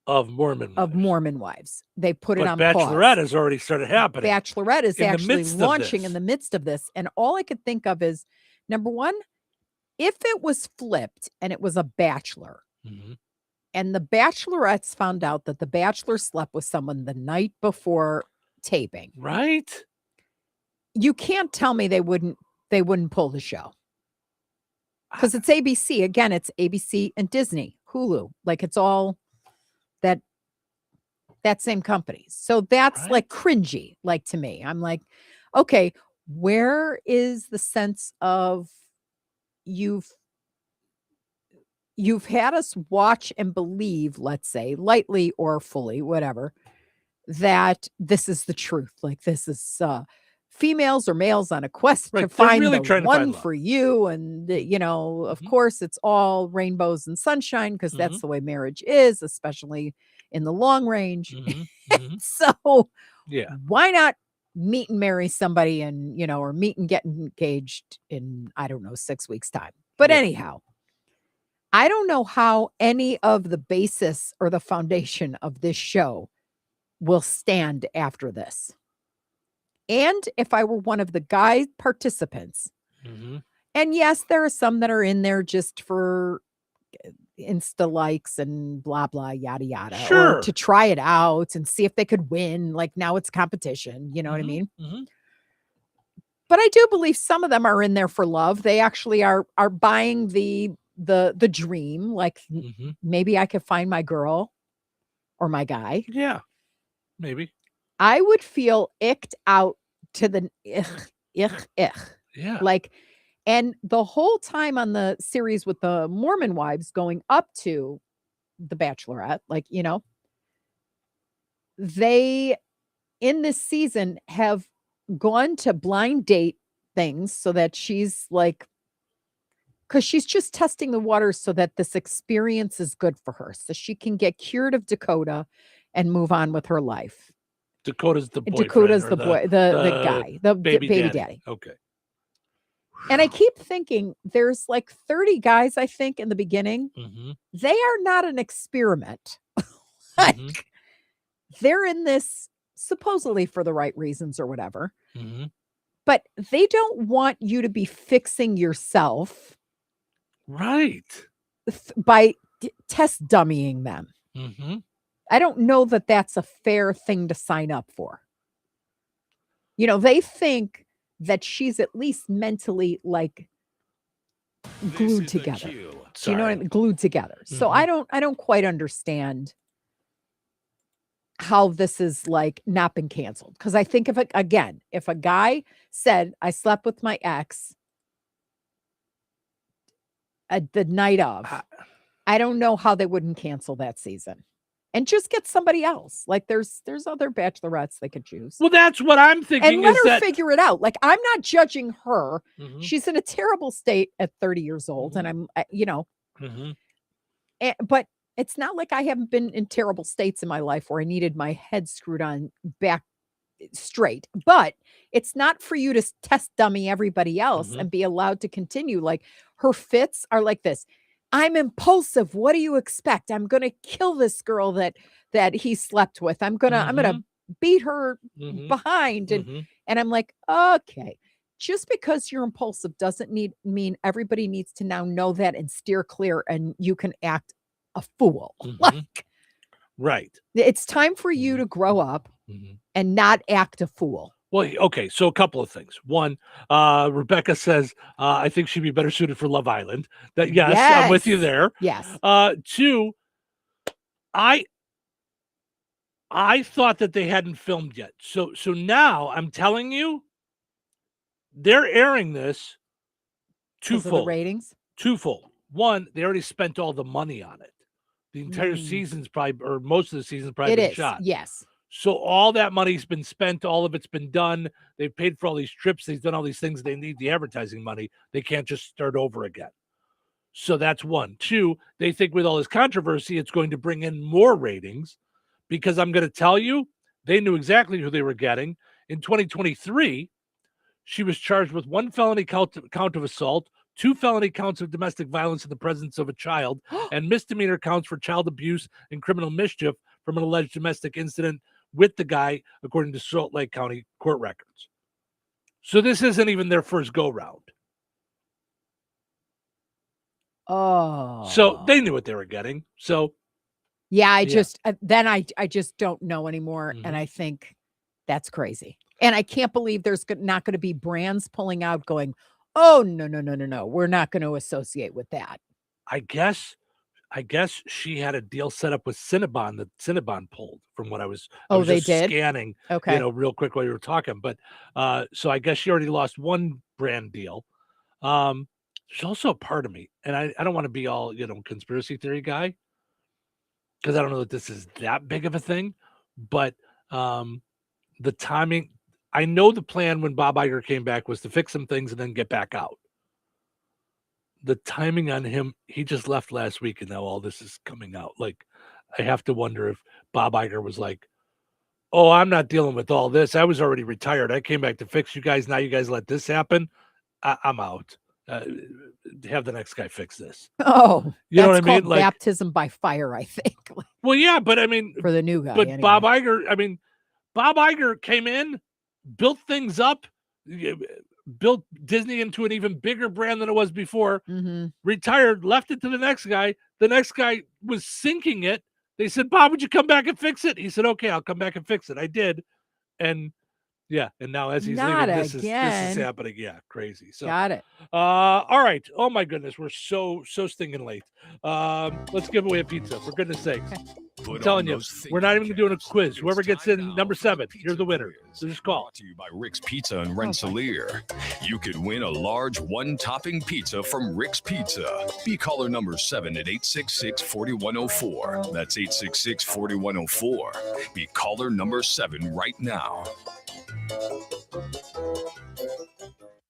of Mormon Wives. They put it on Bachelorette pause. has already started happening. Bachelorette is actually launching in the midst of this. And all I could think of is, number one, if it was flipped and it was a bachelor, and the Bachelorettes found out that the bachelor slept with someone the night before taping, right? You can't tell me they wouldn't pull the show. Because it's ABC. Again, it's ABC and Disney, Hulu. Like it's all that same company. So that's like cringy, like to me. I'm like, okay, where is the sense of you've had us watch and believe, let's say, lightly or fully, whatever, that this is the truth. Like this is females or males on a quest to find the one for you. And, of course, it's all rainbows and sunshine, because that's the way marriage is, especially in the long range. So why not meet and marry somebody and, or meet and get engaged in, I don't know, 6 weeks time. But anyhow, I don't know how any of the basis or the foundation of this show will stand after this. And if I were one of the guy participants, and yes, there are some that are in there just for Insta likes and blah, blah, yada, yada. Sure. Or to try it out and see if they could win. Like now it's competition. You know what I mean? But I do believe some of them are in there for love. They actually are buying the dream. Like maybe I could find my girl or my guy. Yeah, maybe. I would feel icked out to the ich. Yeah. Like, and the whole time on the series with the Mormon wives going up to the Bachelorette, like, you know, they in this season have gone to blind date things so that she's like, because she's just testing the waters so that this experience is good for her, so she can get cured of Dakota and move on with her life. Dakota's the boyfriend. Dakota's the boy, the guy, the baby daddy. Okay. And I keep thinking there's like 30 guys, I think, in the beginning. They are not an experiment. Like, they're in this supposedly for the right reasons or whatever. But they don't want you to be fixing yourself. Right. By test dummying them. I don't know that that's a fair thing to sign up for. You know, they think that she's at least mentally like glued together. Do you know what I mean? Glued together. So I don't quite understand how this is like not been canceled. Because I think if a guy said I slept with my ex at the night of, I don't know how they wouldn't cancel that season. And just get somebody else. Like there's other bachelorettes they could choose. Well, that's what I'm thinking. And let her figure it out. Like I'm not judging her. She's in a terrible state at 30 years old, and I'm, you know. But it's not like I haven't been in terrible states in my life where I needed my head screwed on back straight. But it's not for you to test dummy everybody else and be allowed to continue. Like her fits are like this. I'm impulsive. What do you expect? I'm going to kill this girl that he slept with. I'm going to beat her behind. And I'm like, okay, just because you're impulsive doesn't mean everybody needs to now know that and steer clear and you can act a fool. Like, right. It's time for you to grow up and not act a fool. Well, okay, so a couple of things. One, Rebecca says, I think she'd be better suited for Love Island. Yes, I'm with you there. Yes. Two, I thought that they hadn't filmed yet. So now I'm telling you, they're airing this twofold. The ratings? Twofold. One, they already spent all the money on it. The entire season's probably, or most of the season's probably been shot. Yes. So all that money's been spent. All of it's been done. They've paid for all these trips. They've done all these things. They need the advertising money. They can't just start over again. So that's one. Two, they think with all this controversy, it's going to bring in more ratings because I'm going to tell you, they knew exactly who they were getting. In 2023, she was charged with 1 felony count of assault, 2 felony counts of domestic violence in the presence of a child, and misdemeanor counts for child abuse and criminal mischief from an alleged domestic incident with the guy, according to Salt Lake County court records. So this isn't even their first go-round. Oh. So they knew what they were getting. So yeah, I just don't know anymore. And I think that's crazy. And I can't believe there's not going to be brands pulling out going, oh, no. We're not going to associate with that. I guess she had a deal set up with Cinnabon that Cinnabon pulled from what I was did scanning, okay, real quick while you were talking. But so I guess she already lost one brand deal. There's also a part of me, and I don't want to be all, conspiracy theory guy, because I don't know that this is that big of a thing, but the timing, I know the plan when Bob Iger came back was to fix some things and then get back out. The timing on him, he just left last week and now all this is coming out. Like, I have to wonder if Bob Iger was like, oh, I'm not dealing with all this. I was already retired. I came back to fix you guys. Now you guys let this happen. I'm out. Have the next guy fix this. Oh, you know what I mean? Like baptism by fire, I think. Well, yeah, but I mean, for the new guy. But anyway. Bob Iger came in, built things up, built Disney into an even bigger brand than it was before, retired, left it to the next guy. The next guy was sinking it. They said, Bob, would you come back and fix it? He said, okay, I'll come back and fix it. I did. And yeah, and now as he's Not leaving, this is again. happening. Yeah, crazy. So Got it. all right. Oh my goodness, we're so stinking late. Let's give away a pizza, for goodness sakes. I'm telling you, we're not even doing a quiz. Whoever gets in number 7, you're the winner. So just call. Brought to you by Rick's Pizza in Rensselaer. You could win a large one-topping pizza from Rick's Pizza. Be caller number 7 at 866-4104. That's 866-4104. Be caller number 7 right now.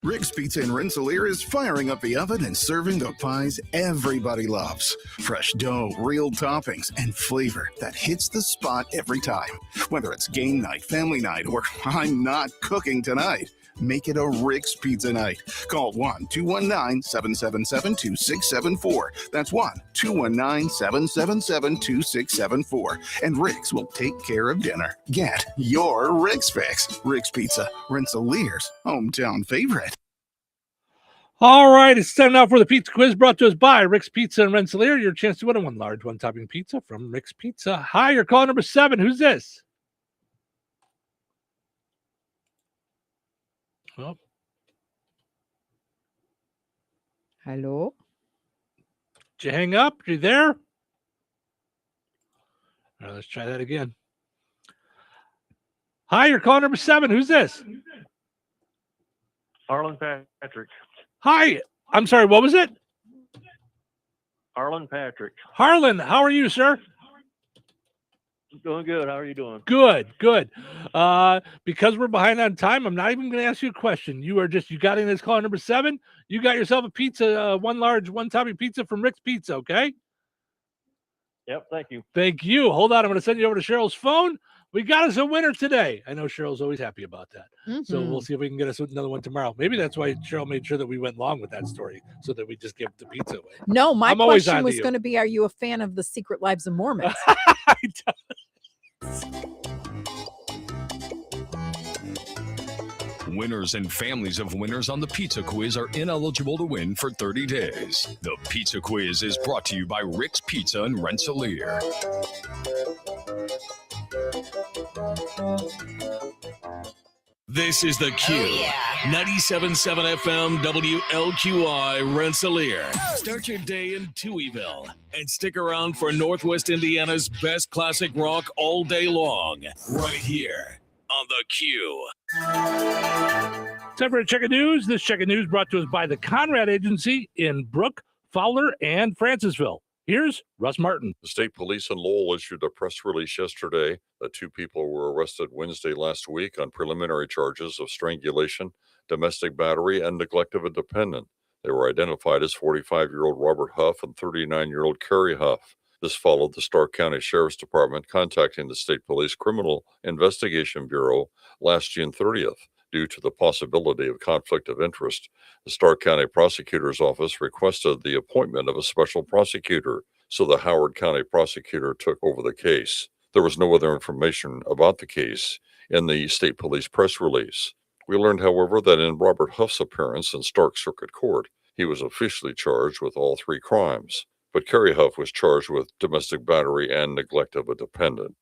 Rick's Pizza in Rensselaer is firing up the oven and serving the pies everybody loves. Fresh dough, real toppings, and flavor that hits the spot every time. Whether it's game night, family night, or I'm not cooking tonight, make it a Rick's Pizza night. Call 1-219-777-2674. That's 1-219-777-2674. And Rick's will take care of dinner. Get your Rick's fix. Rick's Pizza, Rensselaer's hometown favorite. All right, it's time now for the pizza quiz brought to us by Rick's Pizza in Rensselaer. Your chance to win a one large one-topping pizza from Rick's Pizza. Hi, you're calling number 7. Who's this? Oh. Hello? Did you hang up? Are you there? All right, let's try that again. Hi, you're calling number 7. Who's this? Harlan Patrick. Hi. I'm sorry, what was it? Harlan Patrick. Harlan, how are you, sir? Doing good. How are you doing? Good. Because we're behind on time, I'm not even going to ask you a question. You got in this call number 7. You got yourself a pizza, one large, one-topping pizza from Rick's Pizza, okay? Yep, thank you. Thank you. Hold on, I'm going to send you over to Cheryl's phone. We got us a winner today. I know Cheryl's always happy about that. So we'll see if we can get us another one tomorrow. Maybe that's why Cheryl made sure that we went long with that story, so that we just give the pizza away. No, my question was going to be, are you a fan of the Secret Lives of Mormons? Winners and families of winners on the Pizza Quiz are ineligible to win for 30 days. The Pizza Quiz is brought to you by Rick's Pizza in Rensselaer. This is the Q. 97.7 FM WLQI Rensselaer. Start your day in Touhyville and stick around for Northwest Indiana's best classic rock all day long. Right here on the Q. Time for a check of news. This check of news brought to us by the Conrad Agency in Brook, Fowler, and Francisville. Here's Russ Martin. The state police in Lowell issued a press release yesterday that 2 people were arrested Wednesday last week on preliminary charges of strangulation, domestic battery, and neglect of a dependent. They were identified as 45-year-old Robert Huff and 39-year-old Carrie Huff. This followed the Stark County Sheriff's Department contacting the State Police Criminal Investigation Bureau last June 30th. Due to the possibility of conflict of interest, the Stark County Prosecutor's Office requested the appointment of a special prosecutor, so the Howard County Prosecutor took over the case. There was no other information about the case in the State Police press release. We learned, however, that in Robert Huff's appearance in Stark Circuit Court, he was officially charged with all 3 crimes, but Carrie Huff was charged with domestic battery and neglect of a dependent.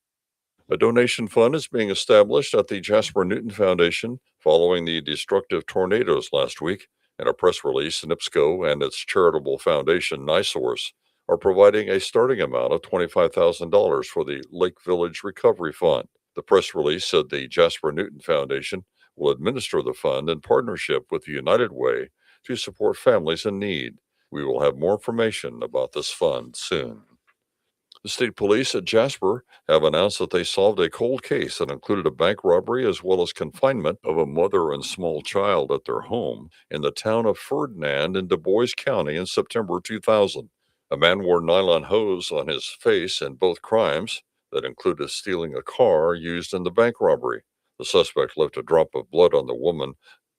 A donation fund is being established at the Jasper Newton Foundation following the destructive tornadoes last week. In a press release, NIPSCO and its charitable foundation, NiSource, are providing a starting amount of $25,000 for the Lake Village Recovery Fund. The press release said the Jasper Newton Foundation will administer the fund in partnership with the United Way to support families in need. We will have more information about this fund soon. The state police at Jasper have announced that they solved a cold case that included a bank robbery as well as confinement of a mother and small child at their home in the town of Ferdinand in Du Bois County in September 2000. A man wore nylon hose on his face in both crimes that included stealing a car used in the bank robbery. The suspect left a drop of blood on the woman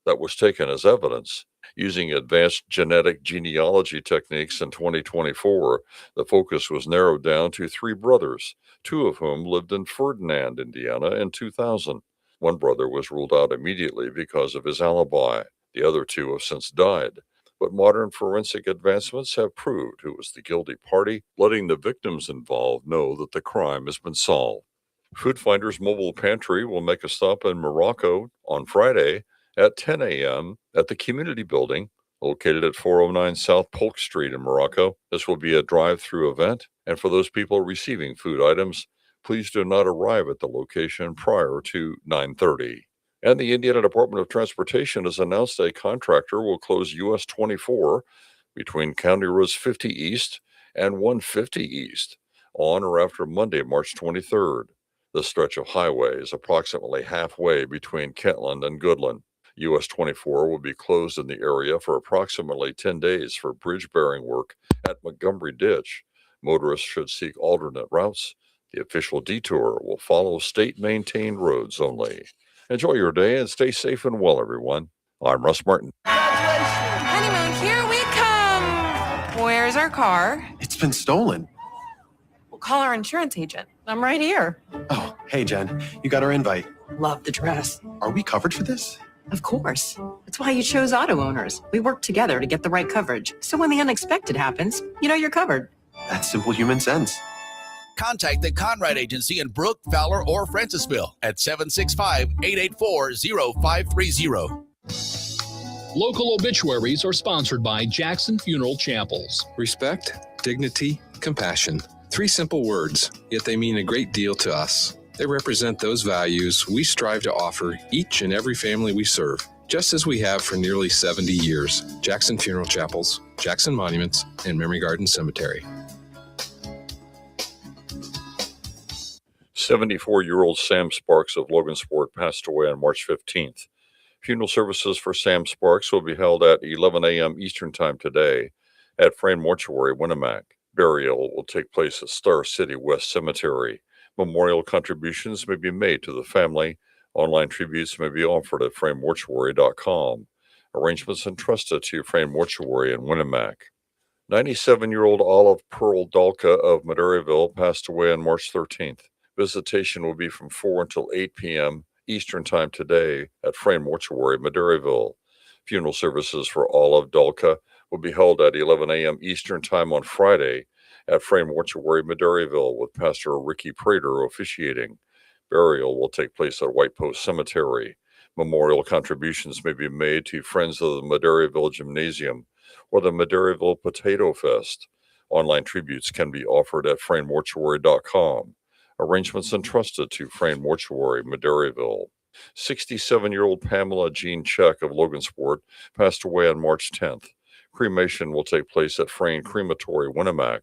that was taken as evidence. Using advanced genetic genealogy techniques in 2024, the focus was narrowed down to 3 brothers, 2 of whom lived in Ferdinand, Indiana in 2000. One brother was ruled out immediately because of his alibi. The other 2 have since died. but modern forensic advancements have proved who was the guilty party, letting the victims involved know that the crime has been solved. Food Finders Mobile Pantry will make a stop in Morocco on Friday at 10 a.m. at the community building located at 409 South Polk Street in Morocco. This will be a drive-through event, and for those people receiving food items, please do not arrive at the location prior to 9:30. And the Indiana Department of Transportation has announced a contractor will close US 24 between County Roads 50 East and 150 East on or after Monday, March 23rd. The stretch of highway is approximately halfway between Kentland and Goodland. US 24 will be closed in the area for approximately 10 days for bridge bearing work at Montgomery Ditch. Motorists should seek alternate routes. The official detour will follow state-maintained roads only. Enjoy your day and stay safe and well, everyone. I'm Russ Martin. Honeymoon, here we come. Where's our car? It's been stolen. We'll call our insurance agent. I'm right here. Oh, hey, Jen. You got our invite. Love the dress. Are we covered for this? Of course. That's why you chose auto owners. We work together to get the right coverage. So when the unexpected happens, you know you're covered. That's simple human sense. Contact the Conrad Agency in Brook, Fowler, or Francisville at 765-884-0530. Local obituaries are sponsored by Jackson Funeral Chapels. Respect, dignity, compassion. 3 simple words, yet they mean a great deal to us. They represent those values we strive to offer each and every family we serve, just as we have for nearly 70 years. Jackson Funeral Chapels, Jackson Monuments, and Memory Garden Cemetery. 74-year-old Sam Sparks of Logansport passed away on March 15th. Funeral services for Sam Sparks will be held at 11 a.m. Eastern Time today at Frayne Mortuary, Winnemac. Burial will take place at Star City West Cemetery. Memorial contributions may be made to the family. Online tributes may be offered at fraynemortuary.com. Arrangements entrusted to Frayne Mortuary in Winnemac. 97-year-old Olive Pearl Dalka of Maduryville passed away on March 13th. Visitation will be from 4 until 8 p.m. Eastern Time today at Frayne Mortuary, Maduryville. Funeral services for Olive Dalka will be held at 11 a.m. Eastern Time on Friday at Frayne Mortuary, Maduryville, with Pastor Ricky Prater officiating. Burial will take place at White Post Cemetery. Memorial contributions may be made to Friends of the Maduryville Gymnasium or the Maduryville Potato Fest. Online tributes can be offered at fraynemortuary.com. Arrangements entrusted to Frayne Mortuary, Maduryville. 67-year-old Pamela Jean Check of Logansport passed away on March 10th. Cremation will take place at Frayne Crematory, Winnemac.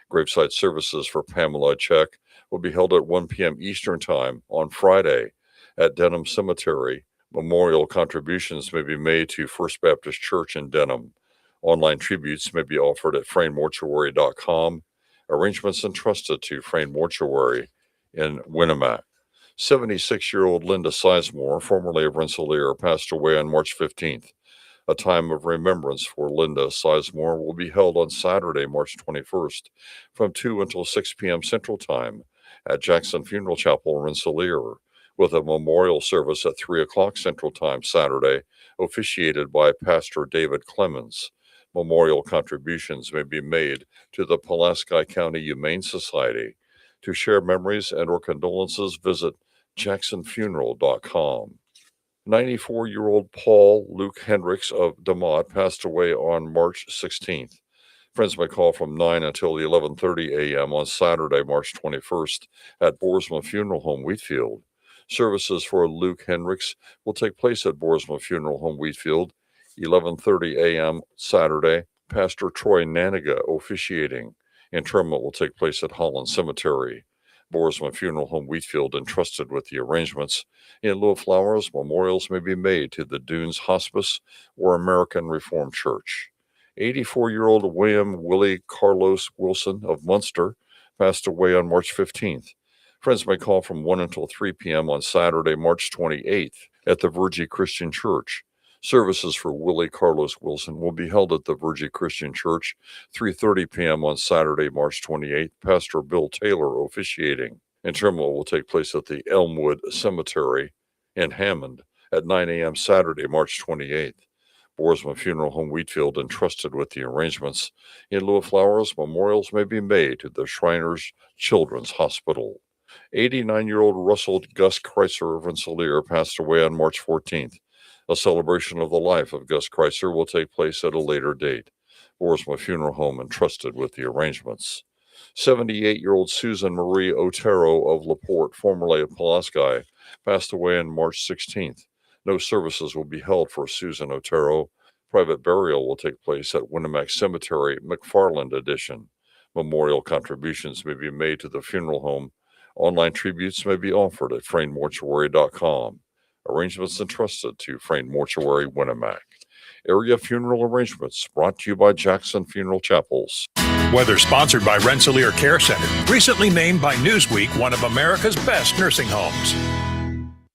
Graveside services for Pamela Check will be held at 1 p.m. Eastern Time on Friday at Denham Cemetery. Memorial contributions may be made to First Baptist Church in Denham. Online tributes may be offered at fraynemortuary.com. Arrangements entrusted to Frayne Mortuary in Winnemac. 76-year-old Linda Sizemore, formerly of Rensselaer, passed away on March 15th. A time of remembrance for Linda Sizemore will be held on Saturday, March 21st, from 2 until 6 p.m. Central Time at Jackson Funeral Chapel, Rensselaer, with a memorial service at 3 o'clock Central Time Saturday, officiated by Pastor David Clemens. Memorial contributions may be made to the Pulaski County Humane Society. To share memories and or condolences, visit jacksonfuneral.com. 94-year-old Paul Luke Hendricks of DeMott passed away on March 16th. Friends may call from 9 until 11:30 a.m. on Saturday, March 21st at Boersma Funeral Home, Wheatfield. Services for Luke Hendricks will take place at Boersma Funeral Home, Wheatfield, 11:30 a.m. Saturday. Pastor Troy Naniga officiating. Interment will take place at Holland Cemetery. Boersma Funeral Home, Wheatfield, entrusted with the arrangements. In lieu of flowers, memorials may be made to the Dunes Hospice or American Reformed Church. 84-year-old William Willie Carlos Wilson of Munster passed away on March 15th. Friends may call from 1 until 3 p.m. on Saturday, March 28th at the Virgie Christian Church. Services for Willie Carlos Wilson will be held at the Virgie Christian Church, 3:30 p.m. on Saturday, March 28th. Pastor Bill Taylor officiating. Interment will take place at the Elmwood Cemetery in Hammond at 9 a.m. Saturday, March 28th. Boersma Funeral Home Wheatfield entrusted with the arrangements. In lieu of flowers, memorials may be made to the Shriners Children's Hospital. 89-year-old Russell Gus Kreiser of Rensselaer passed away on March 14th. A celebration of the life of Gus Kreiser will take place at a later date. Boersma Funeral Home entrusted with the arrangements. 78-year-old Susan Marie Otero of LaPorte, formerly of Pulaski, passed away on March 16th. No services will be held for Susan Otero. Private burial will take place at Winnemac Cemetery, McFarland Edition. Memorial contributions may be made to the funeral home. Online tributes may be offered at frainmortuary.com. Arrangements entrusted to Frain Mortuary, Winnemac. Area funeral arrangements brought to you by Jackson Funeral Chapels. Weather sponsored by Rensselaer Care Center, recently named by Newsweek one of America's best nursing homes.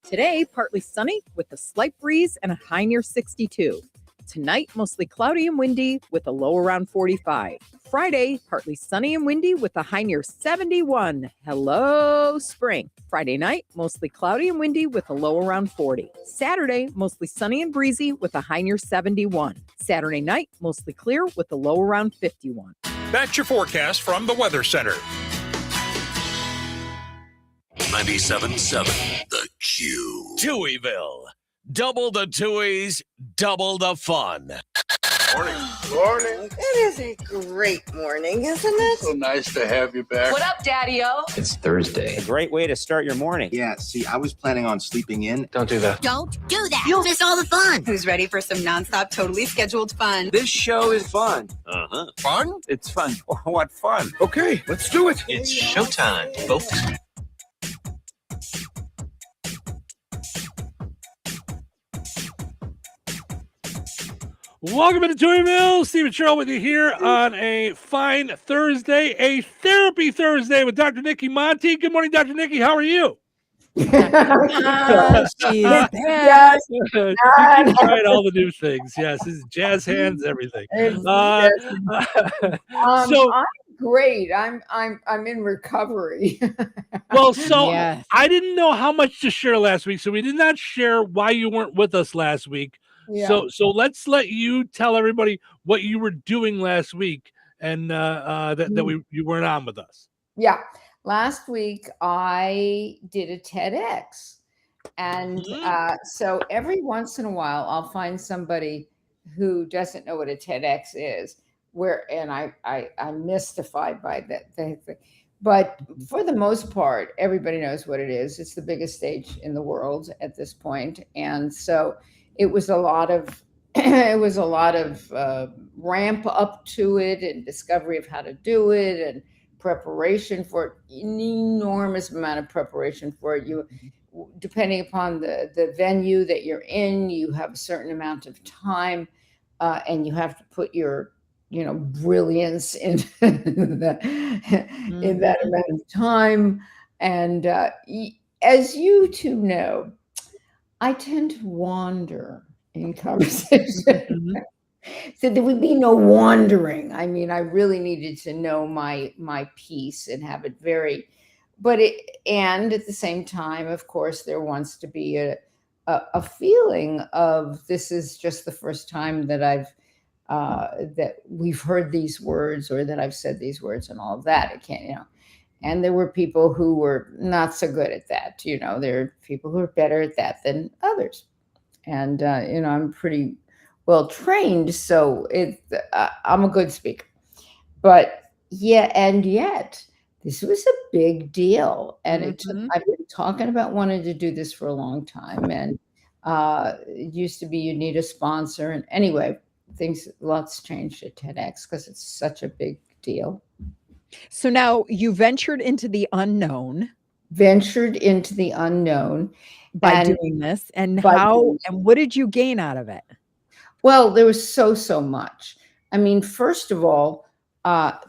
Today, partly sunny with a slight breeze and a high near 62. Tonight, mostly cloudy and windy with a low around 45. Friday, partly sunny and windy with a high near 71. Hello, spring. Friday night, mostly cloudy and windy with a low around 40. Saturday, mostly sunny and breezy with a high near 71. Saturday night, mostly clear with a low around 51. That's your forecast from the Weather Center. 97.7 The Q. Touhyville. Double the Tuies, double the fun. Morning. Morning. It is a great morning, isn't it? So nice to have you back. What up, Daddy-O? It's Thursday. A great way to start your morning. Yeah, see, I was planning on sleeping in. Don't do that. Don't do that. You'll miss all the fun. Who's ready for some nonstop, totally scheduled fun? This show is fun. Uh-huh. Fun? It's fun. What fun? Okay, let's do it. It's showtime, folks. Welcome into Touhyville. Stephen Sherrill with you here on a fine Thursday, a therapy Thursday with Dr. Nikki Monty. Good morning, Dr. Nikki. How are you? She's Yes. You tried all the new things. Yes, his jazz hands, everything. I'm great. I'm in recovery. Well, so I didn't know how much to share last week, so we did not share why you weren't with us last week. Yeah. So let's let you tell everybody what you were doing last week and you weren't on with us. Yeah. Last week I did a TEDx. And so every once in a while I'll find somebody who doesn't know what a TEDx is, and I'm mystified by that. But for the most part, everybody knows what it is. It's the biggest stage in the world at this point. And so it was a lot of ramp up to it and discovery of how to do it and preparation for it, an enormous amount of preparation for it. You, depending upon the venue that you're in, you have a certain amount of time and you have to put your brilliance in that amount of time. And as you two know, I tend to wander in conversation. So there would be no wandering. I mean, I really needed to know my piece and have it and at the same time, of course, there wants to be a feeling of this is just the first time that that we've heard these words or that I've said these words and all of that. It can't, And there were people who were not so good at that. There are people who are better at that than others. And, I'm pretty well trained, so I'm a good speaker. But yet this was a big deal. And I've been talking about wanting to do this for a long time. And it used to be you need a sponsor. And anyway, lots changed at TEDx because it's such a big deal. So now you ventured into the unknown. By doing this. And what did you gain out of it? Well, there was so much. I mean, first of all,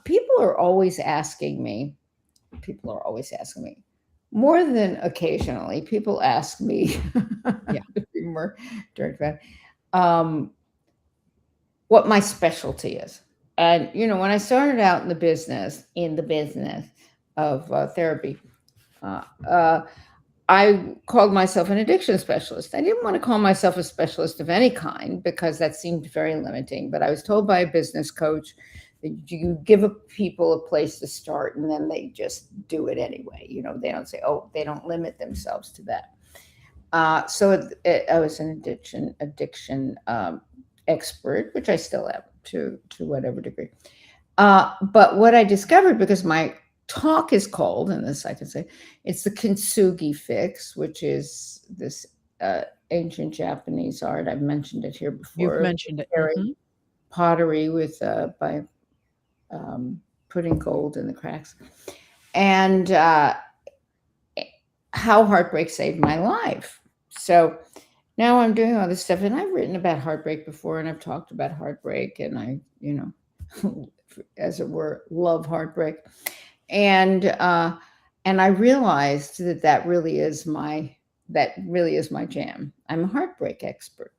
people are always asking me, more than occasionally, people ask me, to be more direct about it, what my specialty is. And, when I started out in the business of therapy, I called myself an addiction specialist. I didn't want to call myself a specialist of any kind because that seemed very limiting. But I was told by a business coach that you give people a place to start and then they just do it anyway. They don't say, oh, they don't limit themselves to that. So I was an addiction expert, which I still am to whatever degree. But what I discovered, because my talk is called, and this I can say, it's the kintsugi fix, which is this ancient Japanese art. I've mentioned it here before. You've mentioned it. Pottery with by putting gold in the cracks, and how heartbreak saved my life. So now I'm doing all this stuff, and I've written about heartbreak before, and I've talked about heartbreak, and I, as it were, love heartbreak. And I realized that really is my jam. I'm a heartbreak expert.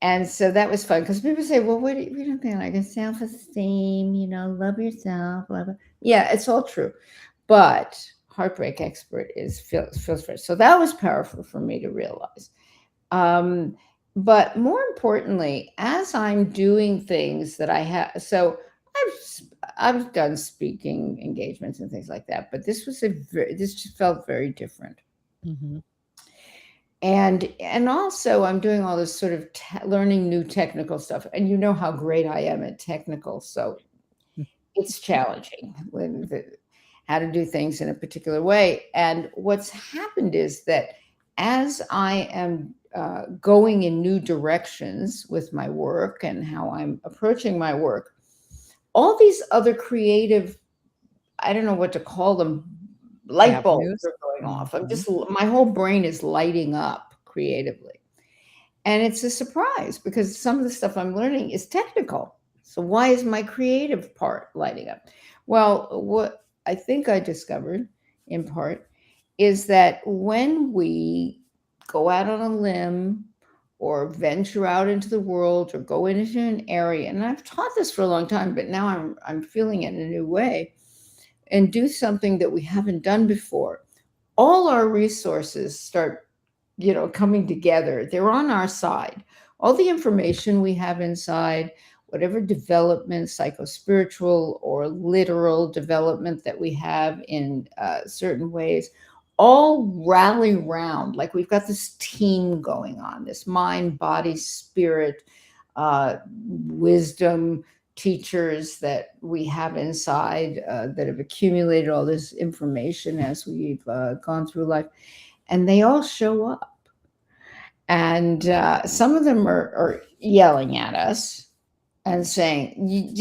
And so that was fun because people say, well, what do you think? Like a self-esteem, love yourself, blah, blah. Yeah, it's all true. But heartbreak expert feels first. So that was powerful for me to realize. But more importantly, as I'm doing things that I have, so I've done speaking engagements and things like that, but this just felt very different. Mm-hmm. And also I'm doing all this sort of learning new technical stuff, and you know how great I am at technical, so it's challenging how to do things in a particular way. And what's happened is that as I am going in new directions with my work and how I'm approaching my work, all these other creative, I don't know what to call them, light bulbs are going off. My whole brain is lighting up creatively. And it's a surprise because some of the stuff I'm learning is technical. So why is my creative part lighting up? Well, what I think I discovered in part is that when we go out on a limb or venture out into the world or go into an area, and I've taught this for a long time, but now I'm feeling it in a new way, and do something that we haven't done before, all our resources start, coming together. They're on our side. All the information we have inside, whatever development, psychospiritual or literal development that we have in certain ways, all rally round. Like we've got this team going on, this mind, body, spirit, wisdom, teachers that we have inside that have accumulated all this information as we've gone through life, and they all show up. And some of them are yelling at us and saying,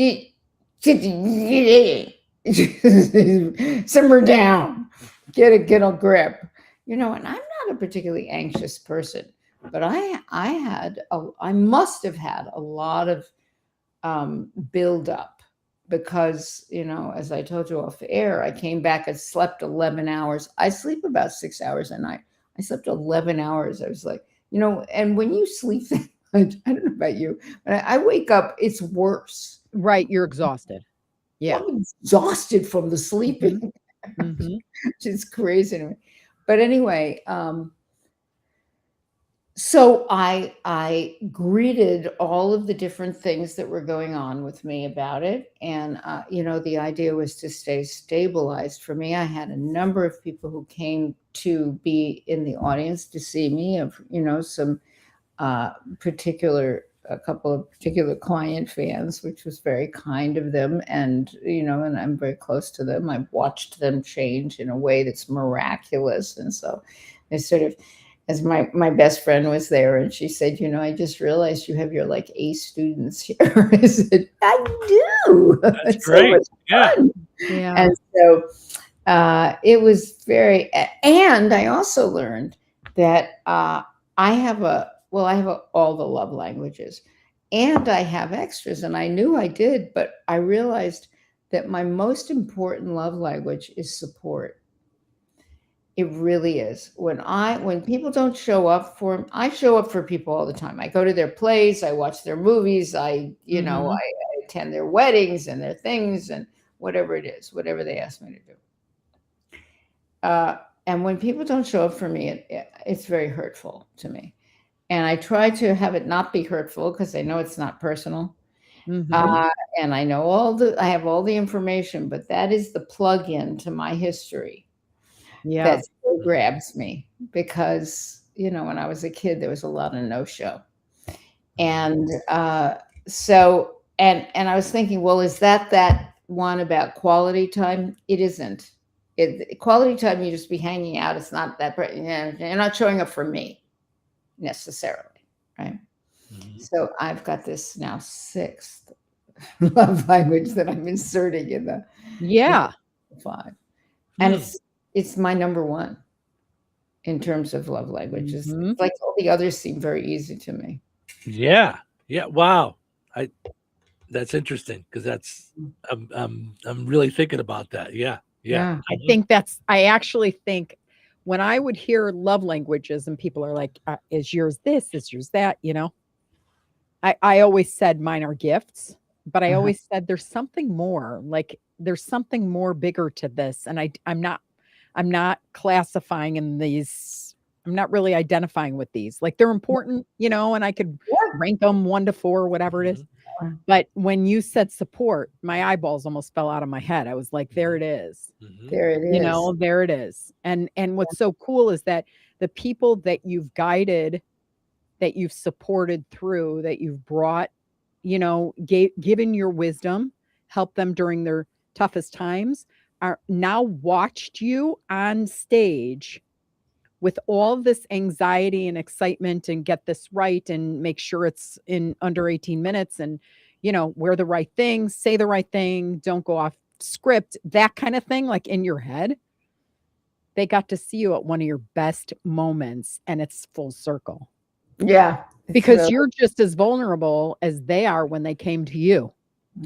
simmer down, get a grip, and I'm not a particularly anxious person, but I must have had a lot of build up because, as I told you off air, I came back and slept 11 hours. I sleep about 6 hours a night. I slept 11 hours. I was like, and when you sleep, I don't know about you, but I wake up, it's worse. Right. You're exhausted. Yeah. I'm exhausted from the sleeping. Mm-hmm. Which is crazy to me. But anyway, so I greeted all of the different things that were going on with me about it. And, the idea was to stay stabilized. For me, I had a number of people who came to be in the audience to see me, some a couple of particular client fans, which was very kind of them. And, and I'm very close to them. I've watched them change in a way that's miraculous. And so they sort of, as my best friend was there, and she said, I just realized you have your A students here. I said, I do. That's great. So yeah. And so it was very, and I also learned that I have all the love languages, and I have extras, and I knew I did, but I realized that my most important love language is support. It really is. When people don't show up for them, I show up for people all the time. I go to their plays, I watch their movies, I attend their weddings and their things and whatever it is, whatever they ask me to do. and when people don't show up for me, it's very hurtful to me. And I try to have it not be hurtful because I know it's not personal. And I know I have all the information, but that is the plug-in to my history that still grabs me because, when I was a kid, there was a lot of no-show. And so I was thinking, well, is that one about quality time? It isn't. Quality time, you just be hanging out. It's not that, you're not showing up for me necessarily, right? So I've got this now 6th love language that I'm inserting in the 5, and it's my number 1 in terms of love languages. It's like all the others seem very easy to me. Yeah. Wow. That's interesting because I'm really thinking about that. Yeah. I actually think when I would hear love languages and people are like, is yours this, is yours that, I always said mine are gifts, but I always said there's something more, like there's something more bigger to this. And I'm not classifying in these. I'm not really identifying with these. Like they're important, and I could rank them 1 to 4, whatever it is. But when you said support, my eyeballs almost fell out of my head. I was like, there it is. There it is. There it is. And what's so cool is that the people that you've guided, that you've supported through, that you've brought, given your wisdom, helped them during their toughest times, are now watched you on stage with all this anxiety and excitement and get this right and make sure it's in under 18 minutes and, wear the right thing, say the right thing, don't go off script, that kind of thing, like in your head. They got to see you at one of your best moments and it's full circle. Yeah. Because you're just as vulnerable as they are when they came to you.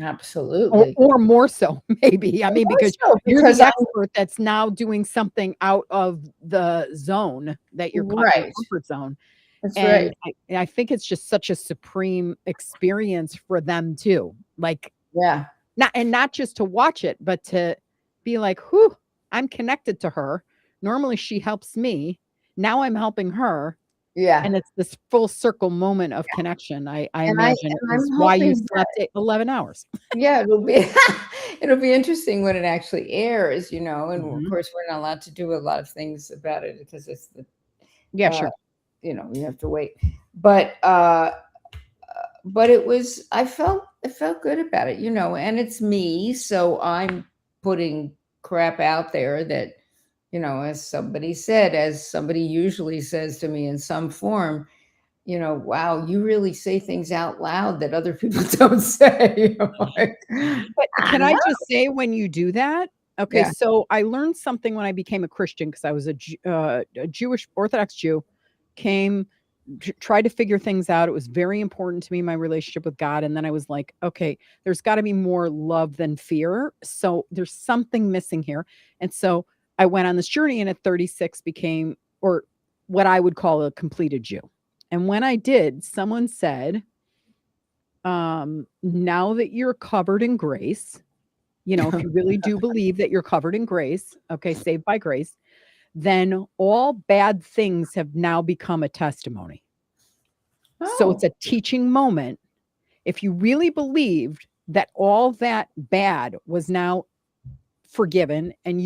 Absolutely. Or more so, maybe. I mean, because you're the expert that's now doing something out of the zone that you're right. comfort zone. That's and right. I think it's just such a supreme experience for them too. Like, not just to watch it, but to be like, whew, I'm connected to her. Normally she helps me. Now I'm helping her. Yeah. And it's this full circle moment of connection. I imagine is why you slept 11 hours. Yeah, it'll be interesting when it actually airs, and of course we're not allowed to do a lot of things about it because it's sure. You have to wait. But it was, I felt good about it, and it's me. So I'm putting crap out there that, as somebody said, as somebody usually says to me in some form, wow, you really say things out loud that other people don't say. But can I just say, when you do that, okay, so I learned something when I became a Christian because I was a Jewish Orthodox Jew, tried to figure things out. It was very important to me, my relationship with God. And then I was like, okay, there's got to be more love than fear. So there's something missing here. And so I went on this journey and at 36 became, or what I would call, a completed Jew. And when I did, someone said, now that you're covered in grace, if you really do believe that you're covered in grace, okay, saved by grace, then all bad things have now become a testimony. So it's a teaching moment. If you really believed that all that bad was now forgiven and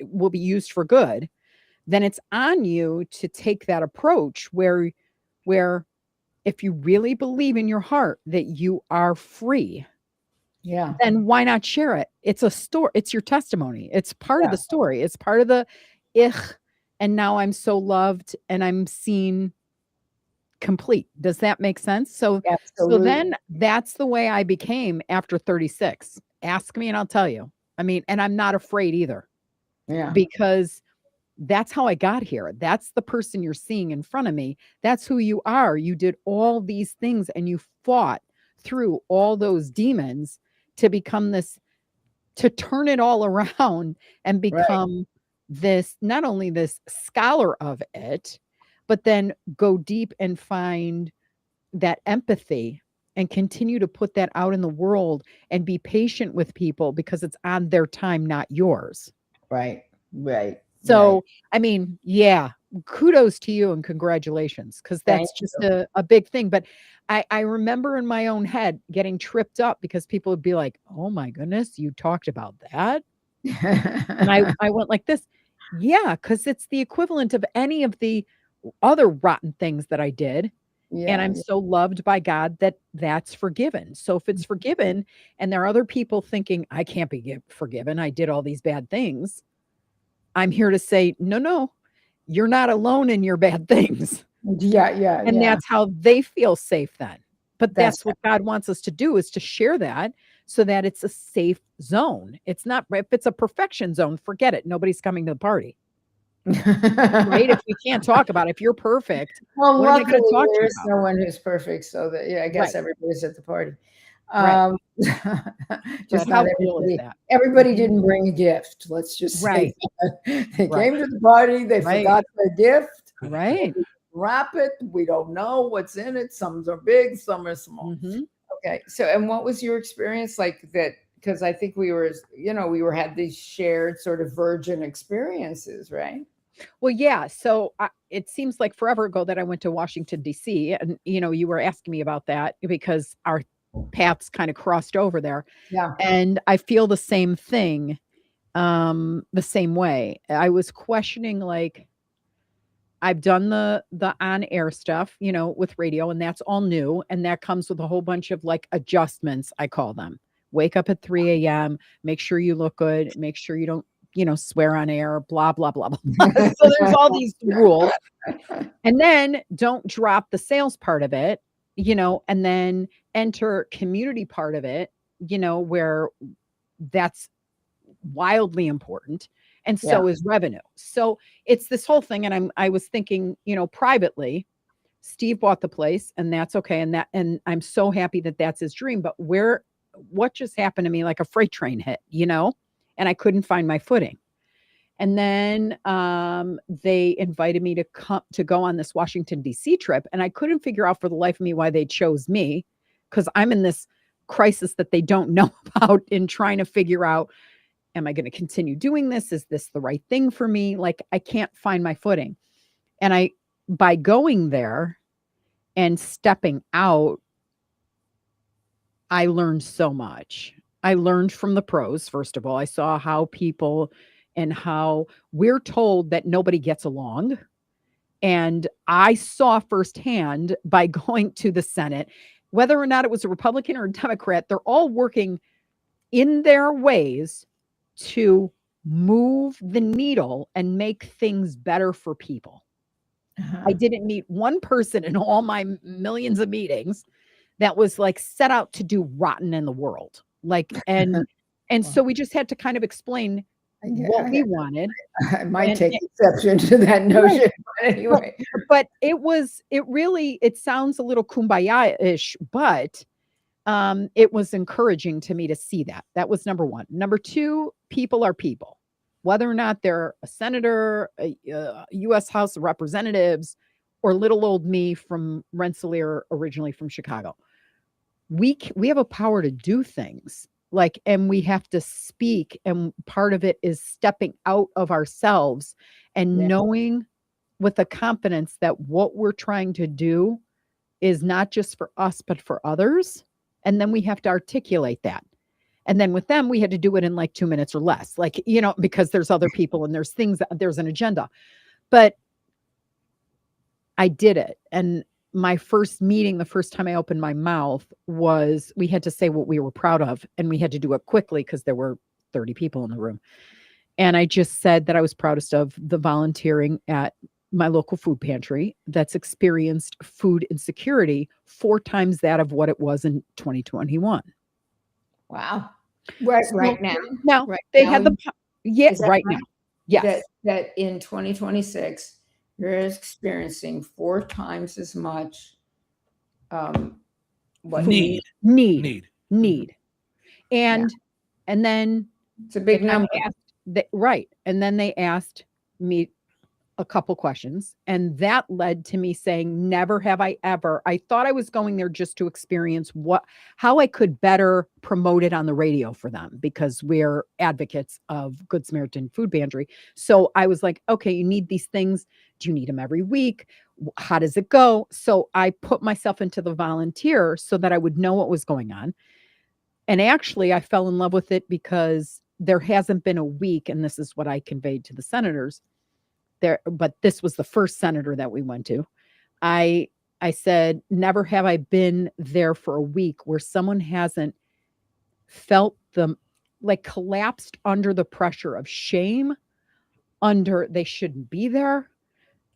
will be used for good, then it's on you to take that approach where if you really believe in your heart that you are free, then why not share it? It's a story. It's your testimony. It's part of the story. It's part of the and now I'm so loved and I'm seen complete. Does that make sense? So then that's the way I became after 36. Ask me and I'll tell you. I mean, and I'm not afraid either. Yeah. Because that's how I got here. That's the person you're seeing in front of me. That's who you are. You did all these things and you fought through all those demons to become this, to turn it all around and become this, not only this scholar of it, but then go deep and find that empathy and continue to put that out in the world and be patient with people because it's on their time, not yours. Right. So, I mean, yeah, kudos to you and congratulations, because that's just a big thing. But I remember in my own head getting tripped up because people would be like, oh my goodness, you talked about that. And I went like this. Yeah, because it's the equivalent of any of the other rotten things that I did. And I'm so loved by God that that's forgiven. So if it's forgiven and there are other people thinking, I can't be forgiven, I did all these bad things, I'm here to say, no, you're not alone in your bad things. And that's how they feel safe then. But that's what God wants us to do, is to share that so that it's a safe zone. It's not, if it's a perfection zone, forget it. Nobody's coming to the party. Right? If we can't talk about it, if you're perfect, well, what am I luckily going to talk to there you is about? no one who's perfect, so that I guess everybody's at the party. Right. Just How not cool is everybody. that? Everybody didn't bring a gift. Let's just say that. They came to the party. They forgot their gift. Right. Wrap it. We don't know what's in it. Some are big, some are small. Okay. So, and what was your experience like that? Because I think we were, had these shared sort of virgin experiences, right? Well, yeah. So it seems like forever ago that I went to Washington, D.C. And, you were asking me about that because our paths kind of crossed over there. Yeah. And I feel the same thing, the same way. I was questioning, like, I've done the on-air stuff, with radio, and that's all new. And that comes with a whole bunch of like adjustments, I call them. Wake up at 3 a.m., make sure you look good, make sure you don't, swear on air, blah, blah, blah, blah. So there's all these rules. And then don't drop the sales part of it, and then enter community part of it, where that's wildly important. And so is revenue. So it's this whole thing. And I was thinking, privately, Steve bought the place, and that's okay. And I'm so happy that that's his dream. But what just happened to me, like a freight train hit, and I couldn't find my footing. And then they invited me to go on this Washington, D.C. trip. And I couldn't figure out for the life of me why they chose me, because I'm in this crisis that they don't know about, in trying to figure out, am I going to continue doing this? Is this the right thing for me? Like, I can't find my footing. And by going there and stepping out, I learned so much. I learned from the pros. First of all, I saw how people and how we're told that nobody gets along. And I saw firsthand by going to the Senate, whether or not it was a Republican or a Democrat, they're all working in their ways to move the needle and make things better for people. I didn't meet one person in all my millions of meetings that was like set out to do rotten in the world. Like, and so we just had to kind of explain what we wanted. I might take exception to that notion, but anyway. But it sounds a little kumbaya-ish, but it was encouraging to me to see that. That was number one. Number two, people are people. Whether or not they're a senator, a U.S. House of Representatives, or little old me from Rensselaer, originally from Chicago. We have a power to do things, and we have to speak. And part of it is stepping out of ourselves and knowing with a confidence that what we're trying to do is not just for us, but for others. And then we have to articulate that. And then with them, we had to do it in like 2 minutes or less, because there's other people and there's an agenda. But I did it. And my first meeting, the first time I opened my mouth, was we had to say what we were proud of. And we had to do it quickly because there were 30 people in the room. And I just said that I was proudest of the volunteering at my local food pantry that's experienced food insecurity 4 times that of what it was in 2021. Wow. Right now. No, right they now, had right now. Yes. That in 2026, you're experiencing 4 times as much need. And then it's a big number. And then they asked me a couple questions, and that led to me saying, never have I ever. I thought I was going there just to experience how I could better promote it on the radio for them, because we're advocates of Good Samaritan Food Pantry. So I was like, okay, you need these things. Do you need them every week? How does it go? So I put myself into the volunteer so that I would know what was going on. And actually, I fell in love with it because there hasn't been a week, and this is what I conveyed to the senators there, but this was the first senator that we went to. I said, never have I been there for a week where someone hasn't felt them like collapsed under the pressure of shame, under they shouldn't be there.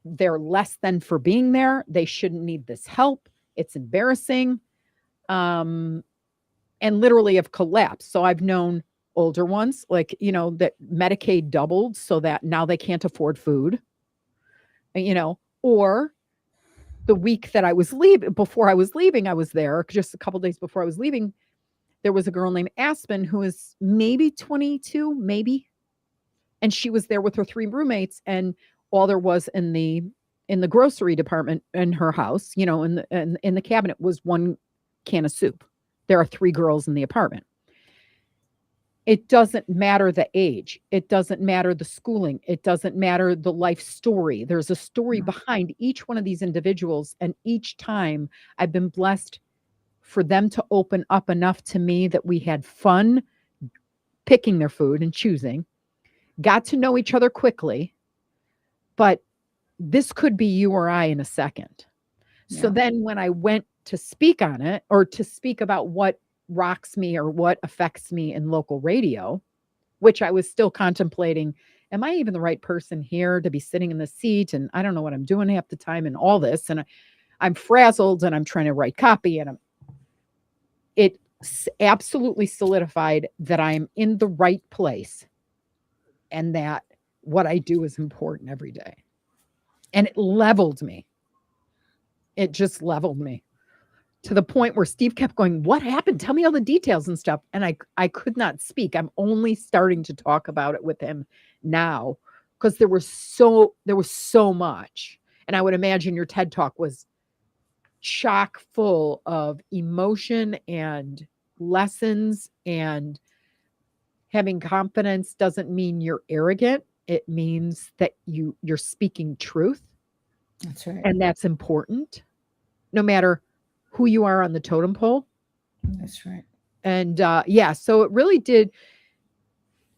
They're less than for being there. They shouldn't need this help. It's embarrassing. And literally have collapsed. So I've known older ones, like, that Medicaid doubled so that now they can't afford food, or the week that I was before I was leaving, I was there just a couple days before I was leaving. There was a girl named Aspen who was maybe 22, maybe. And she was there with her 3 roommates, and all there was in the grocery department in her house, in the cabinet, was 1 can of soup. There are 3 girls in the apartment. It doesn't matter the age. It doesn't matter the schooling. It doesn't matter the life story. There's a story behind each one of these individuals. And each time I've been blessed for them to open up enough to me that we had fun picking their food and choosing, got to know each other quickly. But this could be you or I in a second. Yeah. So then when I went to speak on it, or to speak about what rocks me or what affects me in local radio, which I was still contemplating, am I even the right person here to be sitting in the seat? And I don't know what I'm doing half the time and all this. And I'm frazzled, and I'm trying to write copy, and it absolutely solidified that I'm in the right place and that what I do is important every day. And it leveled me. It just leveled me. To the point where Steve kept going, what happened? Tell me all the details and stuff. And I could not speak. I'm only starting to talk about it with him now, because there was so much. And I would imagine your TED Talk was chock full of emotion and lessons, and having confidence doesn't mean you're arrogant. It means that you're speaking truth. That's right. And that's important, no matter who you are on the totem pole. That's right. And so it really did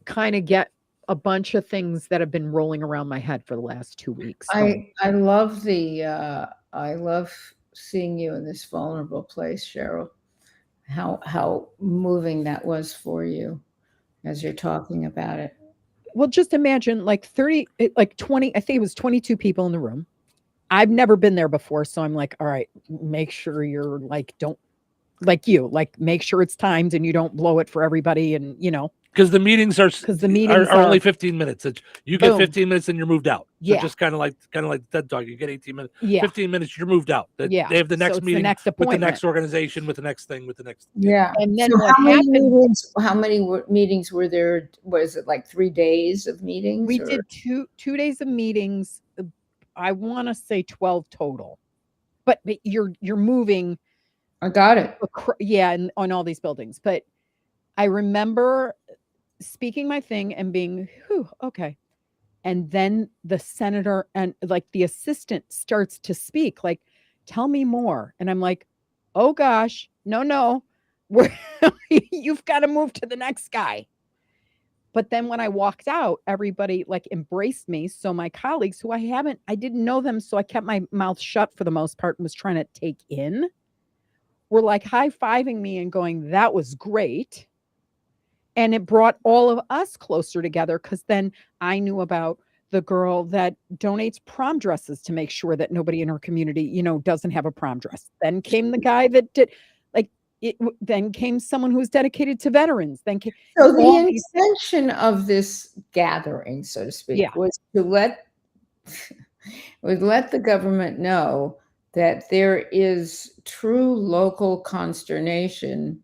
kind of get a bunch of things that have been rolling around my head for the last 2 weeks. I love I love seeing you in this vulnerable place, Cheryl. How moving that was for you as you're talking about it. Well, just imagine 20, I think it was 22 people in the room. I've never been there before. So I'm like, all right, make sure you're make sure it's timed and you don't blow it for everybody. And, because the meetings are only 15 minutes. You get 15 minutes and you're moved out. So yeah. Just kind of like TED Talk. You get 18 minutes, 15 minutes, you're moved out. They have the next meeting with the next organization, with the next thing, with the next. Yeah. And then how many meetings were there? Was it like 3 days of meetings? We did two days of meetings. I want to say 12 total, but you're moving. I got it. Yeah. And on all these buildings, but I remember speaking my thing and being, okay. And then the senator and the assistant starts to speak, tell me more. And I'm like, oh gosh, no, you've got to move to the next guy. But then when I walked out, everybody embraced me. So my colleagues who I didn't know them. So I kept my mouth shut for the most part and was trying to take in, were high-fiving me and going, that was great. And it brought all of us closer together, because then I knew about the girl that donates prom dresses to make sure that nobody in her community, doesn't have a prom dress. Then came the guy that did then came someone who was dedicated to veterans. Then came, so the intention of this gathering, so to speak, was to let the government know that there is true local consternation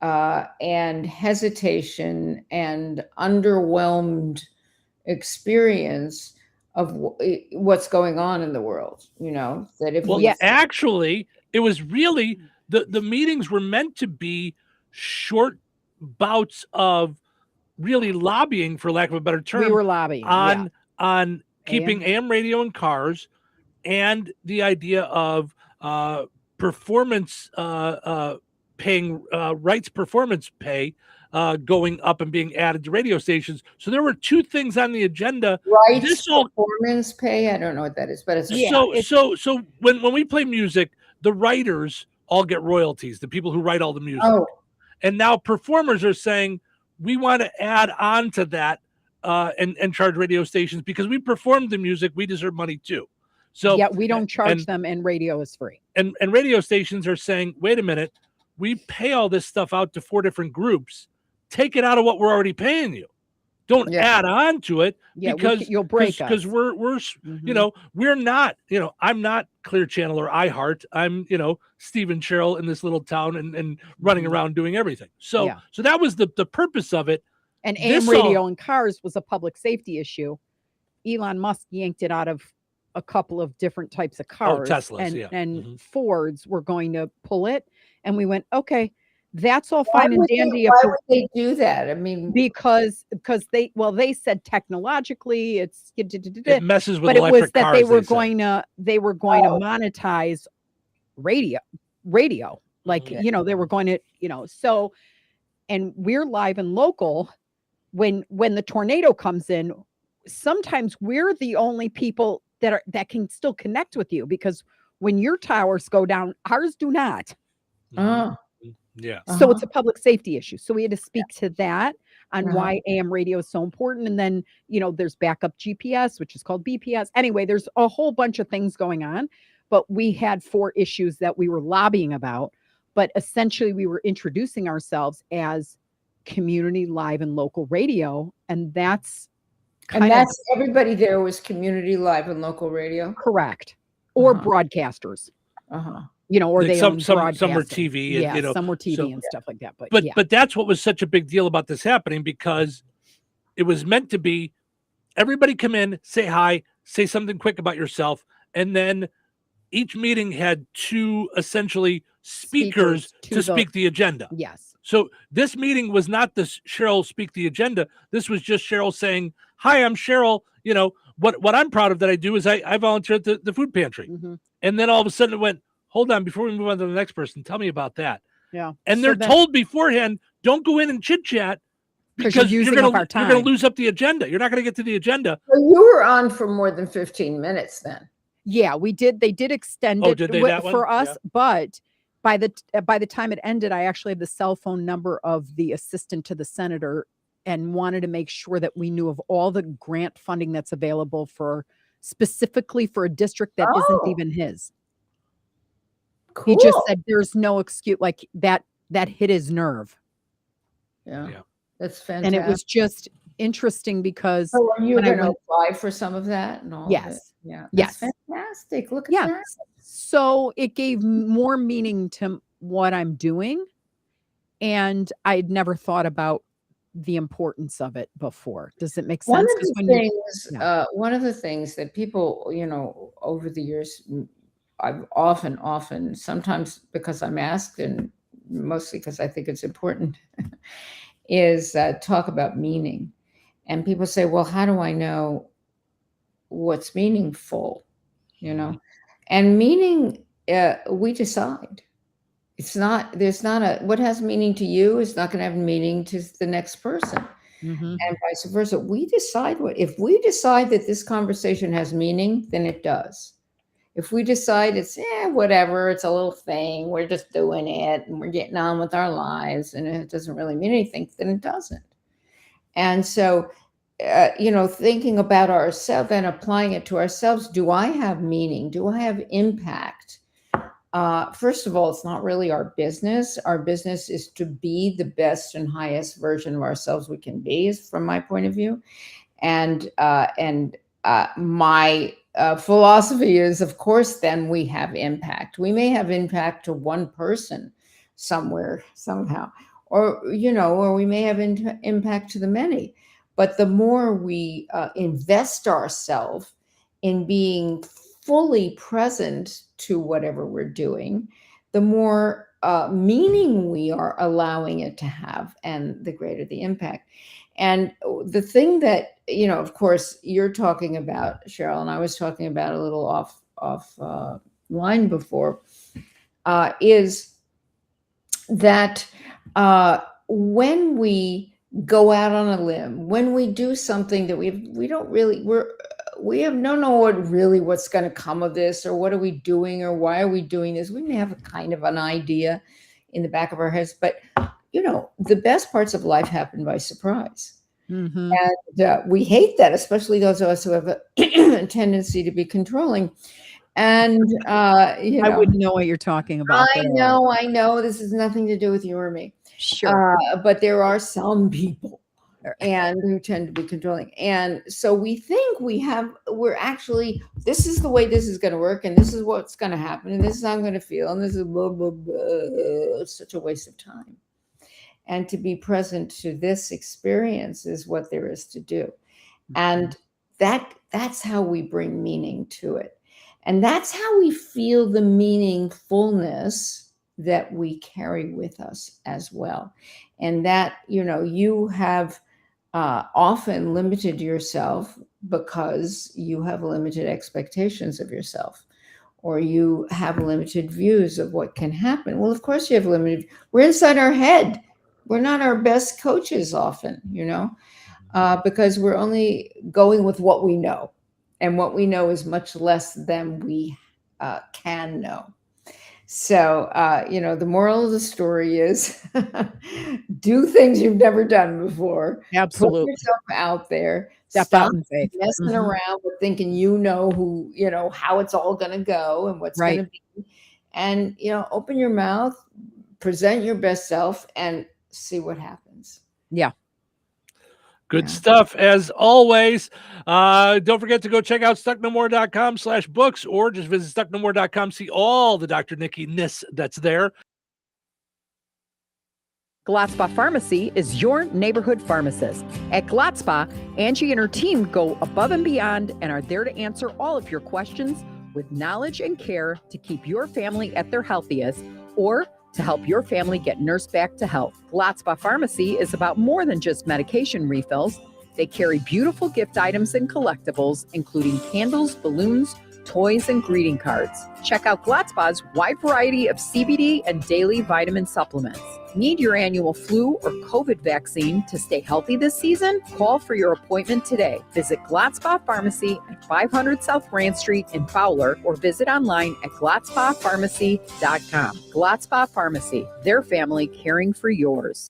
and hesitation and underwhelmed experience what's going on in the world. That if actually, it was really the meetings were meant to be short bouts of really lobbying, for lack of a better term. We were lobbying on keeping AM radio in cars, and the idea of performance paying rights performance pay going up and being added to radio stations. So there were two things on the agenda. Rights performance pay. I don't know what that is, but so when we play music, the writers all get royalties, the people who write all the music. Oh. And now performers are saying, we want to add on to that and charge radio stations because we performed the music. We deserve money too. So yeah, we don't charge them, and radio is free. And radio stations are saying, wait a minute, we pay all this stuff out to 4 different groups. Take it out of what we're already paying you. Don't add on to it because you'll break us. Because we're we're not, I'm not Clear Channel or iHeart. I'm, Steve and Cheryl in this little town and running around doing everything. So so that was the purpose of it. And AM radio in cars was a public safety issue. Elon Musk yanked it out of a couple of different types of cars. Teslas, and Fords were going to pull it. And we went, okay, that's all fine and dandy. Why would they do that? I mean, because they said technologically it messes with but electric it was that cars, they were going to monetize radio like they were going to so, and we're live and local. When the tornado comes in, sometimes we're the only people that can still connect with you, because when your towers go down, ours do not. Yeah. So it's a public safety issue. So we had to speak to that on why AM radio is so important. And then, there's backup GPS, which is called BPS. Anyway, there's a whole bunch of things going on, but we had 4 issues that we were lobbying about. But essentially we were introducing ourselves as community live and local radio. And that's everybody there was community live and local radio. Correct. Or broadcasters. Or they some own were TV, and, some were TV and stuff like that. But that's what was such a big deal about this happening, because it was meant to be everybody come in, say hi, say something quick about yourself, and then each meeting had 2 essentially speakers to speak the agenda. Yes. So this meeting was not the Cheryl speak the agenda. This was just Cheryl saying, "Hi, I'm Cheryl. What I'm proud of that I do is I volunteer at the food pantry." And then all of a sudden it went, hold on, before we move on to the next person, tell me about that. Yeah. And they're told beforehand, don't go in and chit chat because you're going to lose up the agenda. You're not going to get to the agenda. So you were on for more than 15 minutes then. Yeah, we did. They did extend it did they that for one? us, but by the time it ended, I actually have the cell phone number of the assistant to the senator and wanted to make sure that we knew of all the grant funding that's available specifically for a district that isn't even his. Cool. He just said there's no excuse, like that hit his nerve. Yeah. That's fantastic. And it was just interesting because so are you going to apply for some of that and all? Yes. Of it? Yeah. Yes. Fantastic. Look at that. So it gave more meaning to what I'm doing. And I'd never thought about the importance of it before. Does it make sense? One of the things that people, over the years, I've often, sometimes because I'm asked and mostly because I think it's important, is talk about meaning. And people say, well, how do I know what's meaningful? And meaning, we decide. What has meaning to you is not going to have meaning to the next person. And vice versa. We decide if we decide that this conversation has meaning, then it does. If we decide it's whatever, it's a little thing, we're just doing it and we're getting on with our lives and it doesn't really mean anything, then it doesn't. And so, thinking about ourselves and applying it to ourselves, do I have meaning? Do I have impact? First of all, it's not really our business. Our business is to be the best and highest version of ourselves we can be, from my point of view. And my philosophy is, of course, then we have impact. We may have impact to one person somewhere, somehow, or we may have impact to the many. But the more we invest ourselves in being fully present to whatever we're doing, the more meaning we are allowing it to have, and the greater the impact. And the thing that, of course, you're talking about, Cheryl, and I was talking about a little off line before, is that when we go out on a limb, when we do something that we don't know what's going to come of this, or what are we doing, or why are we doing this? We may have a kind of an idea in the back of our heads, but the best parts of life happen by surprise. Mm-hmm. And we hate that, especially those of us who have a tendency to be controlling. And I wouldn't know what you're talking about. I know. This has nothing to do with you or me. Sure. But there are some people and who tend to be controlling. And so we think we're actually, this is the way this is going to work, and this is what's going to happen, and this is how I'm going to feel, and this is blah, blah, blah. It's such a waste of time. And to be present to this experience is what there is to do. And that's how we bring meaning to it. And that's how we feel the meaningfulness that we carry with us as well. And that, you have often limited yourself because you have limited expectations of yourself, or you have limited views of what can happen. Well, of course you have limited. We're inside our head. We're not our best coaches often, because we're only going with what we know. And what we know is much less than we can know. So, the moral of the story is do things you've never done before. Absolutely. Put yourself out there. Step Stop out in faith. messing around with thinking how it's all going to go and what's going to be. And, open your mouth, present your best self, and see what happens. Yeah. Good stuff as always. Don't forget to go check out stucknomore.com/books, or just visit stucknomore.com. See all the Dr. Nikki-ness that's there. Gladspa Pharmacy is your neighborhood pharmacist. At Gladspa, Angie and her team go above and beyond and are there to answer all of your questions with knowledge and care to keep your family at their healthiest, or to help your family get nursed back to health. Gladspa Pharmacy is about more than just medication refills. They carry beautiful gift items and collectibles, including candles, balloons, toys, and greeting cards. Check out Gladspa's wide variety of CBD and daily vitamin supplements. Need your annual flu or COVID vaccine to stay healthy this season? Call for your appointment today. Visit Gladspa Pharmacy at 500 South Grand Street in Fowler, or visit online at gladspapharmacy.com. Gladspa Pharmacy, their family caring for yours.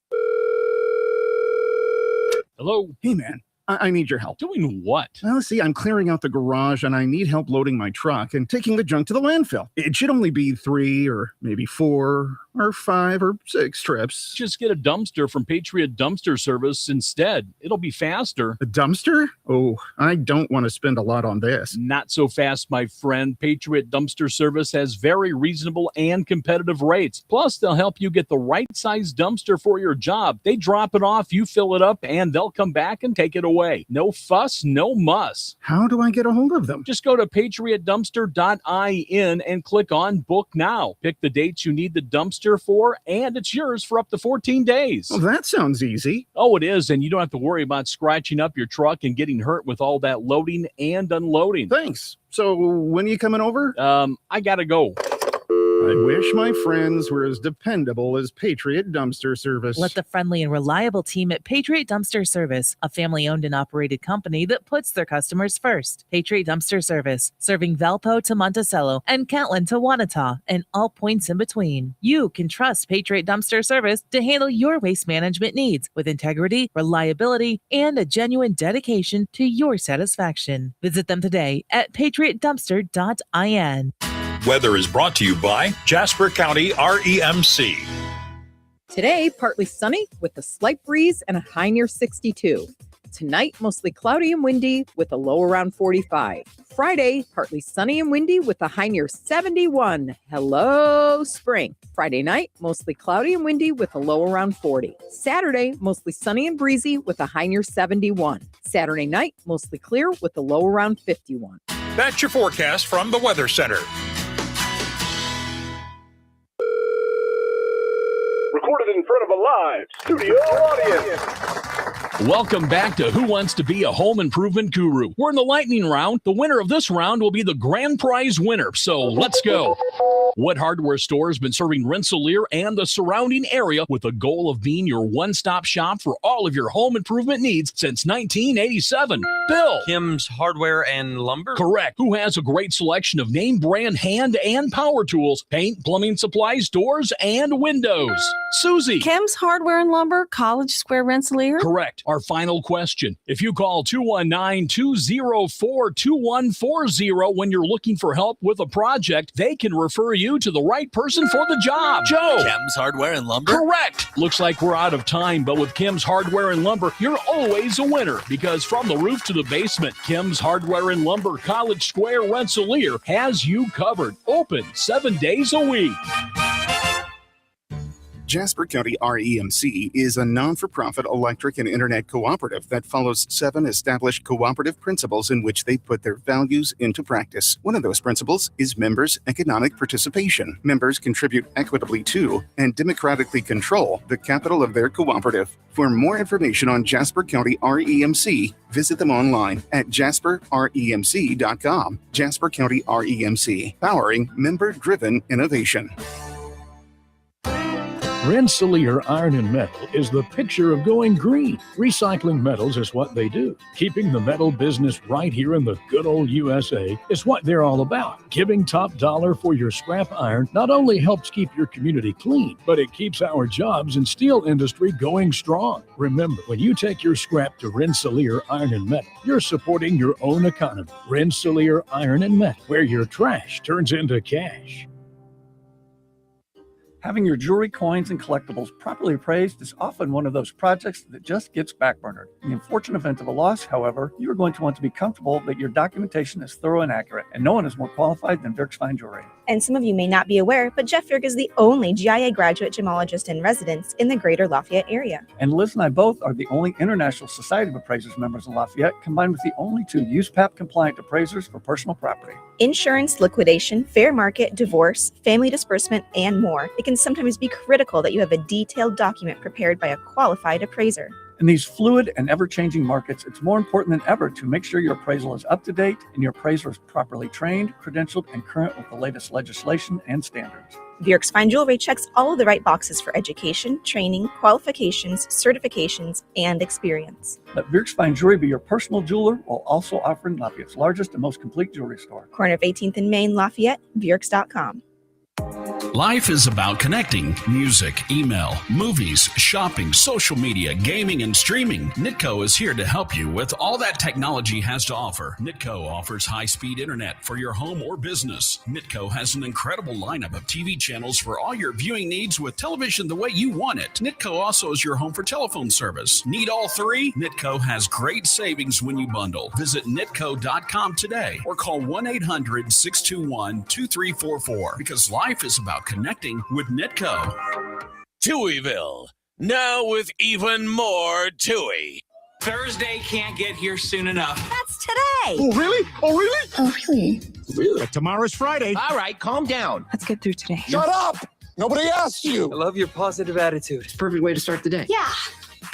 Hello. Hey, man. I need your help. Doing what? Well, see, I'm clearing out the garage and I need help loading my truck and taking the junk to the landfill. It should only be 3 or maybe 4 or 5 or 6 trips. Just get a dumpster from Patriot Dumpster Service instead. It'll be faster. A dumpster? Oh, I don't want to spend a lot on this. Not so fast, my friend. Patriot Dumpster Service has very reasonable and competitive rates. Plus, they'll help you get the right size dumpster for your job. They drop it off, you fill it up, and they'll come back and take it away. No fuss, no muss. How do I get a hold of them? Just go to patriotdumpster.in and click on Book Now. Pick the dates you need the dumpster for, and it's yours for up to 14 days. Well, that sounds easy. Oh, it is, and you don't have to worry about scratching up your truck and getting hurt with all that loading and unloading. Thanks. So when are you coming over? I gotta go. I wish my friends were as dependable as Patriot Dumpster Service. Let the friendly and reliable team at Patriot Dumpster Service, a family-owned and operated company that puts their customers first. Patriot Dumpster Service, serving Valpo to Monticello and Catlin to Wanata and all points in between. You can trust Patriot Dumpster Service to handle your waste management needs with integrity, reliability, and a genuine dedication to your satisfaction. Visit them today at patriotdumpster.in. Weather is brought to you by Jasper County REMC. Today, partly sunny with a slight breeze and a high near 62. Tonight, mostly cloudy and windy with a low around 45. Friday, partly sunny and windy with a high near 71. Hello, spring. Friday night, mostly cloudy and windy with a low around 40. Saturday, mostly sunny and breezy with a high near 71. Saturday night, mostly clear with a low around 51. That's your forecast from the Weather Center. Recorded in front of a live studio audience. Welcome back to Who Wants to Be a Home Improvement Guru. We're in the lightning round. The winner of this round will be the grand prize winner. So let's go. What hardware store has been serving Rensselaer and the surrounding area with the goal of being your one-stop shop for all of your home improvement needs since 1987? Bill. Kim's Hardware and Lumber? Correct. Who has a great selection of name brand hand and power tools, paint, plumbing supplies, doors, and windows? Susie. Kim's Hardware and Lumber, College Square, Rensselaer? Correct. Our final question. If you call 219-204-2140 when you're looking for help with a project, they can refer you to the right person for the job. Joe. Kim's Hardware and Lumber? Correct. Looks like we're out of time, but with Kim's Hardware and Lumber, you're always a winner because from the roof to the basement, Kim's Hardware and Lumber, College Square, Rensselaer has you covered. Open 7 days a week. Jasper County REMC is a non-for-profit electric and internet cooperative that follows 7 established cooperative principles in which they put their values into practice. One of those principles is members' economic participation. Members contribute equitably to and democratically control the capital of their cooperative. For more information on Jasper County REMC, visit them online at jasperremc.com. Jasper County REMC, powering member-driven innovation. Rensselaer Iron and Metal is the picture of going green. Recycling metals is what they do. Keeping the metal business right here in the good old USA is what they're all about. Giving top dollar for your scrap iron not only helps keep your community clean, but it keeps our jobs and steel industry going strong. Remember, when you take your scrap to Rensselaer Iron and Metal, you're supporting your own economy. Rensselaer Iron and Metal, where your trash turns into cash. Having your jewelry, coins, and collectibles properly appraised is often one of those projects that just gets backburnered. In the unfortunate event of a loss, however, you are going to want to be comfortable that your documentation is thorough and accurate, and no one is more qualified than Virk's Fine Jewelry. And some of you may not be aware, but Jeff Virk is the only GIA graduate gemologist in residence in the greater Lafayette area. And Liz and I both are the only International Society of Appraisers members in Lafayette, combined with the only 2 USPAP-compliant appraisers for personal property. Insurance, liquidation, fair market, divorce, family disbursement, and more. It can sometimes be critical that you have a detailed document prepared by a qualified appraiser. In these fluid and ever-changing markets, it's more important than ever to make sure your appraisal is up to date and your appraiser is properly trained, credentialed, and current with the latest legislation and standards. Virk's Fine Jewelry checks all of the right boxes for education, training, qualifications, certifications, and experience. Let Virk's Fine Jewelry be your personal jeweler while also offering Lafayette's largest and most complete jewelry store. Corner of 18th and Main, Lafayette, Virks.com. Life is about connecting. Music, email, movies, shopping, social media, gaming, and streaming. Nitco is here to help you with all that technology has to offer. Nitco offers high-speed internet for your home or business. Nitco has an incredible lineup of TV channels for all your viewing needs with television the way you want it. Nitco also is your home for telephone service. Need all 3? Nitco has great savings when you bundle. Visit nitco.com today or call 1-800-621-2344 because life is about connecting with Nitco. Touhyville, now with even more Touhy. Thursday can't get here soon enough. That's today. Oh, really? Oh, really? Oh, really? Really? Tomorrow's Friday. All right, calm down. Let's get through today. Shut up! Nobody asked you. I love your positive attitude. It's a perfect way to start the day. Yeah.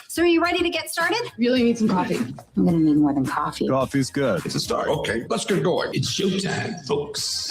So are you ready to get started? Really need some coffee. I'm going to need more than coffee. Coffee's good. It's a start. Okay, let's get going. It's showtime, folks.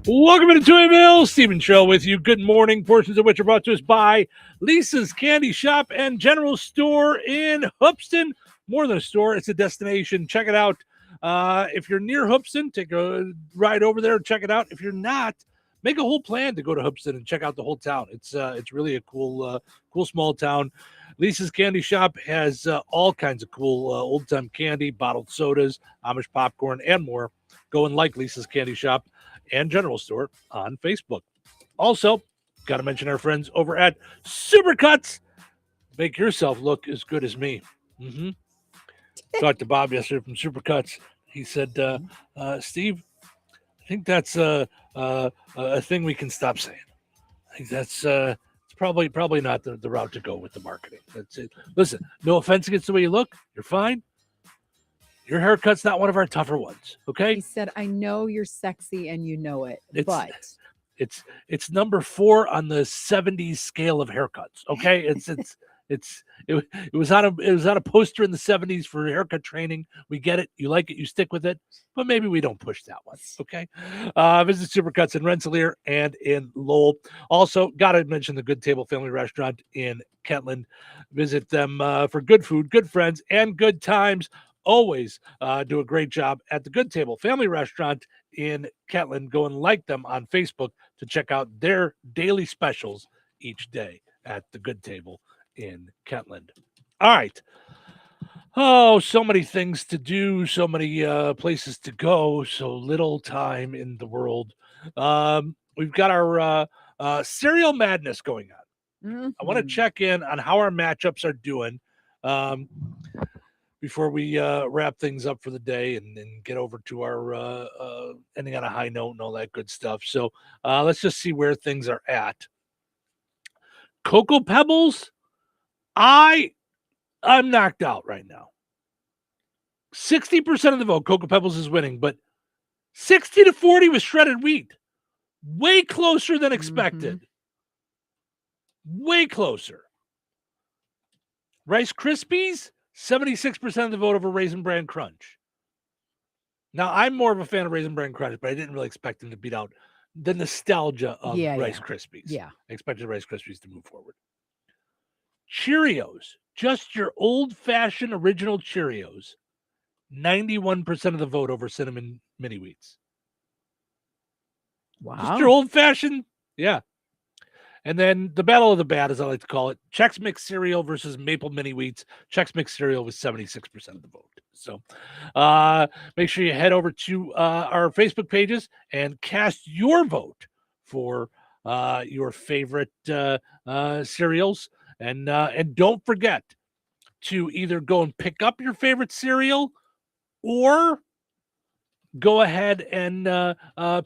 Welcome to Touhyville. Stephen Show with you. Good morning. Portions of which are brought to us by Lisa's Candy Shop and General Store in Hoopeston. More than a store, it's a destination. Check it out. If you're near Hoopeston, take a ride over there and check it out. If you're not, make a whole plan to go to Hoopeston and check out the whole town. It's really a cool small town. Lisa's Candy Shop has all kinds of cool old-time candy, bottled sodas, Amish popcorn, and more. Go and like Lisa's Candy Shop and General Store on Facebook. Also, got to mention our friends over at Supercuts. make yourself look as good as me. Mm-hmm. Talked to Bob yesterday from Supercuts. He said, Steve, I think that's a thing we can stop saying. I think that's it's probably not the route to go with the marketing. That's it. Listen, no offense against the way you look. You're fine. Your haircut's not one of our tougher ones, okay? He said, I know you're sexy and you know it, but it's number 4 on the 70s scale of haircuts, okay? It was on a poster in the 70s for haircut training. We get it. You like it. You stick with it. But maybe we don't push that one, okay? Visit Supercuts in Rensselaer and in Lowell. Also, got to mention the Good Table Family Restaurant in Kentland. Visit them for good food, good friends, and good times. Always do a great job at the Good Table Family Restaurant in Kentland. Go and like them on Facebook to check out their daily specials each day at the Good Table in Kentland. All right. Oh, so many things to do, so many places to go, so little time in the world. We've got our cereal madness going on. Mm-hmm. I want to check in on how our matchups are doing before we wrap things up for the day and get over to our ending on a high note and all that good stuff. So let's just see where things are at. Cocoa Pebbles, I'm knocked out right now. 60% of the vote, Cocoa Pebbles is winning, but 60-40 with shredded wheat. Way closer than expected. Way closer. Rice Krispies, 76% of the vote over Raisin Bran Crunch. Now, I'm more of a fan of Raisin Bran Crunch, but I didn't really expect them to beat out the nostalgia of Rice Krispies. Yeah. I expected Rice Krispies to move forward. Cheerios, just your old-fashioned original Cheerios, 91% of the vote over Cinnamon Mini Wheats. Wow. Just your old-fashioned, yeah. And then the battle of the bad, as I like to call it, Chex Mix cereal versus Maple Mini Wheats. Chex Mix cereal was 76% of the vote. So make sure you head over to our Facebook pages and cast your vote for your favorite cereals. And don't forget to either go and pick up your favorite cereal or go ahead and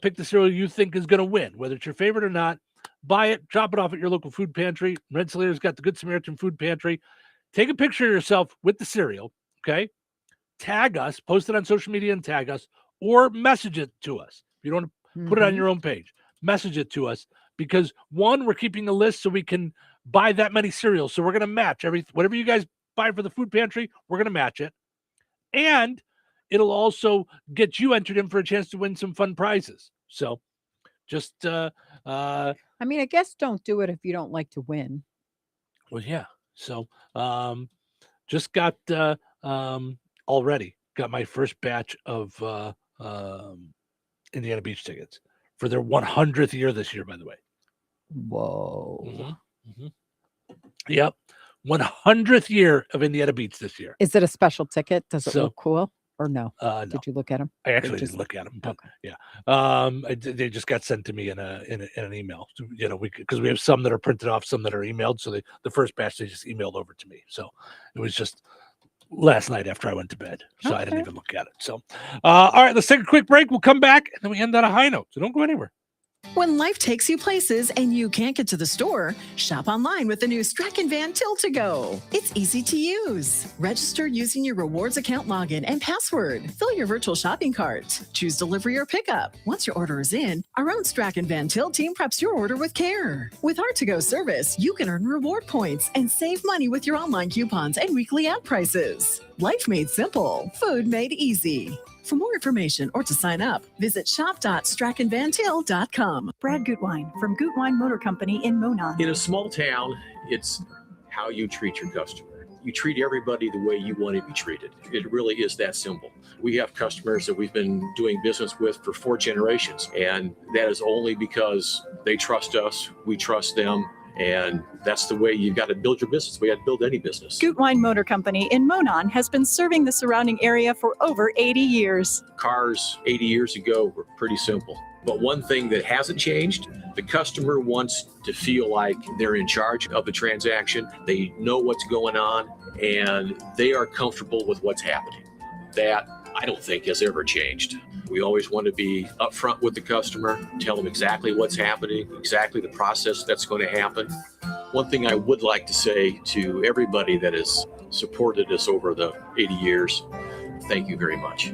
pick the cereal you think is going to win, whether it's your favorite or not. Buy it, drop it off at your local food pantry. Rensselaer's got the Good Samaritan Food Pantry. Take a picture of yourself with the cereal, okay? Tag us, post it on social media and tag us, or message it to us. If you don't want to put it on your own page, message it to us because, one, we're keeping a list so we can buy that many cereals. So we're going to match whatever you guys buy for the food pantry, we're going to match it. And it'll also get you entered in for a chance to win some fun prizes. So just I mean, I guess don't do it if you don't like to win. Well, yeah. So just got already got my first batch of Indiana Beach tickets for their 100th year this year, by the way. Whoa. Yep. 100th year of Indiana Beach this year. Is it a special ticket? Does it look cool or no? No. Did you look at them? I actually didn't look at them, but yeah. They just got sent to me in an email. You know, because we have some that are printed off, some that are emailed. So the first batch they just emailed over to me. So it was just last night after I went to bed. So I didn't even look at it. So all right, let's take a quick break. We'll come back and then we end on a high note. So don't go anywhere. When life takes you places and you can't get to the store, shop online with the new Strachan Van Till to Go. It's easy to use. Register using your rewards account login and password. Fill your virtual shopping cart. Choose delivery or pickup. Once your order is in, our own Strachan Van Till team preps your order with care. With our to-go service, you can earn reward points and save money with your online coupons and weekly ad prices. Life made simple. Food made easy. For more information or to sign up, visit shop.strachanvantil.com. Brad Gutwein from Gutwein Motor Company in Monon. In a small town, it's how you treat your customer. You treat everybody the way you want to be treated. It really is that simple. We have customers that we've been doing business with for 4 generations, and that is only because they trust us, we trust them, and that's the way you've got to build your business. We got to build any business. Gutwein Motor Company in Monon has been serving the surrounding area for over 80 years. Cars 80 years ago were pretty simple. But one thing that hasn't changed, the customer wants to feel like they're in charge of the transaction. They know what's going on and they are comfortable with what's happening. That I don't think has ever changed. We always want to be upfront with the customer, tell them exactly what's happening, exactly the process that's going to happen. One thing I would like to say to everybody that has supported us over the 80 years, thank you very much.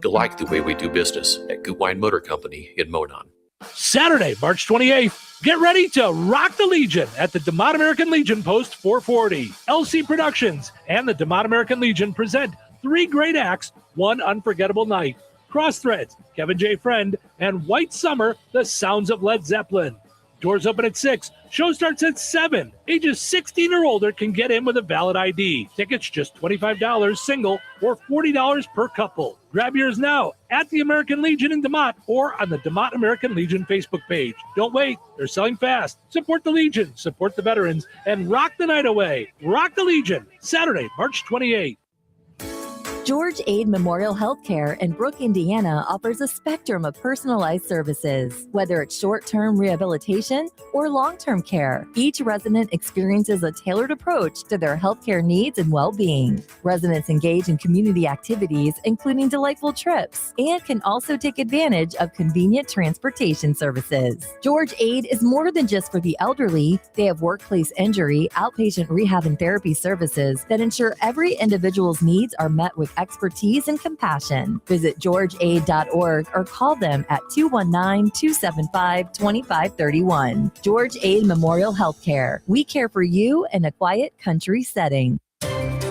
You'll like the way we do business at Gutwein Motor Company in Monon. Saturday, March 28th, get ready to rock the Legion at the DeMont American Legion Post 440. LC Productions and the DeMont American Legion present 3 great acts, one unforgettable night. Crossthreads, Kevin J. Friend, and White Summer, the sounds of Led Zeppelin. Doors open at 6. Show starts at 7. Ages 16 or older can get in with a valid ID. Tickets just $25 single or $40 per couple. Grab yours now at the American Legion in DeMont or on the DeMont American Legion Facebook page. Don't wait. They're selling fast. Support the Legion, support the veterans, and rock the night away. Rock the Legion, Saturday, March 28th. George Aid Memorial Healthcare in Brooke, Indiana offers a spectrum of personalized services, whether it's short-term rehabilitation or long-term care. Each resident experiences a tailored approach to their healthcare needs and well-being. Residents engage in community activities, including delightful trips, and can also take advantage of convenient transportation services. George Aid is more than just for the elderly. They have workplace injury, outpatient rehab and therapy services that ensure every individual's needs are met with expertise and compassion. Visit georgeaid.org or call them at 219-275-2531. George Aid Memorial Healthcare. We care for you in a quiet country setting.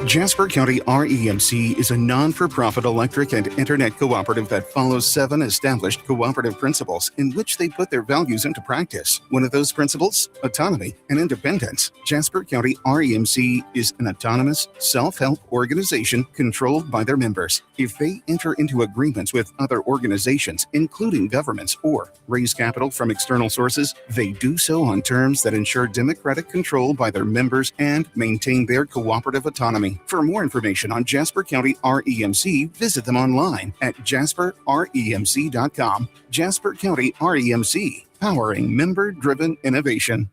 Jasper County REMC is a non-for-profit electric and internet cooperative that follows 7 established cooperative principles in which they put their values into practice. One of those principles, autonomy and independence. Jasper County REMC is an autonomous, self-help organization controlled by their members. If they enter into agreements with other organizations, including governments, or raise capital from external sources, they do so on terms that ensure democratic control by their members and maintain their cooperative autonomy. For more information on Jasper County REMC, visit them online at jasperremc.com. Jasper County REMC, powering member-driven innovation.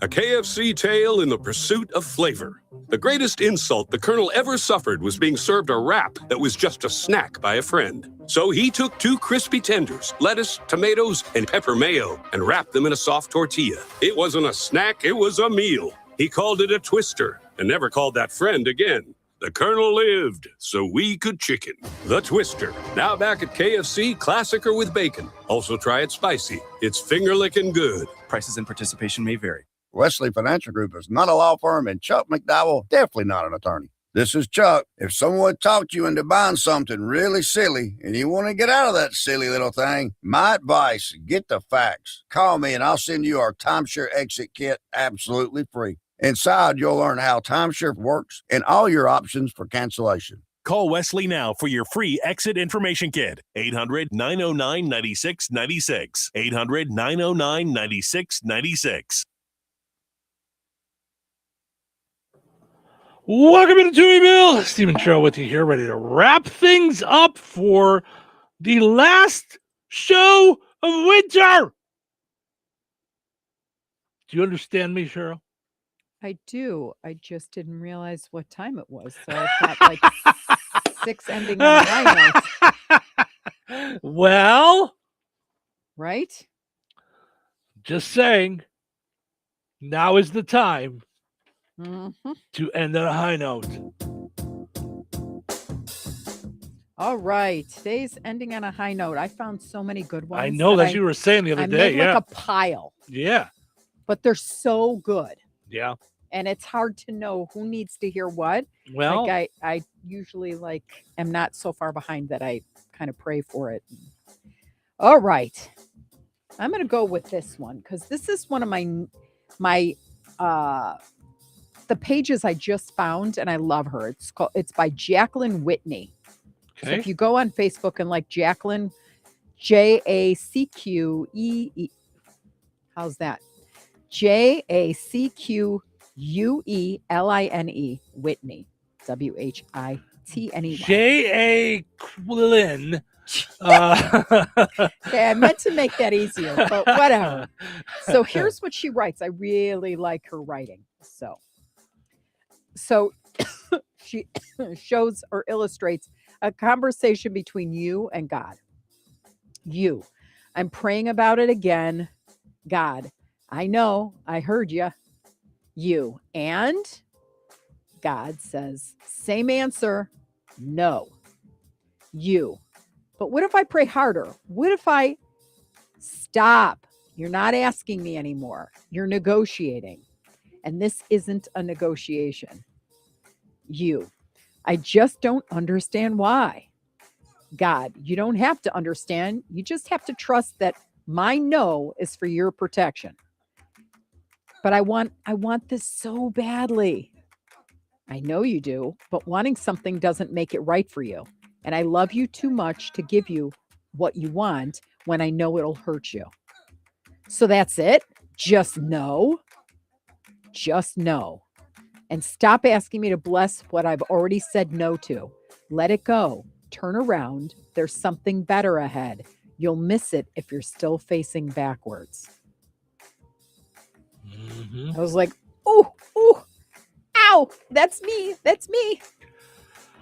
A KFC tale in the pursuit of flavor. The greatest insult the Colonel ever suffered was being served a wrap that was just a snack by a friend. So he took 2 crispy tenders, lettuce, tomatoes, and pepper mayo, and wrapped them in a soft tortilla. It wasn't a snack, it was a meal. He called it a twister and never called that friend again. The Colonel lived, so we could chicken. The Twister, now back at KFC, classic or with bacon. Also try it spicy. It's finger-licking good. Prices and participation may vary. Wesley Financial Group is not a law firm, and Chuck McDowell definitely not an attorney. This is Chuck. If someone talked you into buying something really silly and you want to get out of that silly little thing, my advice, get the facts. Call me and I'll send you our timeshare exit kit absolutely free. Inside, you'll learn how timeshare works and all your options for cancellation. Call Wesley now for your free exit information kit. 800-909-9696. 800-909-9696. Welcome to Touhyville. Stephen Sherrill with you here, ready to wrap things up for the last show of winter. Do you understand me, Cheryl? I do. I just didn't realize what time it was. So I thought like 6 ending on a high note. Well, right? Just saying, now is the time to end on a high note. All right. Today's ending on a high note. I found so many good ones. I know that you were saying the other day. Made like a pile. Yeah. But they're so good. Yeah. And it's hard to know who needs to hear what. Well, like I usually am not so far behind that I kind of pray for it. All right. I'm going to go with this one because this is one of my the pages I just found, and I love her. It's by Jacqueline Whitney. Okay. So if you go on Facebook and like Jacqueline, Jacqueue, how's that? Jacqueline, Whitney, Whitney. Jacqueline Okay, I meant to make that easier, but whatever. So here's what she writes. I really like her writing. So she shows or illustrates a conversation between you and God. You. I'm praying about it again. God. I know. I heard you. You. And God says, same answer. No. You. But what if I pray harder? What if I stop? You're not asking me anymore. You're negotiating. And this isn't a negotiation. You. I just don't understand why. God, you don't have to understand. You just have to trust that my no is for your protection. But I want this so badly. I know you do, but wanting something doesn't make it right for you. And I love you too much to give you what you want when I know it'll hurt you. So that's it. Just no. Just no. And stop asking me to bless what I've already said no to. Let it go. Turn around. There's something better ahead. You'll miss it if you're still facing backwards. Mm-hmm. I was like, oh, ow, that's me. That's me.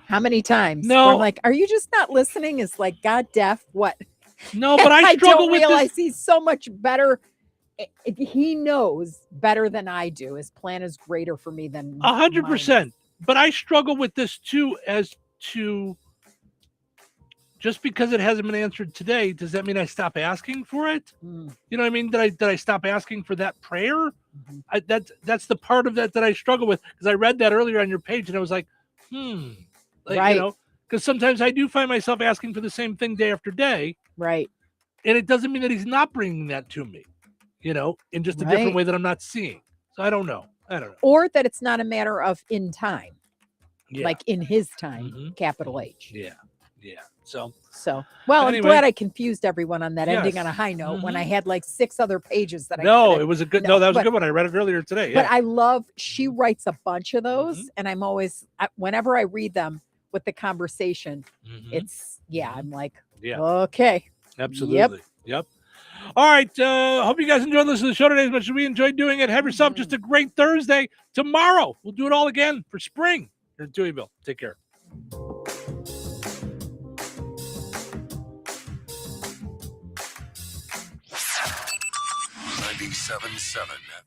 How many times? No. Where I'm like, are you just not listening? Is like God deaf? What? No, but I struggle don't with realize this. He's so much better. He knows better than I do. His plan is greater for me than 100%. But I struggle with this too, as to just because it hasn't been answered today, does that mean I stop asking for it? You know what I mean? Did I stop asking for that prayer? That's the part of that I struggle with, because I read that earlier on your page and I was like, Right. You know, because sometimes I do find myself asking for the same thing day after day. Right. And it doesn't mean that He's not bringing that to me, you know, in just a different way that I'm not seeing. So I don't know. Or that it's not a matter of in time, Yeah. like in His time, capital H. Yeah. So well, anyway. I'm glad I confused everyone on that ending Yes. on a high note when I had like 6 other pages that I No, could've- it was a good. No, that was but- a good one. I read it earlier today. But Yeah. I love, she writes a bunch of those, and I'm always, whenever I read them with the conversation, it's, I'm like, Yeah. okay. Absolutely. Yep. All right. Hope you guys enjoyed listening to the show today as much as we enjoyed doing it. Have yourself just a great Thursday. Tomorrow, we'll do it all again for spring here in Touhyville. Take care. 97.7